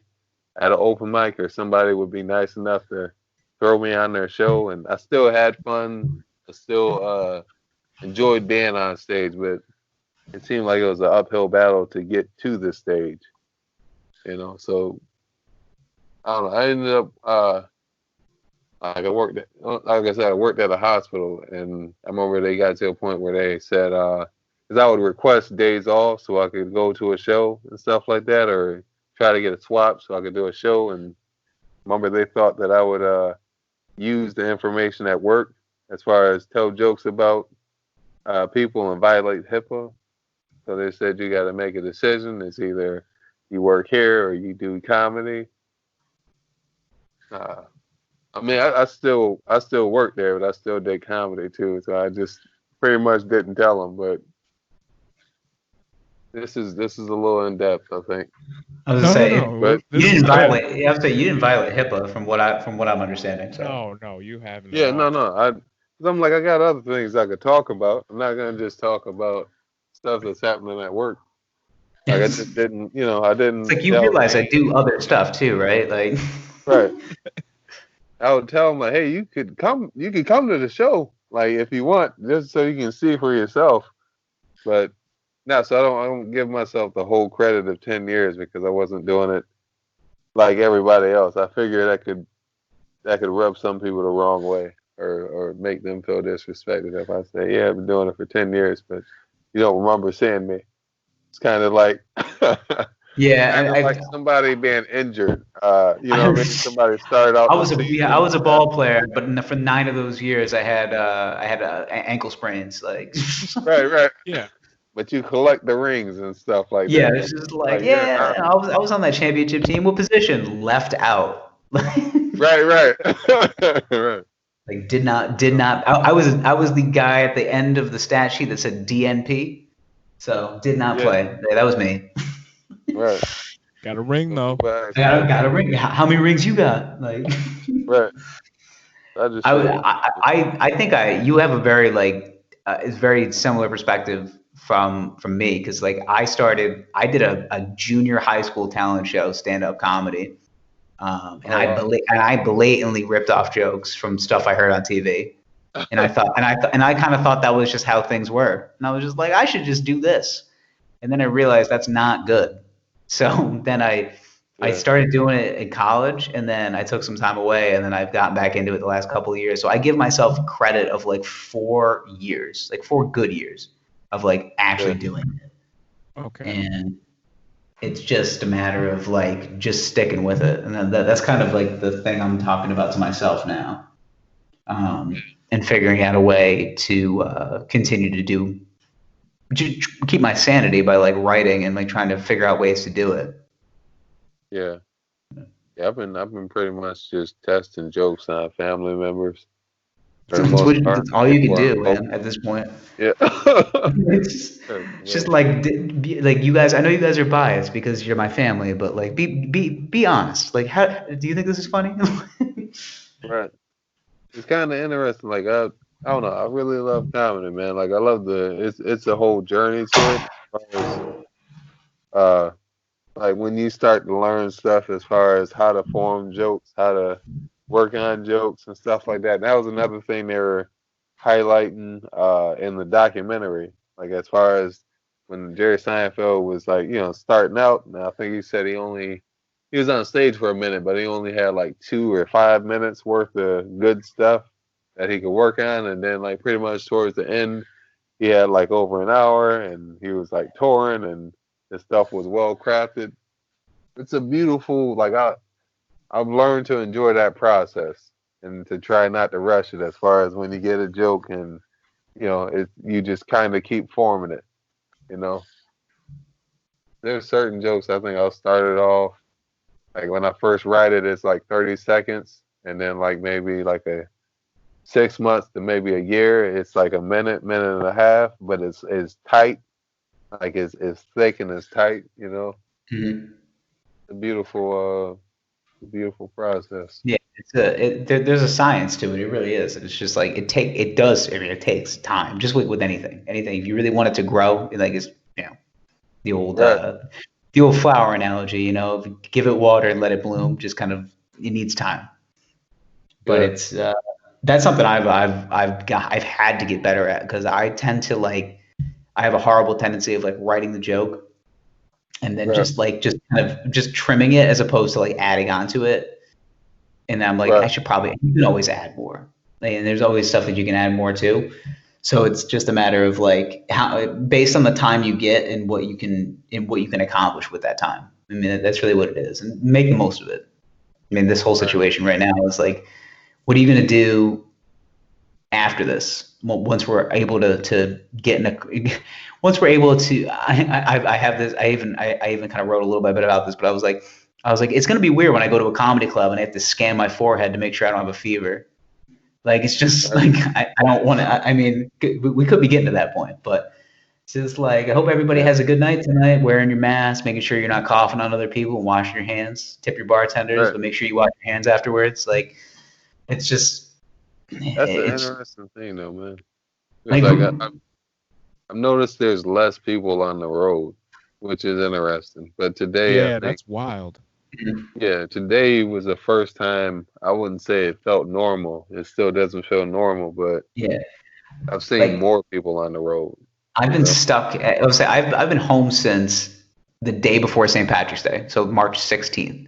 at an open mic or somebody would be nice enough to throw me on their show, and I still had fun. I still enjoyed being on stage, but it seemed like it was an uphill battle to get to the stage, So I don't know. I ended up like I worked at a hospital, and I remember they got to a point where they said, because I would request days off so I could go to a show and stuff like that, or try to get a swap so I could do a show. And remember they thought that I would use the information at work as far as tell jokes about people and violate HIPAA. So they said you got to make a decision. It's either you work here or you do comedy. I mean, I still work there, but I still did comedy too. So I just pretty much didn't tell them. But this is a little in depth, I think. I was gonna say, but you didn't violate. You have to say you didn't violate HIPAA from what I'm understanding. So. No, you haven't. Yeah, no. I'm like, I got other things I could talk about. I'm not gonna just talk about stuff that's happening at work. Like I just didn't, I didn't. It's like you realize I do other stuff too, right? Like. Right. I would tell them like, hey, you could come to the show, like if you want, just so you can see for yourself. But no, so I don't give myself the whole credit of 10 years because I wasn't doing it like everybody else. I figured that could rub some people the wrong way or make them feel disrespected if I say, yeah, I've been doing it for 10 years, but you don't remember seeing me. It's kind of like yeah, like somebody being injured. You know what I mean? Somebody started out. I was a ball player, but for 9 of those years, I had ankle sprains. Like. Right. Yeah. But you collect the rings and stuff like that. Yeah, it's just like I was on that championship team. What position? Left out. Right. Right. Like did not. I was the guy at the end of the stat sheet that said DNP. So did not play. Yeah, that was me. Right. Got a ring though. Got a ring. How many rings you got? Like. Right. I think you have a very it's very similar perspective from me because like I did a junior high school talent show, stand-up comedy, and I blatantly ripped off jokes from stuff I heard on TV, and I kind of thought that was just how things were, and I was just like, I should just do this, and then I realized that's not good, so then I started doing it in college, and then I took some time away, and then I've gotten back into it the last couple of years. So I give myself credit of like 4 years, like 4 good years of like actually doing it. Okay. And it's just a matter of like just sticking with it, and that's kind of like the thing I'm talking about to myself now, and figuring out a way to continue to keep my sanity by like writing and like trying to figure out ways to do it. Yeah, I've been pretty much just testing jokes on family members. That's all you can do, man, at this point. Yeah. It's just like you guys. I know you guys are biased because you're my family, but like be honest. Like, how do you think this is funny? Right. It's kind of interesting. Like I don't know. I really love comedy, man. Like I love it's a whole journey to it. Like when you start to learn stuff as far as how to form jokes, how to work on jokes and stuff like that. And that was another thing they were highlighting in the documentary. Like as far as when Jerry Seinfeld was like, starting out, and I think he said he was on stage for a minute, but he only had like 2 or 5 minutes worth of good stuff that he could work on. And then like pretty much towards the end, he had like over an hour and he was like touring and his stuff was well crafted. It's a beautiful, like I've learned to enjoy that process and to try not to rush it as far as when you get a joke and, you just kind of keep forming it, There's certain jokes I think I'll start it off, like when I first write it, it's like 30 seconds. And then like maybe like a 6 months to maybe a year, it's like a minute and a half, but it's tight. like it's thick and it's tight. You know, Mhm. a beautiful process. Yeah, there's a science to it. It really is. It's just like it does. I mean, it takes time. Just with anything, if you really want it to grow, like it's you know the old Right. the old flower analogy. If you give it water and let it bloom, just kind of it needs time. But Yeah. it's that's something I've had to get better at because I tend to I have a horrible tendency of like writing the joke and then Right. just kind of just trimming it as opposed to like adding onto it. And I'm like, I Right. should probably, you can always add more. And there's always stuff that you can add more to. So it's just a matter of like how, based on the time you get and what you can accomplish with that time. I mean, that's really what it is, and make the most of it. I mean, this whole situation right now is like, what are you going to do after this? Once we're able to get in a, once we're able to, I have this, I even kind of wrote a little bit about this, but I was like, it's going to be weird when I go to a comedy club and I have to scan my forehead to make sure I don't have a fever. Like, it's just like, I don't want to, I mean, we could be getting to that point, but it's just like, I hope everybody has a good night tonight, wearing your mask, making sure you're not coughing on other people and washing your hands, tip your bartenders, Right. but make sure you wash your hands afterwards. Like, it's just, That's an it's interesting thing, though, man. like, It's like I've noticed there's less people on the road, which is interesting. But today, I Yeah, think, that's wild. yeah, today was the first time I wouldn't say it felt normal. It still doesn't feel normal, but yeah, I've seen like more people on the road. I've You been know? stuck. I would say I've been home since the day before St. Patrick's Day, so March 16th,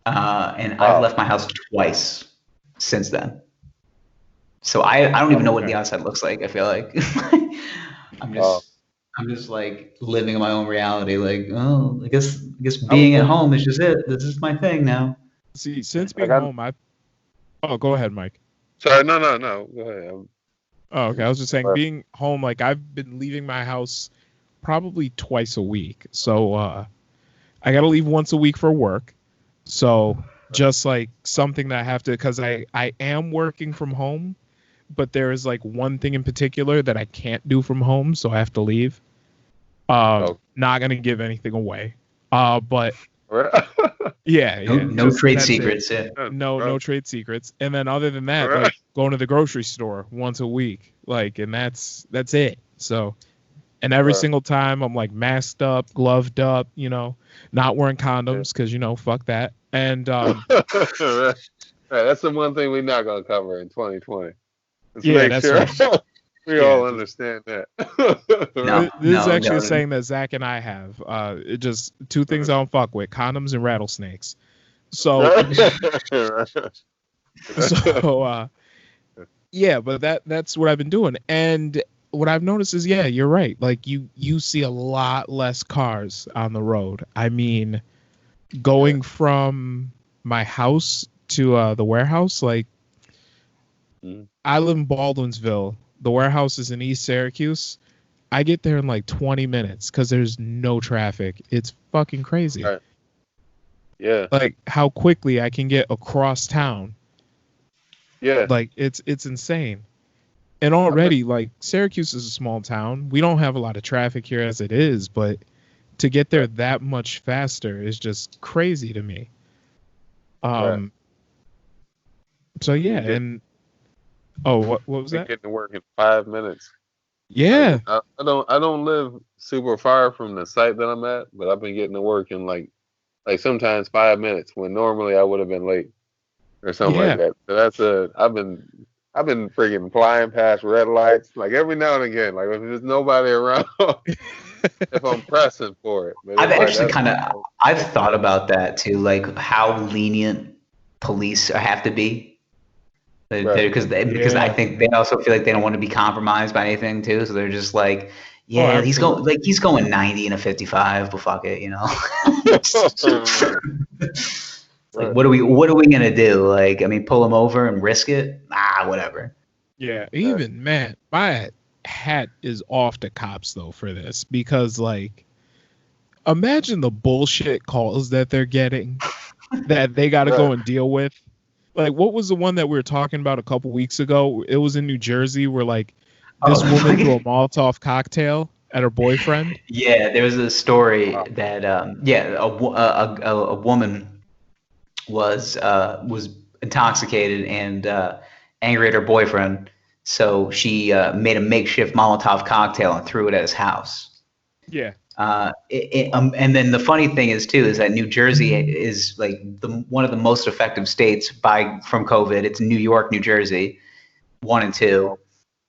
and I've Wow. left my house twice since then. So I don't even know what the Okay. outside looks like. I feel like I'm Wow. just I'm just like living in my own reality. Like, oh, I guess I was being at gonna home is just it. This is my thing now. see, since Like being home, oh, go ahead, Mike. sorry, no. Go ahead. Oh, okay. I was just saying, Right. being home, like I've been leaving my house probably twice a week. So I gotta leave once a week for work. So just like something that I have to, because I am working from home, but there is like one thing in particular that I can't do from home, so I have to leave. Oh, Not gonna give anything away. But right. yeah, No just trade that's it. secrets. Yeah. No trade secrets. And then other than that, Right. like going to the grocery store once a week, like, and that's it. So, and every Right. single time I'm like masked up, gloved up, not wearing condoms because fuck that. And Right. That's the one thing we're not gonna cover in 2020. Let's yeah, make that's sure right. we Yeah, all just- understand that. No. This is actually no. a saying that Zach and I have. It just two things I don't fuck with: condoms and rattlesnakes. So, so yeah, but that's what I've been doing. And what I've noticed is, yeah, you're right. Like you see a lot less cars on the road. I mean, going from my house to the warehouse, like Mhm. I live in Baldwinsville. The warehouse is in East Syracuse. I get there in like 20 minutes because there's no traffic. It's fucking crazy. Right. Yeah. Like how quickly I can get across town. Yeah. Like it's insane. And already, like, Syracuse is a small town. We don't have a lot of traffic here as it is, but to get there that much faster is just crazy to me. Right. So yeah, You get- and what was We that? get to work in 5 minutes. Yeah, I don't live super far from the site that I'm at, but I've been getting to work in like sometimes 5 minutes when normally I would have been late or something Yeah. like that. So I've been freaking flying past red lights like every now and again. Like if there's nobody around, if I'm pressing for it. But I've it's like actually that's- I've thought about that too, like how lenient police have to be. Right. Because Yeah. I think they also feel like they don't want to be compromised by anything too, so they're just like, yeah, he's going 90 and a 55, but fuck it, It's like, Right. what are we gonna do? Like, I mean, pull him over and risk it? Whatever. yeah. Even man, my hat is off to cops though for this because like, imagine the bullshit calls that they're getting that they got to go and deal with. Like, what was the one that we were talking about a couple weeks ago? It was in New Jersey where like this woman threw a Molotov cocktail at her boyfriend. Yeah, there was a story that a woman was intoxicated and angry at her boyfriend, so she made a makeshift Molotov cocktail and threw it at his house. Yeah. And then the funny thing is too is that New Jersey is like one of the most effective states from COVID. It's New York, New Jersey, 1 and 2.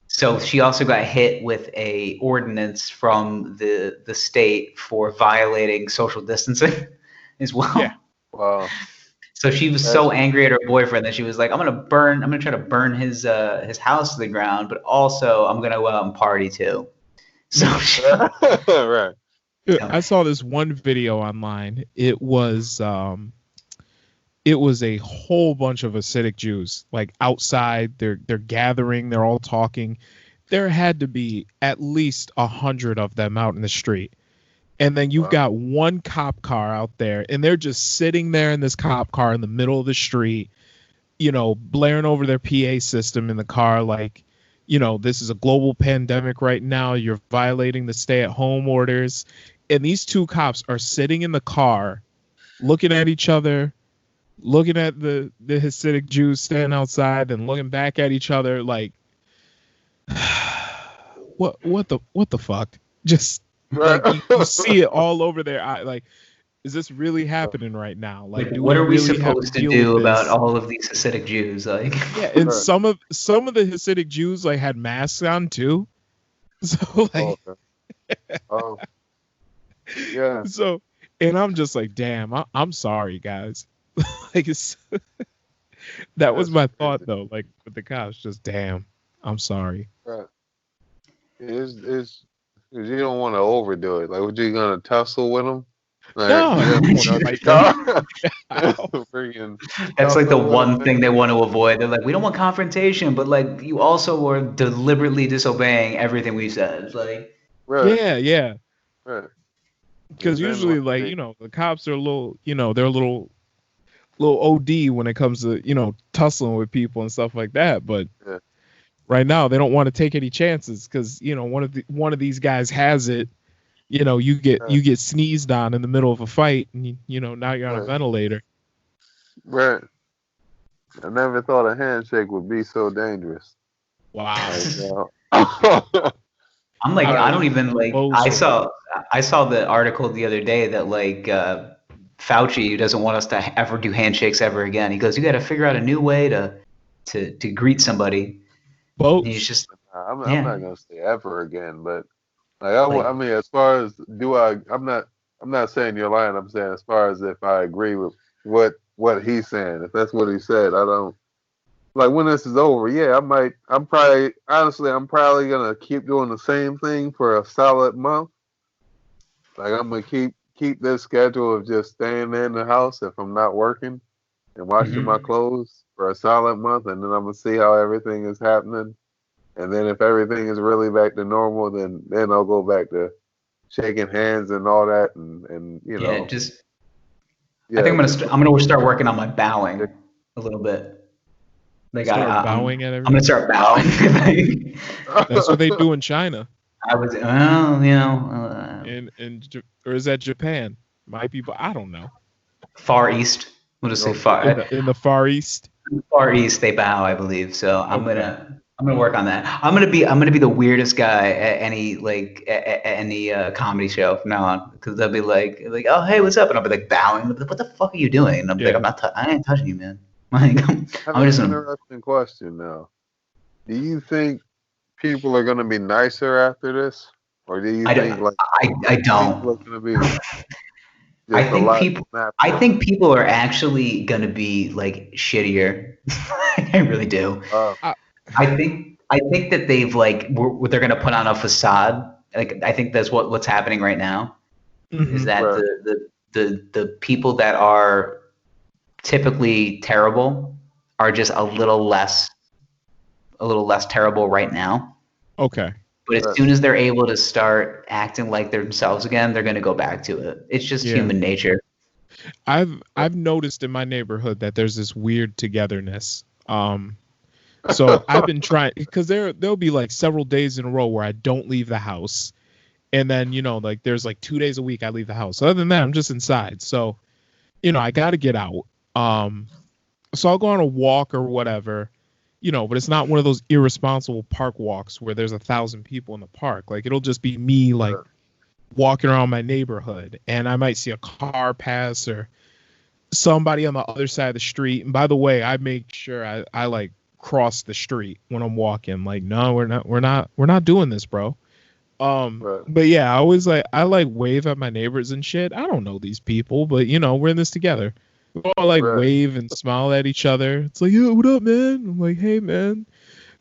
So she also got hit with a ordinance from the state for violating social distancing as well. Yeah. Wow. So she was so angry at her boyfriend that she was like, I'm gonna try to burn his house to the ground, but also I'm gonna go out and party too. So Right. I saw this one video online. It was a whole bunch of Hasidic Jews, like outside. They're gathering. They're all talking. There had to be at least 100 of them out in the street. And then you've got one cop car out there, and they're just sitting there in this cop car in the middle of the street, blaring over their PA system in the car like, this is a global pandemic right now. You're violating the stay-at-home orders. And these two cops are sitting in the car looking at each other, looking at the Hasidic Jews standing outside and looking back at each other like, what the fuck? Just like you see it all over their eye. Like, is this really happening right now? Like, what are we really supposed to do about all of these Hasidic Jews? Like, yeah, and some of the Hasidic Jews like had masks on too. So like, oh, yeah. So, and I'm just like, damn, I'm sorry, guys. Like, that was my thought though. Like with the cops, just damn, I'm sorry. Right. It's you don't want to overdo it. Like, what you gonna tussle with them? Like, No, that's like the one thing they want to avoid. They're like, we don't want confrontation, but like you also were deliberately disobeying everything we said. It's like, yeah. Right. Because usually, like, the cops are a little, they're a little OD when it comes to, tussling with people and stuff like that. But right now, they don't want to take any chances because, one of these guys has it. You get sneezed on in the middle of a fight, and now you're on a ventilator. Right. I never thought a handshake would be so dangerous. Wow. I'm like, I don't even like. I saw the article the other day that like Fauci doesn't want us to ever do handshakes ever again. He goes, you got to figure out a new way to greet somebody. Both. He's just. I'm not gonna say ever again, but like I mean, as far as I'm not saying you're lying. I'm saying as far as if I agree with what he's saying. If that's what he said, I don't. Like when this is over, yeah, I'm probably gonna keep doing the same thing for a solid month. Like I'm gonna keep this schedule of just staying in the house if I'm not working and washing my clothes for a solid month, and then I'm gonna see how everything is happening. And then if everything is really back to normal, then I'll go back to shaking hands and all that, and I think I'm gonna start working on my bowing a little bit. Like bowing at everything. I'm gonna start bowing. That's what they do in China. I was, or is that Japan? Might be, but I don't know. Far East. We'll just say far. In the Far East. In the Far East, they bow, I believe. So I'm gonna work on that. I'm gonna be the weirdest guy at any comedy show from now on, because they'll be like, oh hey, what's up? And I'll be like bowing. What the fuck are you doing? And I'm like, I ain't touching you, man. Like, I'm just an interesting question now. Do you think people are gonna be nicer after this, or do you think like I don't? People are gonna be I think people are actually gonna be like shittier. I really do. I think that they've they're gonna put on a facade. Like I think that's what's happening right now. Is that the people that are typically terrible are just a little less terrible right now. Okay. But as soon as they're able to start acting like themselves again, they're gonna go back to it. It's just human nature. I've noticed in my neighborhood that there's this weird togetherness. So I've been trying, because there'll be like several days in a row where I don't leave the house, And then, like there's like 2 days a week I leave the house. Other than that, I'm just inside. So, I got to get out. So I'll go on a walk or whatever, but it's not one of those irresponsible park walks where there's 1,000 people in the park. Like it'll just be me like walking around my neighborhood, and I might see a car pass or somebody on the other side of the street. And by the way, I make sure I like cross the street when I'm walking. Like, no, we're not doing this, bro. But yeah, I like wave at my neighbors and shit. I don't know these people, but we're in this together. We all like wave and smile at each other. It's like, yo, what up, man? I'm like, hey, man,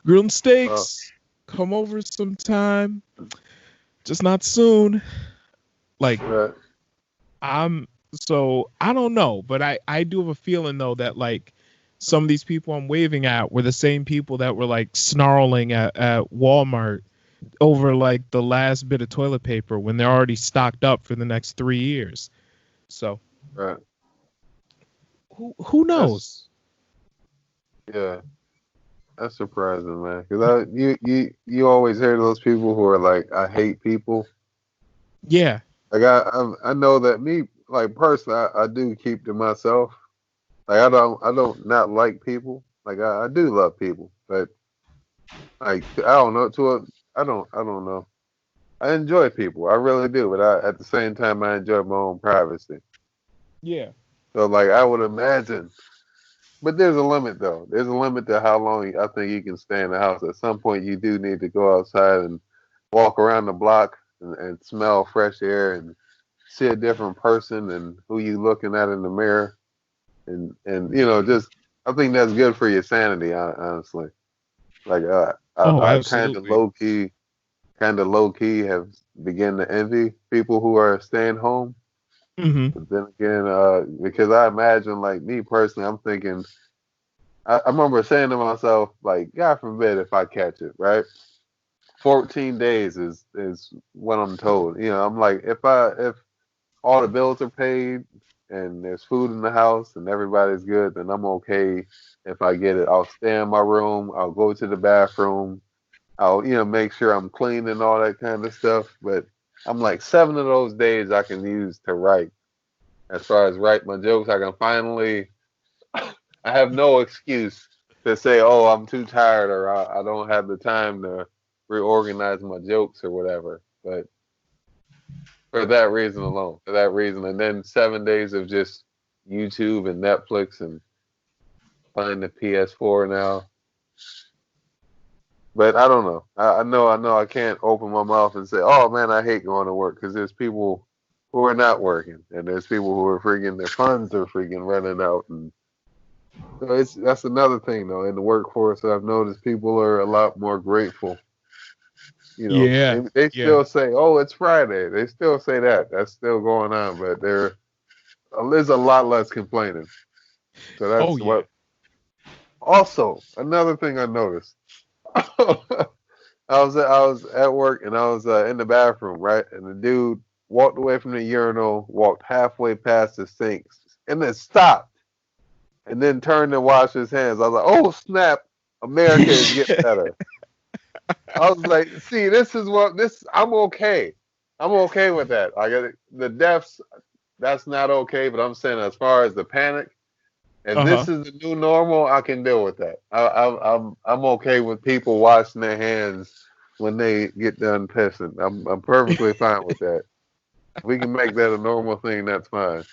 grilled steaks. Come over sometime. Just not soon. Like, so I don't know, but I do have a feeling though that like some of these people I'm waving at were the same people that were like snarling at Walmart over like the last bit of toilet paper when they're already stocked up for the next 3 years. So who knows? That's surprising, man. Because you always hear those people who are like, I hate people. Yeah. Like I know that me, like personally, I do keep to myself. Like I don't not like people. Like I do love people, but like I don't know. I don't know. I enjoy people, I really do, but at the same time I enjoy my own privacy. Yeah. So like I would imagine, but there's a limit though. There's a limit to how long I think you can stay in the house. At some point, you do need to go outside and walk around the block and smell fresh air and see a different person and who you looking at in the mirror, and just I think that's good for your sanity, honestly. Like I kind of low key have begun to envy people who are staying home. Mm-hmm. But then again, because I imagine, like me personally, I'm thinking. I remember saying to myself, like, God forbid if I catch it, right? 14 days is what I'm told. I'm like, if all the bills are paid and there's food in the house and everybody's good, then I'm okay if I get it. I'll stay in my room. I'll go to the bathroom. I'll, make sure I'm clean and all that kind of stuff. But I'm like 7 of those days I can use to write. As far as write my jokes, I can finally, I have no excuse to say, oh, I'm too tired or I don't have the time to reorganize my jokes or whatever. But for that reason alone, and then 7 days of just YouTube and Netflix and playing the PS4 now. But I don't know. I know I can't open my mouth and say, oh man, I hate going to work, because there's people who are not working, and there's people who are freaking, their funds are freaking running out, and so that's another thing though. In the workforce, I've noticed people are a lot more grateful. They still say, "Oh, it's Friday." They still say that. That's still going on, but there's a lot less complaining. So that's what. Also, another thing I noticed. I was at work and I was in the bathroom, right? And the dude walked away from the urinal, walked halfway past the sinks, and then stopped, and then turned to wash his hands. I was like, "Oh snap! America is getting better." I was like, "See, I'm okay. I'm okay with that. The deaths, that's not okay. But I'm saying, as far as the panic, if this is the new normal, I can deal with that. I'm okay with people washing their hands when they get done pissing. I'm perfectly fine with that. If we can make that a normal thing, that's fine."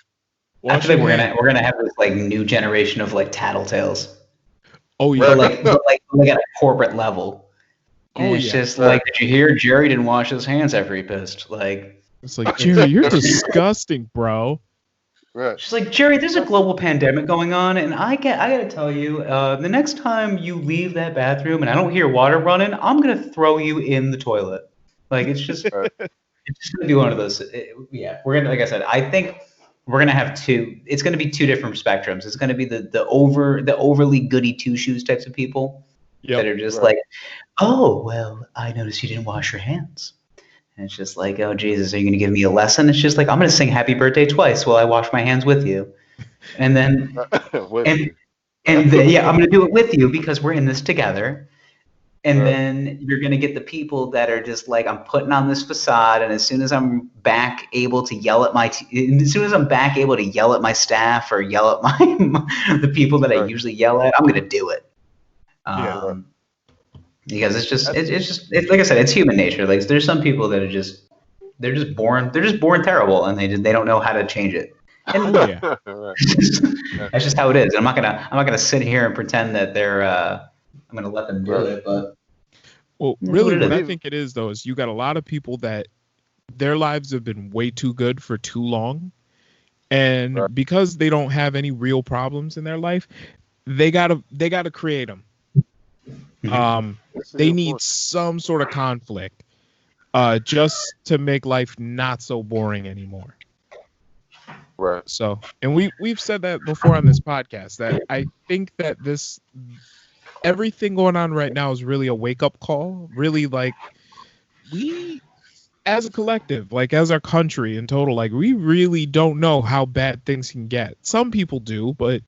I feel like we're gonna have this like new generation of like tattletales. Oh yeah, but like at a corporate level. And it's just like, did you hear Jerry didn't wash his hands after he pissed? Like, it's like, Jerry, you're disgusting, bro. Right. She's like, Jerry, there's a global pandemic going on, and I gotta tell you, the next time you leave that bathroom and I don't hear water running, I'm gonna throw you in the toilet. Like, it's just gonna be one of those. We're gonna, like I said, I think we're gonna have two. It's gonna be two different spectrums. It's gonna be the overly goody two shoes types of people that are just like, oh well, I noticed you didn't wash your hands. And it's just like, oh, Jesus, are you going to give me a lesson? It's just like, I'm going to sing happy birthday twice while I wash my hands with you. And then, I'm going to do it with you because we're in this together. And then you're going to get the people that are just like, I'm putting on this facade, and as soon as I'm back able to yell at as soon as I'm back able to yell at my staff or yell at the people that I usually yell at, I'm going to do it. Because it's just like I said, it's human nature. Like there's some people that are just born terrible, and they don't know how to change it. And that's just how it is. I'm not gonna sit here and pretend that I'm going to let them do it, but... Well, really, what I think it is, though, is you got a lot of people that their lives have been way too good for too long. And because they don't have any real problems in their life, they gotta create them. They need some sort of conflict just to make life not so boring anymore. Right. So, and we've said that before on this podcast, that I think that everything going on right now is really a wake-up call. Really, like, we, as a collective, like, as our country in total, like, we really don't know how bad things can get. Some people do, but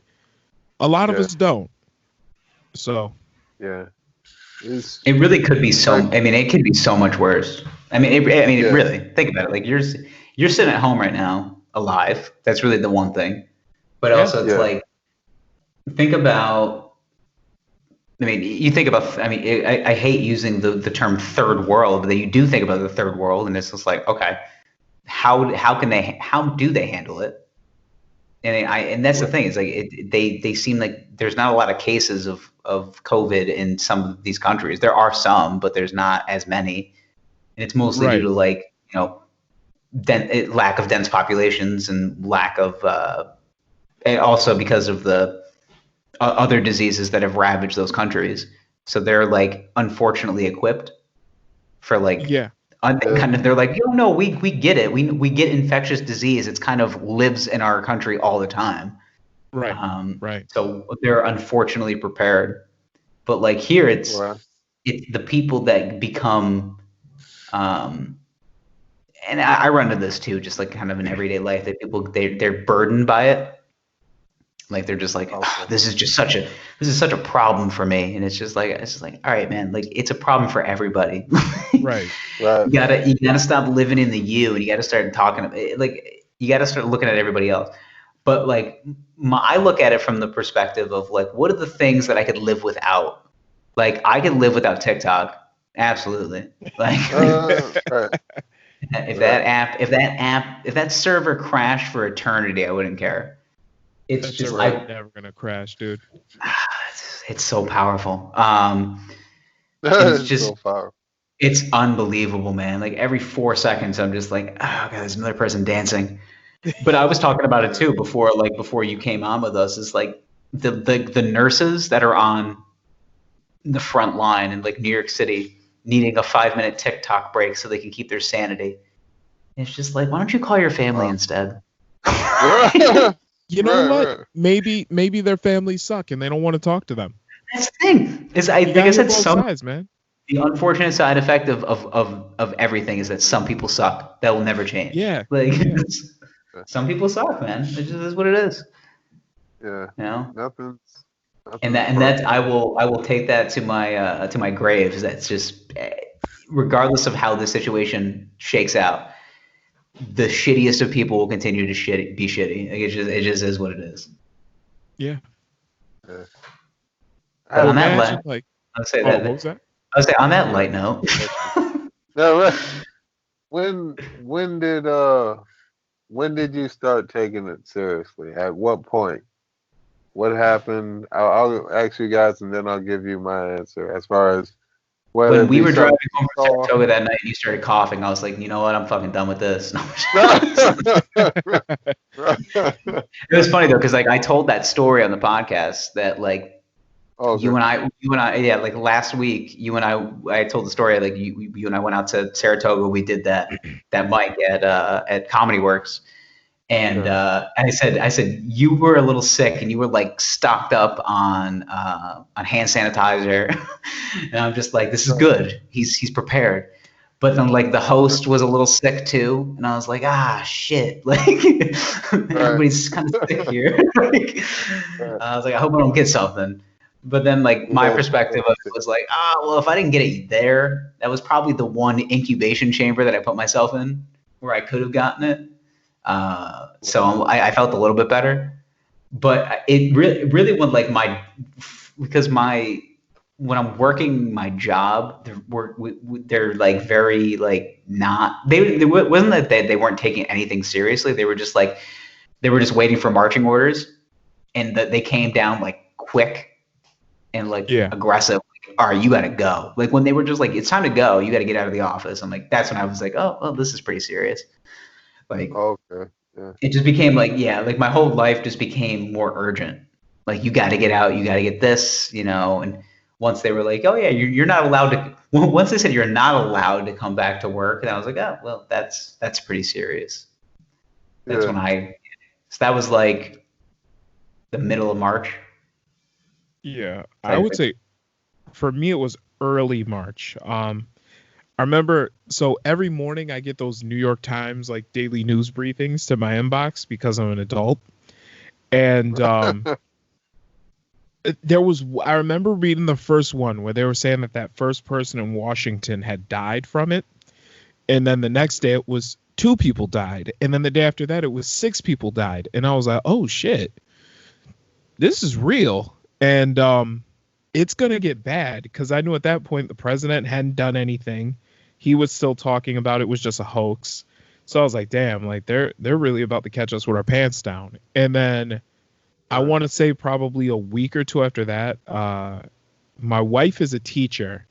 a lot of us don't. So. Yeah. It really could be it could be so much worse. Really, think about it. Like, you're sitting at home right now, alive. That's really the one thing. But also, it's like, think about... you think about, I hate using the term third world, but then you do think about the third world, and it's just like, okay, how do they handle it? And that's the thing, is like, they seem like there's not a lot of cases of COVID in some of these countries. There are some, but there's not as many. And it's mostly due to, like, lack of dense populations and lack of, and also because of the other diseases that have ravaged those countries. So they're, like, unfortunately equipped for, like, they're like, no, we get it. We get infectious disease. It's kind of lives in our country all the time. Right. So they're unfortunately prepared. But, like, here it's the people that become, and I run into this too, just like kind of in everyday life, that people, they're burdened by it. Like, they're just like, this is such a problem for me. And it's just like, all right, man, like, it's a problem for everybody. Right. You gotta stop living in the you, and you gotta start you gotta start looking at everybody else. But, like, I look at it from the perspective of, like, what are the things that I could live without? Like, I could live without TikTok. Absolutely. Like, if that server crashed for eternity, I wouldn't care. It's that just never gonna crash, dude. It's so powerful. It's just so powerful. It's unbelievable, man. Like, every 4 seconds, I'm just like, oh god, there's another person dancing. But I was talking about it too before you came on with us. Is like the nurses that are on the front line in, like, New York City, needing a 5-minute TikTok break so they can keep their sanity. It's just like, why don't you call your family instead? You know what? Maybe their families suck and they don't want to talk to them. That's the thing. Like I said, sides, man. The unfortunate side effect of everything is that some people suck. That will never change. Yeah. Like, some people suck, man. It just is what it is. Yeah. You know? Nothing. And that I will take that to my grave. That's just, regardless of how the situation shakes out, the shittiest of people will continue to be shitty. Like, it just is what it is. Yeah. On that light note. No, when did you start taking it seriously? At what point? What happened? I'll ask you guys, and then I'll give you my answer. As far as when we were driving home from Saratoga that night, you started coughing. I was like, you know what? I'm fucking done with this. It was funny though, because, like, I told that story on the podcast that, like, you and I, like, last week, I told the story, like, you and I went out to Saratoga. We did that mic at Comedy Works. And I said you were a little sick, and you were, like, stocked up on hand sanitizer, and I'm just like, this is good. He's prepared. But then, like, the host was a little sick too, and I was like, shit, like, everybody's kind of sick here. I was like, I hope I don't get something. But then, like, my Yeah. perspective of it was like, well, if I didn't get it there, that was probably the one incubation chamber that I put myself in where I could have gotten it. So I felt a little bit better. But it really went like because when I'm working my job, they're like very like not they wasn't that they weren't taking anything seriously. They were just like they were just waiting for marching orders, and that they came down like quick and like aggressive. Like, all right, you got to go. Like when they were just like, it's time to go. You got to get out of the office. I'm like, that's when I was like, oh, well, this is pretty serious. Like, Okay. Yeah. it just became like, like my whole life just became more urgent. Like, you got to get out. You got to get this, and once they were like, oh yeah, you're not allowed to, once they said you're not allowed to come back to work. And I was like, oh, well, that's pretty serious. That's when so that was like the middle of March. Yeah, I would say for me it was early March. I remember, so every morning I get those New York Times like daily news briefings to my inbox because I'm an adult. And I remember reading the first one where they were saying that first person in Washington had died from it. And then the next day it was 2 people died. And then the day after that it was 6 people died. And I was like, oh shit, this is real. And it's going to get bad because I knew at that point the president hadn't done anything. He was still talking about it was just a hoax. So I was like, damn, like they're really about to catch us with our pants down. And then I want to say probably a week or 2 after that, my wife is a teacher.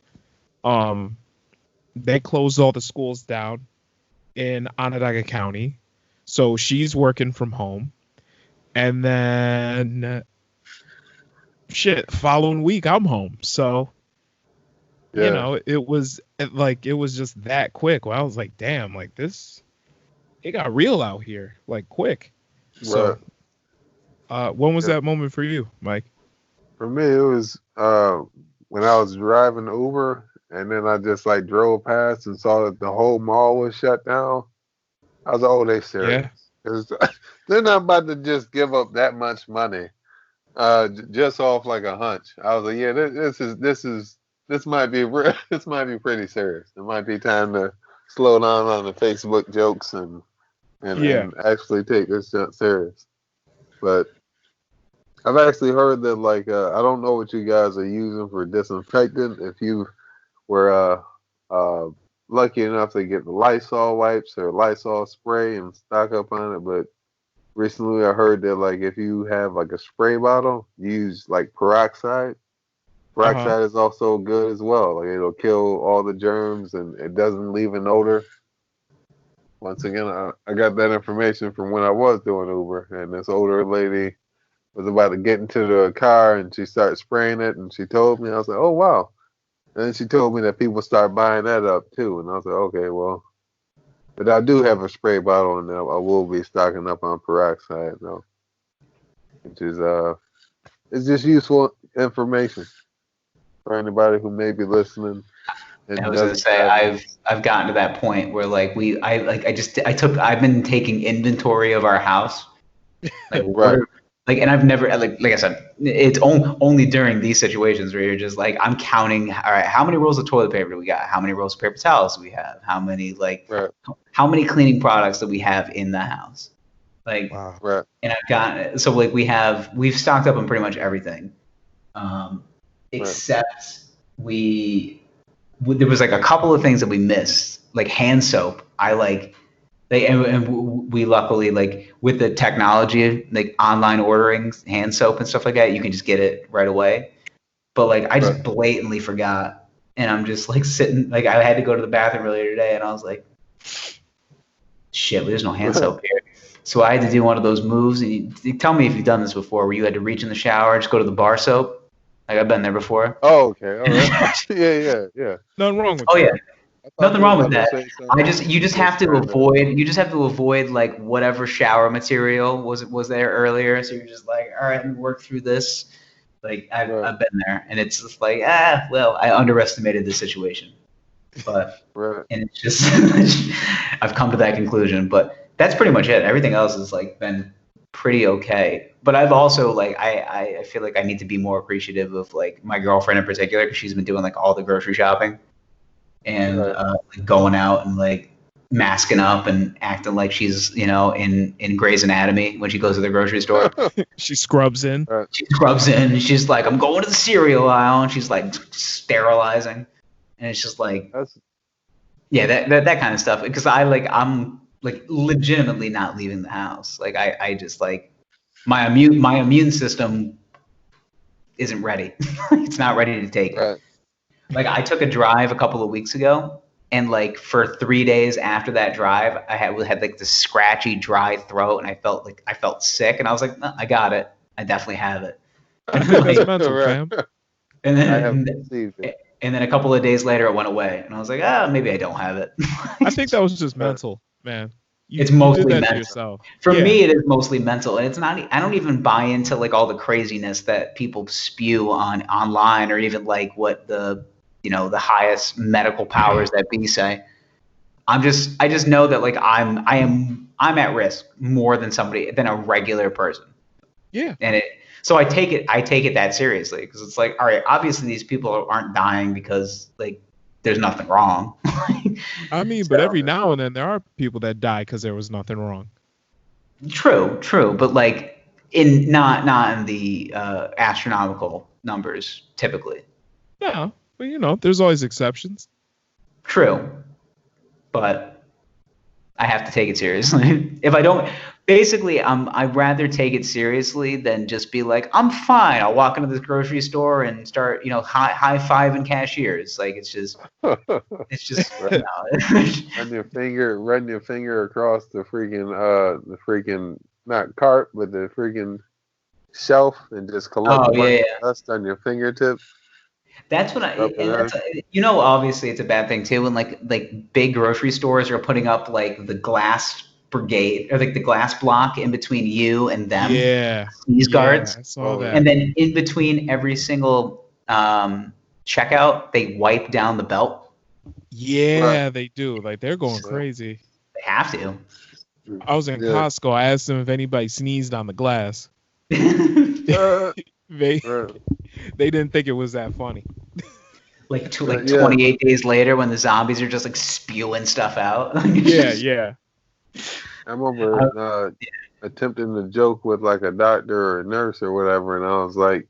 They closed all the schools down in Onondaga County. So she's working from home. And then following week I'm home. So it was just that quick. Well, I was like, damn, like this, it got real out here, like quick. So when was that moment for you, Mike? For me, it was when I was driving Uber, and then I just like drove past and saw that the whole mall was shut down. I was like, oh, they serious. Because they're not about to just give up that much money just off like a hunch. I was like, yeah, this might be this might be pretty serious. It might be time to slow down on the Facebook jokes and actually take this shit serious. But I've actually heard that like I don't know what you guys are using for disinfectant. If you were lucky enough to get the Lysol wipes or Lysol spray and stock up on it, but recently I heard that like if you have like a spray bottle, use like peroxide. Peroxide is also good as well. Like it'll kill all the germs and it doesn't leave an odor. Once again, I got that information from when I was doing Uber, and this older lady was about to get into the car and she started spraying it, and she told me, I was like, oh wow. And then she told me that people start buying that up too, and I was like, okay, well, but I do have a spray bottle, and I will be stocking up on peroxide though, which is it's just useful information for anybody who may be listening. I was gonna say I've gotten to that point where like I've been taking inventory of our house, like right. And I've never like I said, it's only during these situations where you're just like, I'm counting. All right, how many rolls of toilet paper do we got? How many rolls of paper towels do we have? How many how many cleaning products do we have in the house? Like, wow. Right. And I've gotten so like we've stocked up on pretty much everything, except there was like a couple of things that we missed, like hand soap. And we luckily, like with the technology, like online ordering hand soap and stuff like that, you can just get it right away. But like I just blatantly forgot, and I'm just like sitting, like I had to go to the bathroom earlier today, and I was like, shit, there's no hand soap here. So I had to do one of those moves. And you tell me if you've done this before, where you had to reach in the shower, just go to the bar soap. Like I've been there before. Oh, okay. All right. yeah. Nothing wrong with that. Oh yeah. Nothing wrong with that. You just have to avoid like whatever shower material was there earlier. So you're just like, all right, let me work through this. Like I've been there, and it's just like, well, I underestimated the situation. But and it's just I've come to that conclusion. But that's pretty much it. Everything else has like been pretty okay. But I've also like I feel like I need to be more appreciative of like my girlfriend in particular because she's been doing like all the grocery shopping and like going out and like masking up and acting like she's in Grey's Anatomy when she goes to the grocery store. She scrubs in. She scrubs in. And she's like, I'm going to the cereal aisle, and she's like sterilizing, and it's just like, that kind of stuff. Because I'm like legitimately not leaving the house. Like I just like my immune system isn't ready. It's not ready to take it. Like I took a drive a couple of weeks ago, and like for 3 days after that drive, I had like this scratchy, dry throat, and I felt sick, and I was like, no, I got it. I definitely have it. That's mental, fam. And then a couple of days later, it went away, and I was like, maybe I don't have it. I think that was just mental, man. It's mostly mental. Yourself. For me, it is mostly mental, and it's not. I don't even buy into like all the craziness that people spew online, or even like what the highest medical powers that be say. I just know that like I'm at risk more than a regular person. Yeah. And so I take it that seriously because it's like, all right, obviously these people aren't dying because like there's nothing wrong. I mean, but every now and then there are people that die because there was nothing wrong. True, but like not in the astronomical numbers typically. No. But there's always exceptions. True. But I have to take it seriously. If I don't, basically, I'd rather take it seriously than just be like, I'm fine. I'll walk into this grocery store and start, high-fiving cashiers. Like, it's just. Run your finger across the freaking not cart, but the freaking shelf and just collect dust on your fingertips. That's what obviously it's a bad thing too when like big grocery stores are putting up like the glass brigade or like the glass block in between you and them. Yeah. These guards. I saw that. And then in between every single checkout, they wipe down the belt. Yeah, they do. Like they're going crazy. They have to. I was in Costco. I asked them if anybody sneezed on the glass. They didn't think it was that funny. Like 28 days later when the zombies are just like spewing stuff out. Yeah. I remember attempting to joke with like a doctor or a nurse or whatever, and I was like,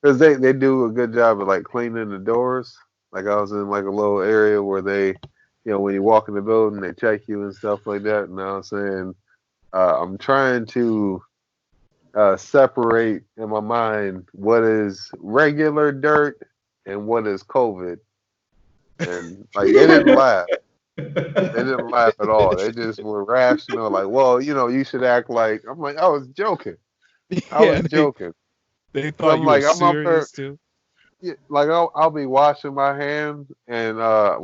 because they do a good job of like cleaning the doors. Like I was in like a little area where they, when you walk in the building, they check you and stuff like that. And I was saying, I'm trying to separate in my mind what is regular dirt and what is COVID. And like they didn't laugh. They didn't laugh at all. They just were rational, like, well, you should act like. I'm like, I was joking. I was joking. They thought you were serious too. Yeah, like I'll be washing my hands and I'll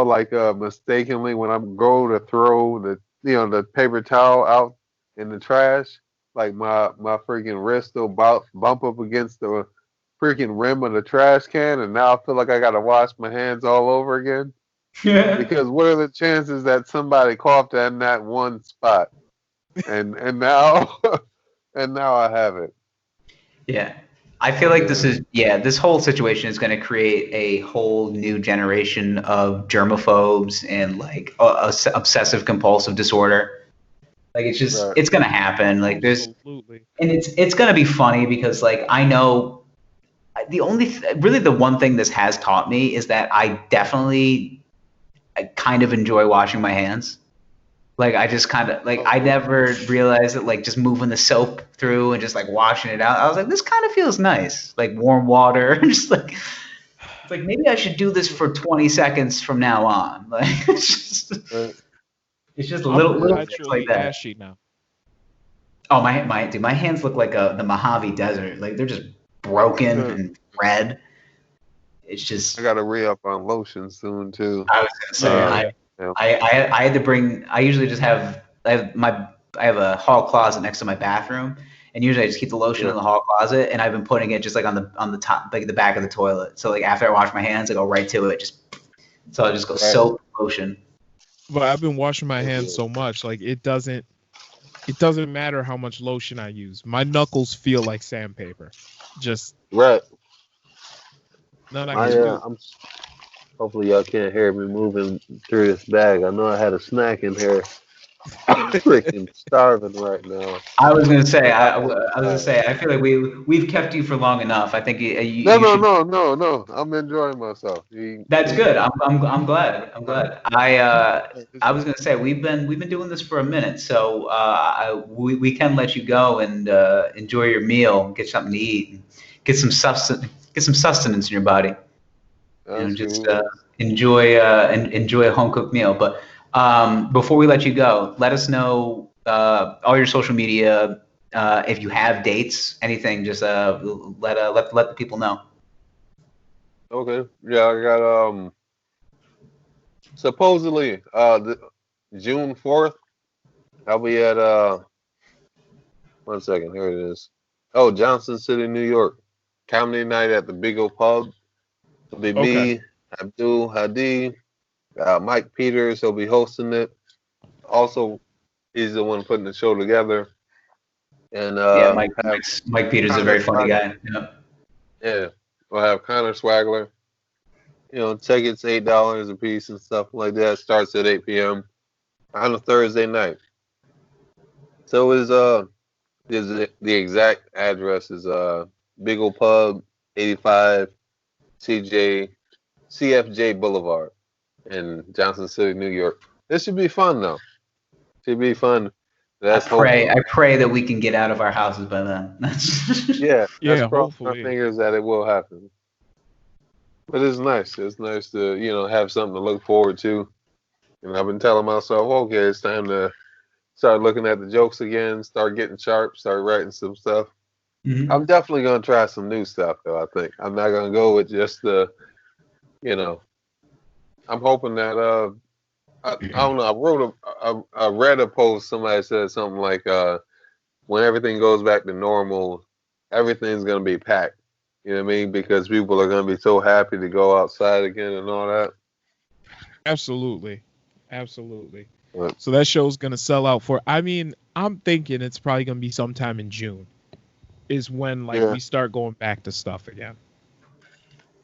like mistakenly when I'm go to throw the paper towel out in the trash, like my freaking wrist will bump up against the freaking rim of the trash can, and now I feel like I gotta wash my hands all over again. Because what are the chances that somebody coughed in that one spot, and now I have it. Yeah, I feel like this whole situation is going to create a whole new generation of germaphobes and like obsessive compulsive disorder. Like it's just it's going to happen. Like there's Absolutely. And it's going to be funny because like I know the one thing this has taught me is that I kind of enjoy washing my hands. Like I just kind of like I never realized that like just moving the soap through and just like washing it out. I was like, this kind of feels nice, like warm water. Just like it's like maybe I should do this for 20 seconds from now on. Like it's just a little things like that. Ashy now. Oh my hands look like the Mojave Desert. Like they're just broken and red. It's just I gotta re-up on lotion soon too. I was gonna say I had to bring. I usually just have. I have a hall closet next to my bathroom, and usually I just keep the lotion in the hall closet. And I've been putting it just like on the top, like the back of the toilet. So like after I wash my hands, I go right to it. So I just go soap, lotion. But I've been washing my hands so much, like it doesn't matter how much lotion I use. My knuckles feel like sandpaper. Just Right. nothing I can do. Hopefully y'all can't hear me moving through this bag. I know I had a snack in here. I'm freaking starving right now. I was gonna say, But I was gonna say, I feel like we've kept you for long enough. I think No, you no, should. no. I'm enjoying myself. That's good. I'm glad. I'm glad. I was gonna say we've been doing this for a minute, so we can let you go and enjoy your meal, get something to eat, and get some sustenance in your body. That's Just cool. enjoy a home cooked meal. But before we let you go, let us know all your social media. If you have dates, anything, just let the people know. Okay. Yeah, I got supposedly June 4th. I'll be at 1 second, here it is. Oh, Johnson City, New York. Comedy night at the Big O Pub. It'll be Okay. me, Abdul Hadi, Mike Peters. He'll be hosting it. Also, he's the one putting the show together. And Yeah, have Mike Peters is a Connor very funny Swagler. guy. Yeah, we'll have Connor Swagler. Tickets $8 a piece and stuff like that. Starts at 8 p.m. on a Thursday night. So the exact address is Big O Pub, 85 CFJ Boulevard in Johnson City, New York. This should be fun though. Should be fun. That's hopefully. I pray that we can get out of our houses by then. Yeah, Yeah, let's cross my hopefully. fingers that it will happen. But it's nice. It's nice to have something to look forward to. And I've been telling myself, okay, it's time to start looking at the jokes again, start getting sharp, start writing some stuff. Mhm. I'm definitely gonna try some new stuff though. I think I'm not gonna go with just the, I'm hoping that I don't know. I read a post. Somebody said something like, when everything goes back to normal, everything's gonna be packed. You know what I mean? Because people are gonna be so happy to go outside again and all that. Absolutely. Absolutely. But, So that show's gonna sell out for. I mean, I'm thinking it's probably gonna be sometime in June, is when Yeah. we start going back to stuff again.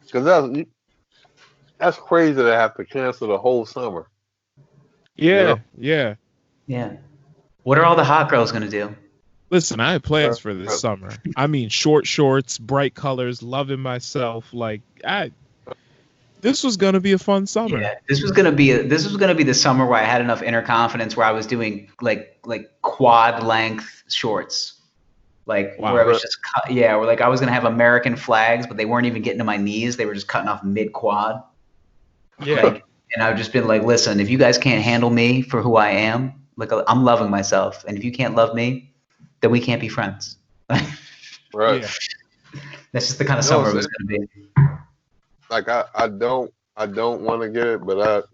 Because that's crazy to have to cancel the whole summer. Yeah, Yeah. Yeah. What are all the hot girls gonna do? Listen, I had plans for this summer. I mean, short shorts, bright colors, loving myself. This was gonna be a fun summer. Yeah, this was gonna be the summer where I had enough inner confidence where I was doing like quad length shorts, Wow. where I was just where I was gonna have American flags, but they weren't even getting to my knees; they were just cutting off mid quad. Yeah. And I've just been like, listen, if you guys can't handle me for who I am, I'm loving myself, and if you can't love me, then we can't be friends. Right. Yeah. That's just the kind of summer it was gonna be. Like I don't want to get it, but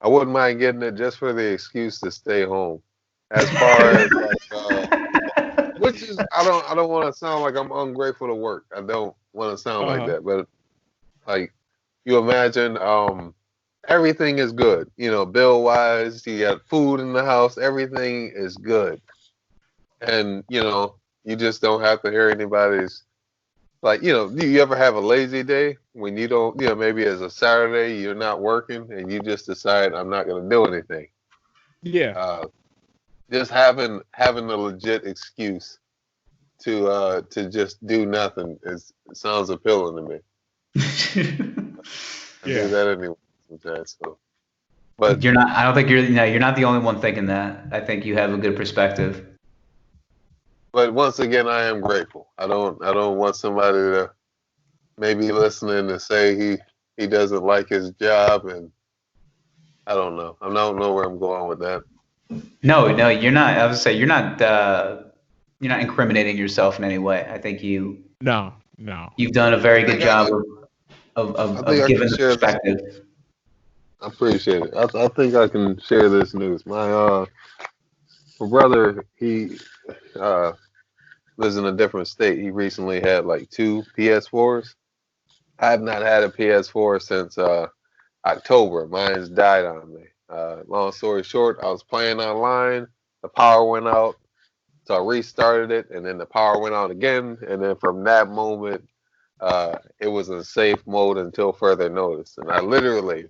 I wouldn't mind getting it just for the excuse to stay home. As far as which is I don't want to sound like I'm ungrateful to work. I don't want to sound like that, but like you imagine everything is good. Bill wise, you got food in the house, everything is good. And you just don't have to hear anybody's do you ever have a lazy day when you don't, maybe as a Saturday you're not working and you just decide I'm not going to do anything. Yeah. Just having a legit excuse to just do nothing sounds appealing to me. I do that anyway sometimes. So. But you're not. I don't think you're not the only one thinking that. I think you have a good perspective. But once again, I am grateful. I don't want somebody to maybe listening to say he doesn't like his job, and I don't know. I don't know where I'm going with that. No, you're not. I was say you're not incriminating yourself in any way. I think No. you've done a very good job of giving the perspective. I appreciate it. I think I can share this news. My brother, he lives in a different state. He recently had 2 PS4s. I have not had a PS4 since October. Mine's died on me. Long story short, I was playing online. The power went out, so I restarted it, and then the power went out again. And then from that moment, it was in safe mode until further notice. And I literally,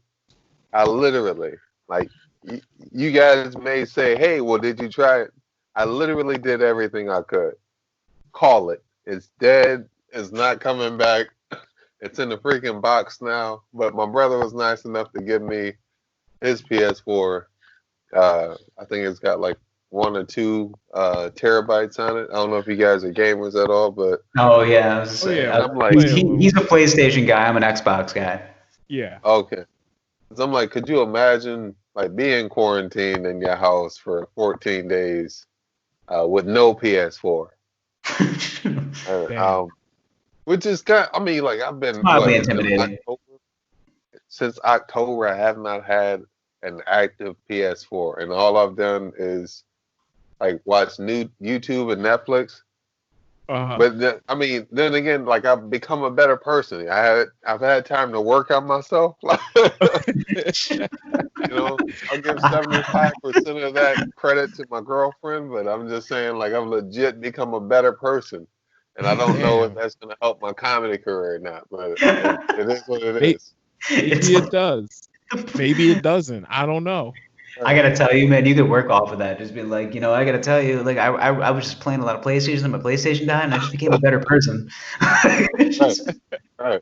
like, you guys may say, "Hey, well, did you try it?" I literally did everything I could. Call it. It's dead. It's not coming back. It's in the freaking box now. But my brother was nice enough to give me his PS4. I think it's got like 1 or 2 terabytes on it. I don't know if you guys are gamers at all, but Oh yeah, I was Oh yeah, I'm like, he's a PlayStation guy. I'm an Xbox guy. yeah. okay. So I'm like, could you imagine like being quarantined in your house for 14 days with no PS4? Damn. Which is kind. I mean, like I've been Mildly what, intimidating. since October. I have not had an active PS4, and all I've done is like watch new YouTube and Netflix. But I mean, then again, like I've become a better person. I've had time to work on myself. You know, I'll give 75% of that credit to my girlfriend, but I'm just saying, like I've legit become a better person. And I don't know if Damn. that's going to help my comedy career or not, but it is what it is. It's Maybe it does. Maybe it doesn't. I don't know. I gotta tell you, man, you could work off of that. Just be like, I gotta tell you, like, I was just playing a lot of PlayStation, and my PlayStation died, and I just became a better person. Just- Right.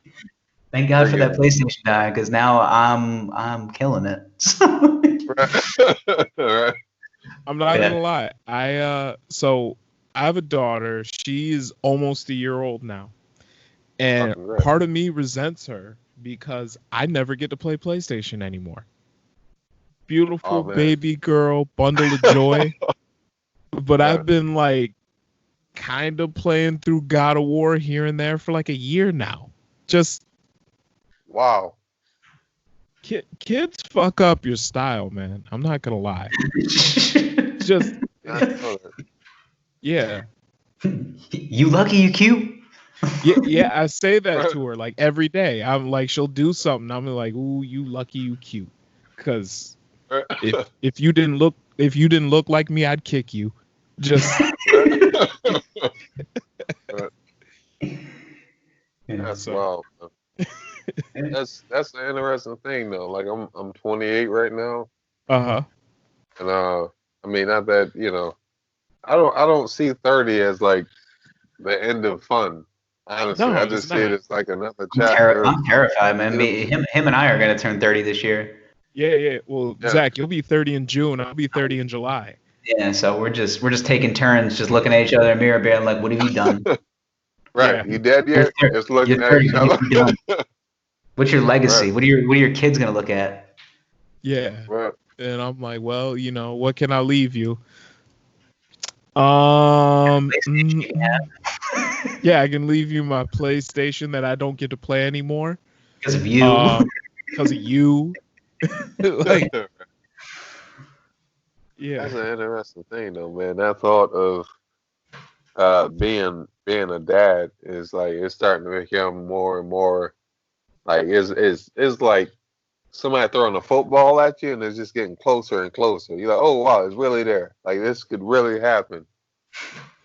Thank God for Forget that PlayStation died, because now I'm killing it. Right. Right. I'm not Yeah. gonna lie. So I have a daughter. She's almost a year old now. And Fucking right. part of me resents her because I never get to play PlayStation anymore. Beautiful Oh, man. baby girl, bundle of joy. But Yeah. I've been like kind of playing through God of War here and there for like a year now. Just Wow. kids fuck up your style, man. I'm not gonna lie. Just I know that. yeah. You lucky you cute. Yeah, I say that to her like every day. I'm like, she'll do something. I'm like, ooh, you lucky, you cute. Cause if you didn't look like me, I'd kick you. Just That's So- wild. That's the interesting thing though. Like I'm 28 right now, uh-huh. and I mean not that I don't see 30 as like the end of fun. Honestly, No, I it's just see it not. as like another chapter. I'm terrified, man. Yeah. Him and I are gonna turn 30 this year. Yeah. Well, Yeah. Zach, you'll be 30 in June. I'll be 30 in July. Yeah, so we're just taking turns, just looking at each other in the mirror, being like, "What have you done? Right. Yeah. You dead yet? You're Just looking you're at 30. each What have other. you done? What's your legacy? Right. What are your kids gonna look at?" Yeah. Right. And I'm like, well, what can I leave you? Yeah, I can leave you my PlayStation that I don't get to play anymore. Because of you. Because of you. Like, yeah. That's an interesting thing though, man. That thought of being a dad is like it's starting to become more and more like it's like somebody throwing a football at you and it's just getting closer and closer. You're like, oh wow, it's really there. Like this could really happen.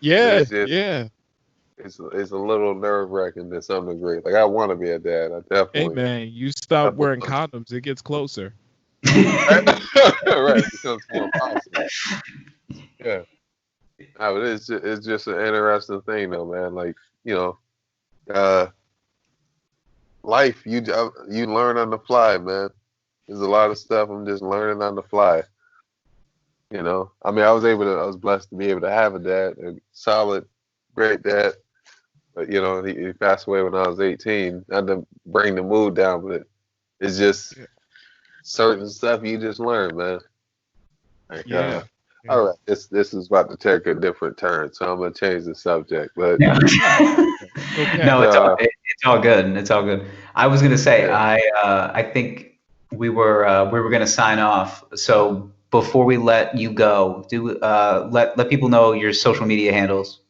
Yeah. It's just- Yeah. It's a little nerve wracking to some degree. Like I want to be a dad. I Hey, definitely. man, you stop wearing condoms, it gets closer. Right, it becomes more possible. Yeah. No, but it's just an interesting thing though, man. Like life you learn on the fly, man. There's a lot of stuff I'm just learning on the fly. I mean, I was blessed to be able to have a dad, a solid, great dad. But he passed away when I was 18. Not to bring the mood down, but it's just certain stuff you just learn, man. Like, Yeah. All right, this is about to take a different turn, so I'm gonna change the subject. But Yeah. Okay. No, it's all good. It's all good. I was gonna say I think we were gonna sign off. So before we let you go, let people know your social media handles.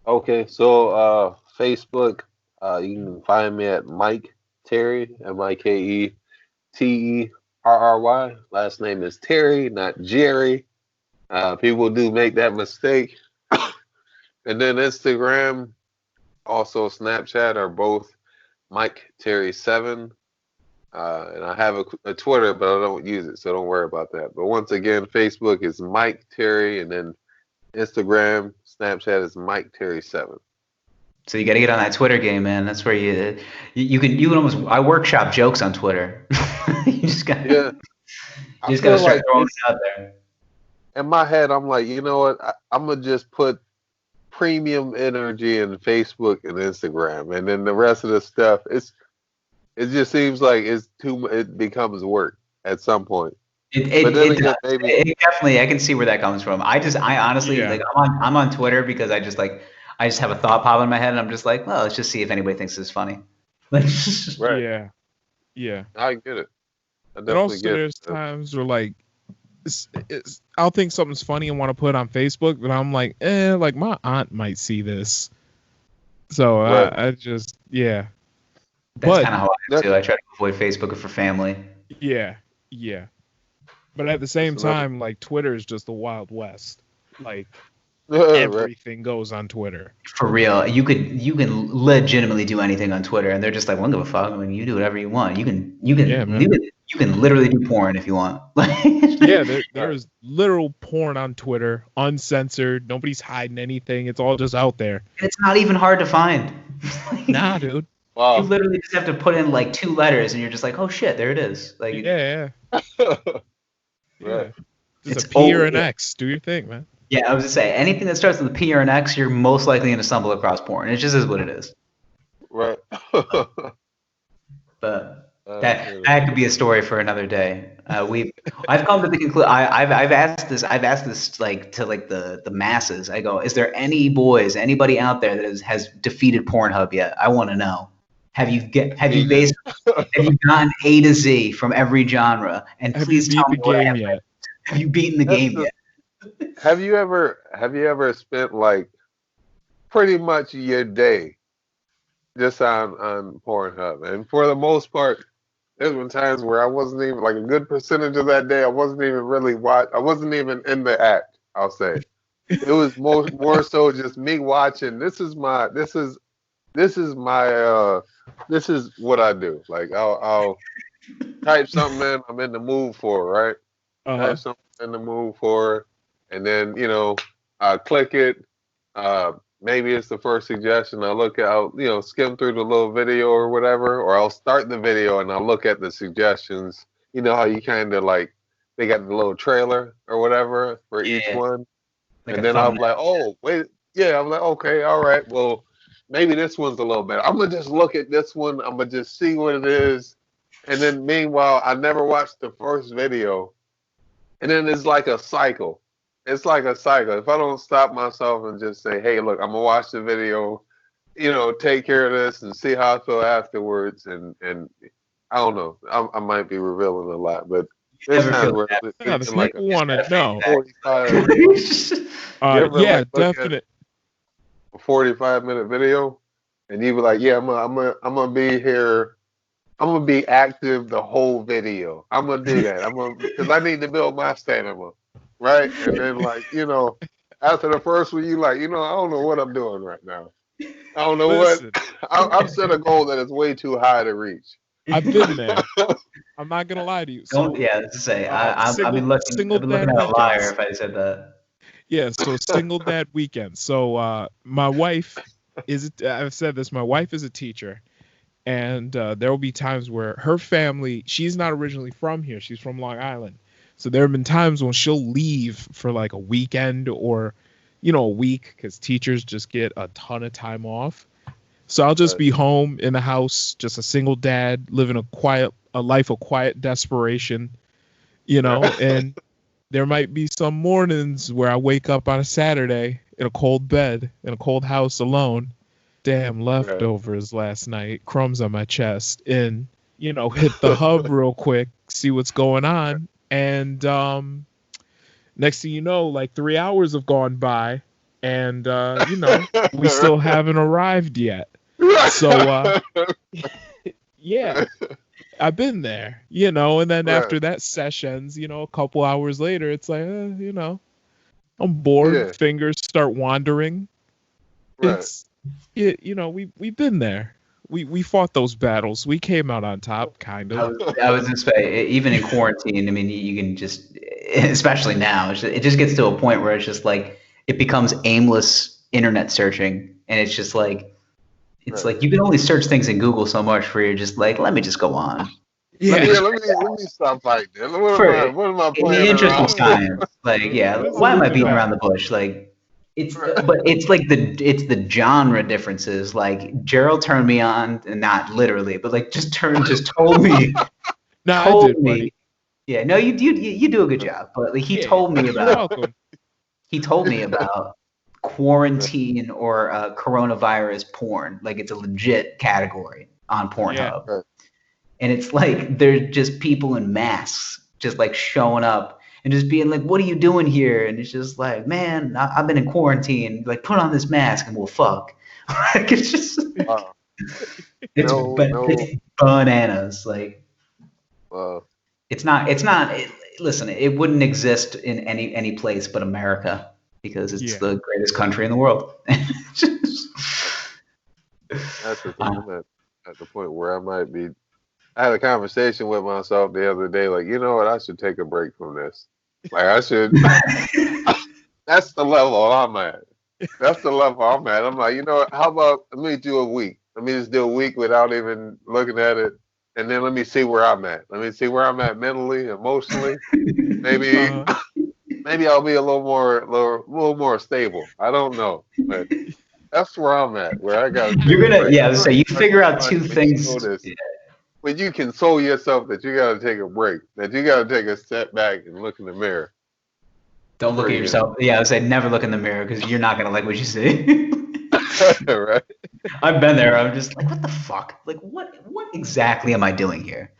Okay, so Facebook, you can find me at Mike Terry, MikeTerry. RRY. Last name is Terry, not Jerry. People do make that mistake. And then Instagram, also Snapchat are both Mike Terry 7. And I have a Twitter, but I don't use it, so don't worry about that. But once again, Facebook is Mike Terry, and then Instagram, Snapchat is Mike Terry 7. So you got to get on that Twitter game, man. That's where you can almost. I workshop jokes on Twitter. You just got to start throwing it out there. In my head, I'm like, you know what? I'm gonna just put premium energy in Facebook and Instagram, and then the rest of the stuff, it just seems like it becomes work at some point. It definitely, I can see where that comes from. I honestly like I'm on Twitter because I just have a thought pop in my head, and I'm just like, well, let's just see if anybody thinks this is funny. Right. Yeah. I get it. And also, there's times where like I'll think something's funny and want to put it on Facebook, but I'm like, like my aunt might see this, so right. I just That's kind of how I do. I try to avoid Facebook for family. Yeah. But at the same time, like Twitter is just the Wild West. Like everything goes on Twitter. For real, you can legitimately do anything on Twitter, and they're just like, "I don't give a fuck." I mean, you do whatever you want. You can literally do porn if you want. There's literal porn on Twitter, uncensored. Nobody's hiding anything. It's all just out there. It's not even hard to find. Nah, dude. Wow. You literally just have to put in like 2 letters, and you're just like, "Oh shit, there it is." Like, yeah. It's a P or an X. Do your thing, man. Yeah, I was gonna say anything that starts with a P or an X, you're most likely gonna stumble across porn. It just is what it is. Right. But that could be a story for another day. I've come to the conclusion. I've asked this like to like the masses. I go, is there anybody out there that has defeated Pornhub yet? I want to know. Have you gotten A to Z from every genre? And please tell me have you beaten the game yet? Have you ever spent like pretty much your day just on Pornhub? And for the most part, there's been times where I wasn't even like a good percentage of that day. I wasn't even really I wasn't even in the act. I'll say it was more so just me watching. This is what I do. Like I'll type something in I'm in the mood for, right? Type something in the mood for, and then I click it. Maybe it's the first suggestion. I'll skim through the little video or whatever, or I'll start the video and I'll look at the suggestions. You know how you kind of like they got the little trailer or whatever for each one, like, and then I'm like, oh wait, I'm like, okay, all right, well. Maybe this one's a little better. I'm going to just look at this one. I'm going to just see what it is. And then meanwhile, I never watched the first video. And then it's like a cycle. It's like a cycle. If I don't stop myself and just say, hey, look, I'm going to watch the video, take care of this and see how I feel afterwards. And I don't know. I might be revealing a lot, but there's times where it's like people want to know. 45. Definitely. 45-minute video, and you be like, yeah, I'm gonna be here. I'm gonna be active the whole video. I'm gonna do that. Because I need to build my stamina, right? And then after the first one, you like, I don't know what I'm doing right now. I don't know what. I've set a goal that is way too high to reach. I've been there. I'm not gonna lie to you. So, to say, I've been looking at a liar if I said that. Yeah, so single dad weekend. So my wife I've said this, my wife is a teacher, and there will be times where her family, she's not originally from here, she's from Long Island. So there have been times when she'll leave for like a weekend or, a week, because teachers just get a ton of time off. So I'll just be home in the house, just a single dad, living a life of quiet desperation, and there might be some mornings where I wake up on a Saturday in a cold bed, in a cold house alone. Damn leftovers last night, crumbs on my chest, and, hit the hub real quick, see what's going on. And next thing you know, like 3 hours have gone by, and, we still haven't arrived yet. So, yeah. I've been there, you know, and then Right. after that sessions, you know, a couple hours later, it's like, you know, I'm bored. Yeah. Fingers start wandering. Right. You know, we've been there. We fought those battles. We came out on top, kind of. I was gonna say, even in quarantine, I mean, you can just, especially now, it just gets to a point where it's just like it becomes aimless internet searching, and it's just like Right. you can only search things in Google so much where you're just like, let me just go on. Yeah. Let me stop fighting. What am I In the playing interest of around? science, like, yeah, What is why it am I with beating you? around the bush? Like, it's, Right. but it's like it's the genre differences. Like, Gerald turned me on, and not literally, but like just told me, No, I told did, me, buddy. yeah, no, you do a good job, but like, Yeah, told me you're about welcome. quarantine or coronavirus porn. Like, it's a legit category on Pornhub. Right. And it's like they're just people in masks just like showing up and just being like, what are you doing here? And it's just like, man, I've been in quarantine. Like, put on this mask and we'll fuck. Like, it's just, it's, No, it's bananas. Like, it's not, listen, it wouldn't exist in any place but America, because it's the greatest country in the world. That's the thing. I'm at the point where I might be. I had a conversation with myself the other day, like, you know what, I should take a break from this. Like, I should. That's the level I'm at. That's the level I'm at. I'm like, you know what, how about let me do a week? Let me just do a week without even looking at it, and then let me see where I'm at. Let me see where I'm at mentally, emotionally. Maybe, maybe I'll be a little more stable. I don't know, but that's where I'm at. Where I got. You're gonna, so you figure out two things. When you console yourself that you got to take a break, that you got to take a step back and look in the mirror. Don't look at yourself. Yeah, I would say never look in the mirror, because you're not gonna like what you see. Right. I've been there. I'm just like, what the fuck? Like, what exactly am I doing here?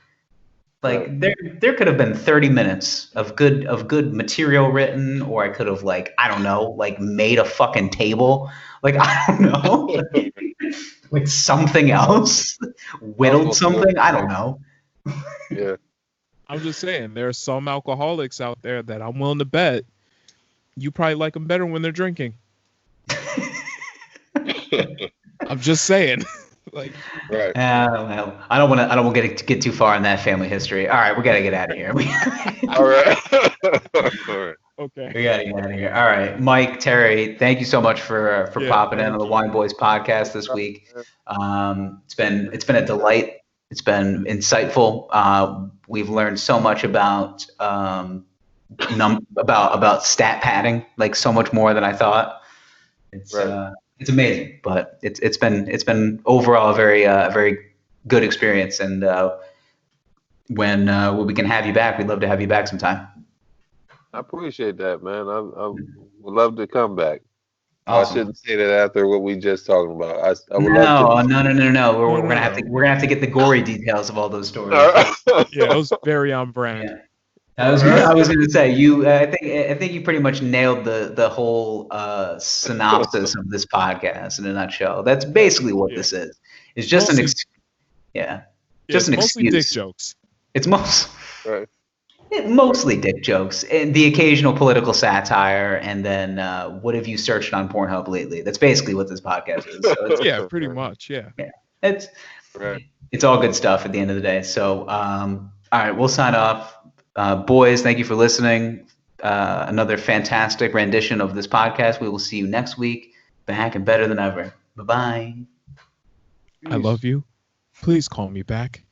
Like, there could have been 30 minutes of good material written, or I could have, like, I don't know, like, made a fucking table. Like, I don't know. Like something else. Whittled something. I don't know. Yeah. I'm just saying, there are some alcoholics out there that I'm willing to bet you probably like them better when they're drinking. I'm just saying. Like, right. Well, I don't want to get too far in that family history. All right, we gotta get out of here. All right. All right. Okay. We gotta get out of here. All right, Mike, Terry, thank you so much for popping in on the Wine Boys podcast this week. It's been a delight. It's been insightful. We've learned so much about about stat padding, like so much more than I thought. It's amazing, but it's been overall a very good experience. And when we can have you back, we'd love to have you back sometime. I appreciate that, man. I would love to come back. Awesome. I shouldn't say that after what we just talking about. I would love to. No. We're gonna have to get the gory details of all those stories. Yeah, it was very on brand. Yeah. I was gonna say, I think you pretty much nailed the whole synopsis of this podcast in a nutshell. That's basically what this is. It's just an excuse. Just an mostly excuse. Dick jokes. It's mostly dick jokes and the occasional political satire, and then what have you searched on Pornhub lately? That's basically what this podcast is. So pretty much. Yeah. It's all good stuff at the end of the day. So all right, we'll sign off. Boys, thank you for listening. Another fantastic rendition of this podcast. We will see you next week, back and better than ever. Bye-bye. I love you. Please call me back.